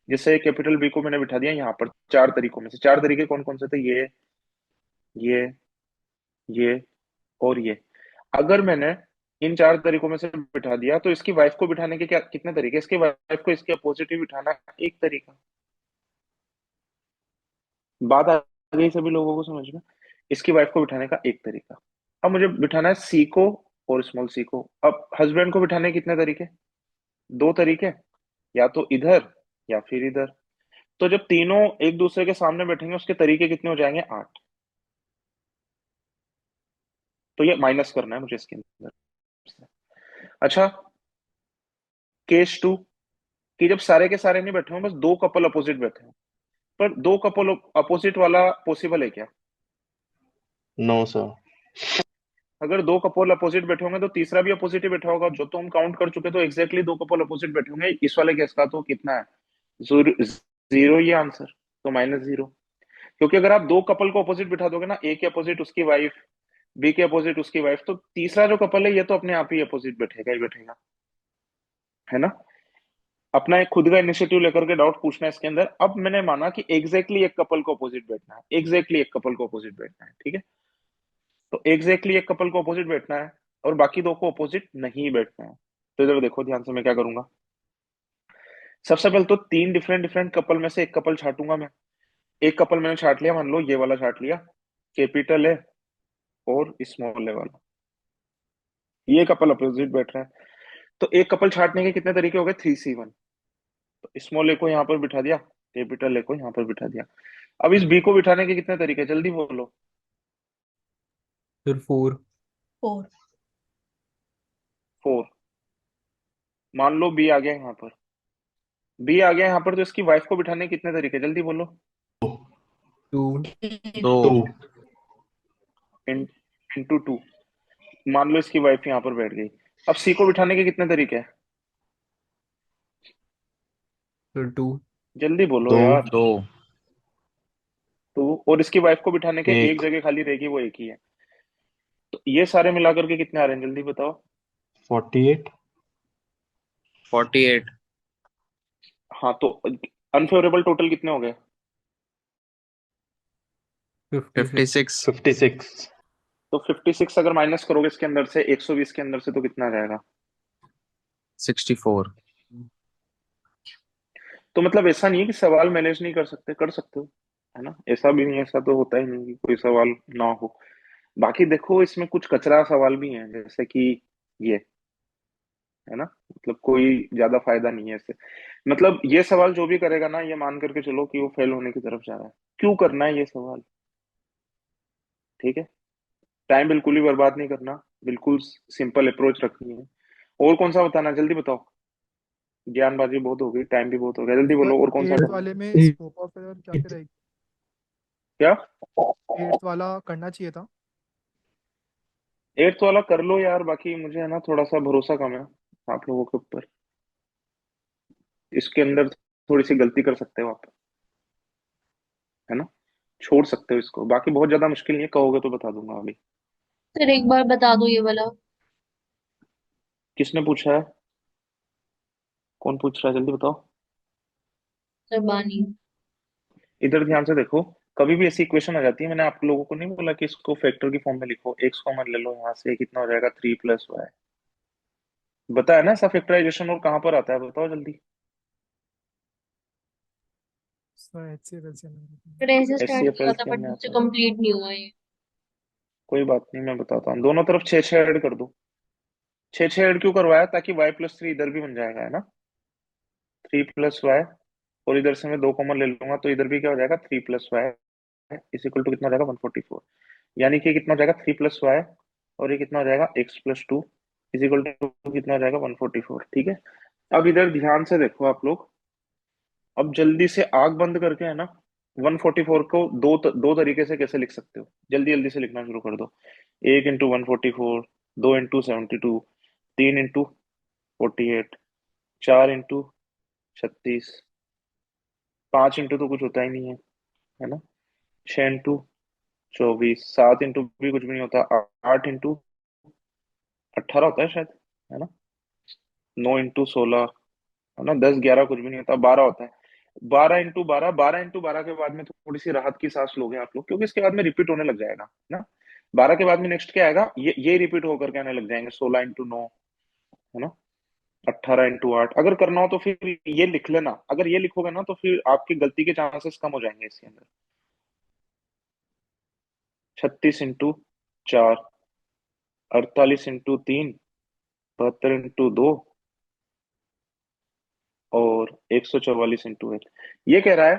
जैसे कैपिटल बी को मैंने बिठा दिया यहाँ पर, 4 तरीकों में से 4 तरीके कौन कौन से थे? ये और ये। अगर मैंने इन 4 तरीकों में से बिठा दिया तो इसकी वाइफ को बिठाने के क्या कितने तरीके? इसकी वाइफ को इसके अपोजिट ही बिठाना एक तरीका। बात आ गई सभी लोगों को समझ में? इसकी वाइफ को बिठाने का एक तरीका। अब मुझे बिठाना है सी को और स्मॉल सी को। अब हस्बैंड को बिठाने के कितने तरीके? 2 तरीके, या तो इधर या फिर इधर। तो जब तीनों एक दूसरे के सामने बैठेंगे उसके तरीके कितने हो जाएंगे? 8। तो ये माइनस करना है मुझे इसके अंदर से। अच्छा, केस 2, कि जब सारे के सारे नहीं बैठे हों, बस 2 कपल अपोजिट बैठे हों। पर 2 कपल अपोजिट वाला पॉसिबल है क्या? No sir. अगर 2 कपल अपोजिट बैठे होंगे तो तीसरा भी अपोजिट ही बैठा होगा, जो तो हम काउंट कर चुके। तो एग्जैक्टली 2 कपल अपोजिट बैठे होंगे इस वाले केस का। तो कितना है? 0। ये आंसर, तो -0। क्योंकि अगर आप 2 कपल को अपोजिट बिठा दोगे ना, ए के अपोजिट उसकी वाइफ, बी के अपोजिट उसकी वाइफ, तो तीसरा जो कपल है ये तो अपने आप ही अपोजिट बैठेगा ही बैठेगा, है ना। अपना एक खुद का इनिशिएटिव लेकर के डाउट पूछना है इसके अंदर। अब मैंने माना कि एग्जैक्टली एक कपल को अपोजिट बैठना है, एग्जैक्टली एक कपल को अपोजिट बैठना है, ठीक है। तो एग्जैक्टली एक कपल को अपोजिट बैठना है और बाकी 2 को अपोजिट नहीं बैठना है। तो इधर देखो ध्यान से, मैं क्या करूंगा। सबसे पहले तो 3 डिफरेंट डिफरेंट कपल में से एक कपल छांटूंगा मैं। एक कपल मैंने छांट लिया, मान लो ये वाला छांट लिया, कैपिटल है और स्मॉल है वाला, ये कपल अपोजिट बैठ रहा है। तो एक कपल छांटने के कितने तरीके हो गए? 3C1। तो स्मॉल ए को यहाँ पर बिठा दिया, कैपिटल ए को यहाँ पर बिठा दिया। अब इस बी को बिठाने के कितने तरीके? जल्दी बोलो। फिर 4। 4। 4। मान लो बी आ गया यहाँ पर, बी आ गया यहाँ पर, तो इसकी वाइफ को बिठाने के कितने तरीके? जल्दी बोलो। 2। 2। इंटू 2। मान लो इसकी वाइफ यहाँ पर बैठ गई। अब सी को बिठाने के कितने तरीके हैं? फिर 2। जल्दी बोलो 2। यार। 2। 2। और इसकी वाइफ को बिठाने के एक 1। जगह खाली रहेगी, वो एक ही है। तो ये सारे मिलाकर के कितने आ रहे हैं? जल्दी बताओ। 48। 48। हाँ, तो अनफेवरेबल टोटल कितने हो गए? 56। 56। 56। तो 56 अगर माइनस करोगे इसके अंदर से 120 के अंदर से, तो कितना आ जाएगा? 64। तो मतलब ऐसा नहीं है कि सवाल मैनेज नहीं कर सकते, कर सकते हो, है ना। ऐसा भी नहीं, ऐसा तो होता ही नहीं कि कोई सवाल ना हो। बाकी देखो इसमें कुछ कचरा सवाल भी हैं, जैसे कि ये, है ना। मतलब कोई ज्यादा फायदा नहीं है इससे। मतलब ये सवाल जो भी करेगा ना, ये मान करके चलो कि वो फेल होने की तरफ जा रहा है। क्यों करना है ये सवाल? ठीक है, टाइम बिल्कुल ही बर्बाद नहीं करना, बिल्कुल सिंपल अप्रोच रखनी है। और कौन सा बताना? जल्दी बताओ। ज्ञानबाजी बहुत हो गई, टाइम भी बहुत हो गया, जल्दी सर बोलो और कौन सा 8th करना वाले में है? स्कोप ऑफ एरर क्या क्या रहेगी? क्या? 8th वाला करना चाहिए था। 8th वाला कर लो यार, बाकी मुझे है ना थोड़ा सा भरोसा कम है आप लोगों के ऊपर। इसके अंदर थोड़ी सी गलती कर सकते हो आप, है ना, छोड़ सकते हो इसको, बाकी बहुत ज्यादा मुश्किल नहीं है, कहोगे तो बता दूंगा अभी। सर एक बार बता दो ये वाला। किसने पूछा है? कौन पूछ रहा है, जल्दी बताओ। सर बानी। इधर ध्यान से देखो, कभी भी ऐसी इक्वेशन आ जाती है, मैंने आप लोगों को नहीं बोला कि इसको फैक्टर की फॉर्म में लिखो, एक्स कॉमन ले लो यहाँ से, कितना हो जाएगा 3 + y। बताया ना ऐसा फैक्टराइजेशन, और कहाँ पर आता है बताओ जल्दी। Sir H C F L C नहीं। सर ऐसे एच स्टार्ट सी एफ किया एल था सी बट में मुझसे आता है। कंप्लीट नहीं हुआ ये। कोई बात नहीं, मैं बताता हूँ, दोनों तरफ 6 6 ऐड कर दो। 6 6 ऐड क्यों करवाया, ताकि y + 3 इधर भी बन जाएगा, है ना, 3 + y, और इधर से मैं 2 कॉमन ले लूंगा, तो इधर भी क्या हो जाएगा, 3 + y इज इक्वल टू कितना हो जाएगा, 144। यानी कि कितना हो जाएगा, 3 + y, और ये कितना हो जाएगा, x + 2 इज इक्वल टू कितना हो जाएगा, 144। ठीक है। अब इधर ध्यान से देखो आप लोग, अब जल्दी से आग बंद करके, है ना, 144 को दो तरीके से कैसे लिख सकते हो, जल्दी जल्दी से लिखना शुरू कर दो। 1 × 144, 2 × 72, 3 × 48, 4 × 36, 5 इंटू तो कुछ होता ही नहीं है ना, 6 × 24, 7 इंटू भी कुछ भी नहीं होता, 8 × 18 होता है शायद, है ना, 9 × 16, है ना, 10 11 कुछ भी नहीं होता, 12 होता है। 12 × 12, 12 × 12 के बाद में थोड़ी सी राहत की सांस लोगे आप लोग, क्योंकि इसके बाद में रिपीट होने लग जाएगा ना। 12 के बाद में नेक्स्ट क्या आएगा, ये रिपीट होकर के आने लग जाएंगे, 16 × 9, है ना, 18 × 8। अगर करना हो तो फिर ये लिख लेना, अगर ये लिखोगे ना तो फिर आपकी गलती के चांसेस कम हो जाएंगे इसके अंदर। 36 × 4, 48 × 3, 72 × 2, और 144 × 1। ये कह रहा है,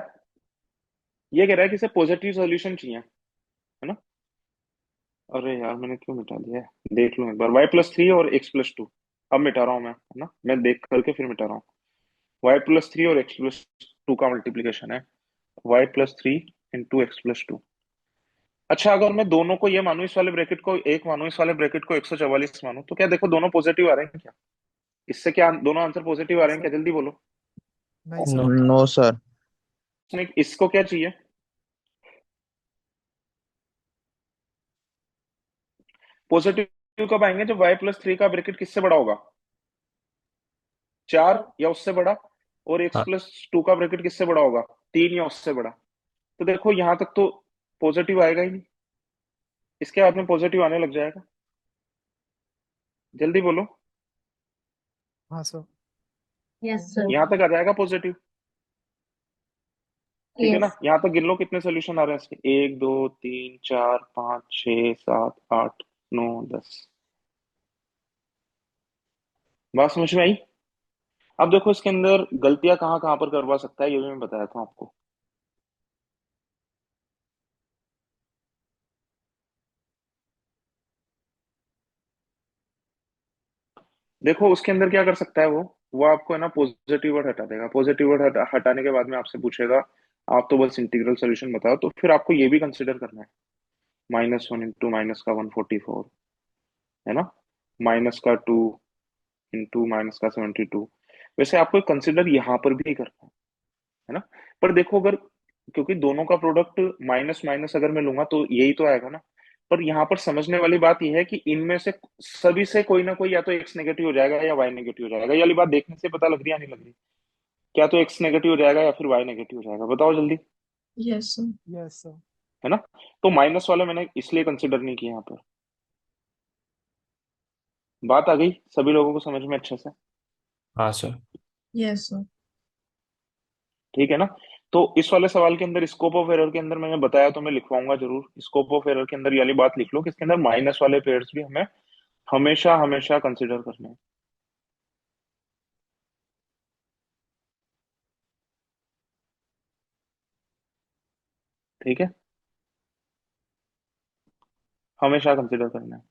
ये कह रहा है कि इसे पॉजिटिव सॉल्यूशन चाहिए, है ना। अरे यार मैंने क्यों मिटा दिया है, देख लो एक बार, y + 3 और x + 2। अब मिटा रहा हूँ है ना, मैं देख करके फिर मिटा रहा हूँ। y + 3 और x + 2 का मल्टीप्लीकेशन है, y + 3 × x + 2। अच्छा, अगर मैं दोनों को ये मानूं, इस वाले ब्रैकेट को एक मानूं, इस वाले ब्रैकेट को 144 मानूं, तो क्या देखो दोनों पॉजिटिव आ रहे हैं क्या? इससे क्या दोनों आंसर पॉजिटिव आ रहे हैं क्या, सर जल्दी बोलो। नहीं सर। No sir. इसको क्या चाहिए, पॉजिटिव कब आएंगे, जब y + 3 का ब्रैकेट किससे बड़ा होगा, 4 या उससे बड़ा, और हाँ x + 2 का ब्रैकेट किससे बड़ा होगा, 3 या उससे बड़ा। तो देखो यहां तक तो पॉजिटिव आएगा ही नहीं, इसके बाद में पॉजिटिव आने लग जाएगा, जल्दी बोलो। हाँ सर। Yes sir. यहां तक आ जाएगा पॉजिटिव, ठीक है ना। यस। यहां तक गिन लो कितने सोल्यूशन आ रहे हैं इसके, 1 2 3 4 5 6 7 8 9 10। बात समझ में आई? अब देखो इसके अंदर गलतियां कहाँ कहाँ पर करवा सकता है, ये भी मैं बताया था आपको। देखो उसके अंदर क्या कर सकता है वो आपको, है ना, पॉजिटिव वर्ड हटा देगा, पॉजिटिव वर्ड हटाने के बाद में आपसे पूछेगा, आप तो बस इंटीग्रल सोल्यूशन बताओ, तो फिर आपको ये भी कंसिडर करना है, -1 इंटू माइनस का 144, है ना, -2 इंटू -72। वैसे आपको कंसिडर यहाँ पर भी करना है ना। पर देखो अगर, क्योंकि दोनों का प्रोडक्ट माइनस माइनस अगर मैं लूंगा तो यही तो आएगा ना। पर यहाँ पर समझने वाली बात यह है कि इनमें से सभी से कोई ना कोई या तो एक्स नेगेटिव हो जाएगा या वाई नेगेटिव हो जाएगा, ये वाली बात देखने से पता लग रही है या नहीं लग रही, क्या तो एक्स नेगेटिव हो जाएगा या फिर वाई नेगेटिव हो जाएगा, बताओ जल्दी, यस सर। Yes sir. है ना। तो माइनस वाला मैंने इसलिए कंसिडर नहीं किया यहाँ पर। बात आ गई सभी लोगों को समझ में अच्छे से? हाँ सर। Yes sir. ठीक है ना। तो इस वाले सवाल के अंदर स्कोप ऑफ एरर के अंदर मैंने बताया, तो मैं लिखवाऊंगा जरूर, स्कोप ऑफ एरर के अंदर ये वाली बात लिख लो कि इसके अंदर माइनस वाले पेयर्स भी हमें हमेशा हमेशा कंसिडर करने हैं। ठीक है, हमेशा कंसिडर करना है।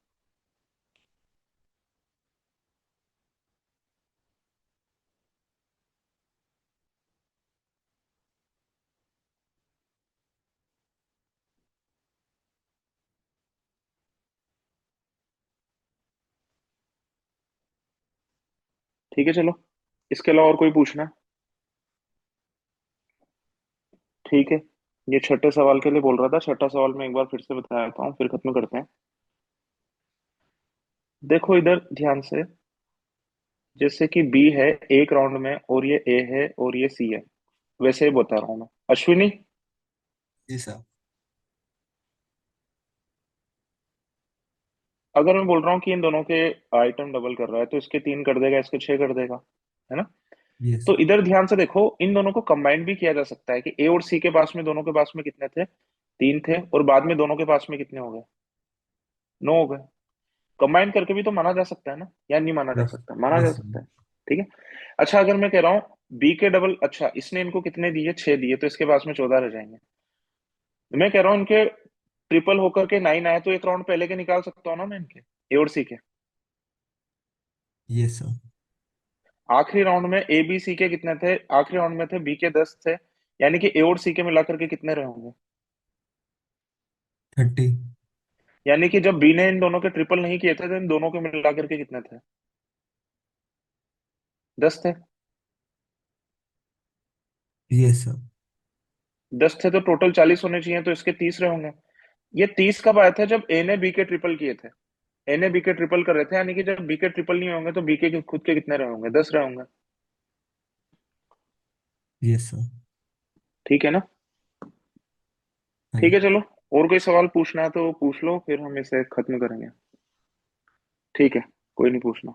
ठीक है, चलो, इसके अलावा और कोई पूछना है? ठीक है, ये छठे सवाल के लिए बोल रहा था। छठा सवाल मैं एक बार फिर से बता देता हूँ, फिर खत्म करते हैं। देखो इधर ध्यान से, जैसे कि बी है एक राउंड में, और ये ए है और ये सी है, वैसे ही बता रहा हूँ मैं। अश्विनी, जी सर। अगर मैं बोल रहा हूँ कि इन दोनों के आइटम डबल कर रहा है, तो इसके 3 कर देगा, इसके 6 कर देगा, है ना? यस। तो इधर ध्यान से देखो, इन दोनों को कंबाइन भी किया जा सकता है कि ए और सी के पास में, दोनों के पास में कितने थे? 3 थे, और बाद में दोनों के पास में कितने हो गए? 9 हो गए। कंबाइन करके भी तो माना जा सकता है ना, या नहीं माना जा यस। सकता? माना जा यस। सकता है। ठीक है। अच्छा, अगर मैं कह रहा हूँ बी के डबल, अच्छा इसने इनको कितने दिए? 6 दिए, तो इसके पास में 14 रह जाएंगे। मैं कह रहा हूँ इनके ट्रिपल होकर के 9 आए, तो एक राउंड पहले के निकाल सकता हूँ ना मैं इनके, ए और सी के। Yes sir. आखिरी राउंड में ए बी सी के कितने थे? आखिरी राउंड में थे बी के 10 थे, यानी कि ए और सी के मिलाकर के कितने रहे होंगे? 30। यानी कि जब बी ने इन दोनों के ट्रिपल नहीं किए थे, तो इन दोनों के मिलाकर के कितने थे? 10 थे। Yes sir. 10 थे तो टोटल 40 होने चाहिए, तो इसके 30 रहे होंगे। ये 30 कब आए थे? जब ए ने बी के ट्रिपल किए थे। ए ने बी के ट्रिपल कर रहे थे, यानी कि जब बी के ट्रिपल नहीं होंगे, तो बी के खुद के कितने रहे होंगे? 10 रहे होंगे। Yes sir. ठीक है ना? हाँ ठीक है, जी। चलो। और कोई सवाल पूछना है तो पूछ लो, फिर हम इसे खत्म करेंगे। ठीक है, कोई नहीं पूछना।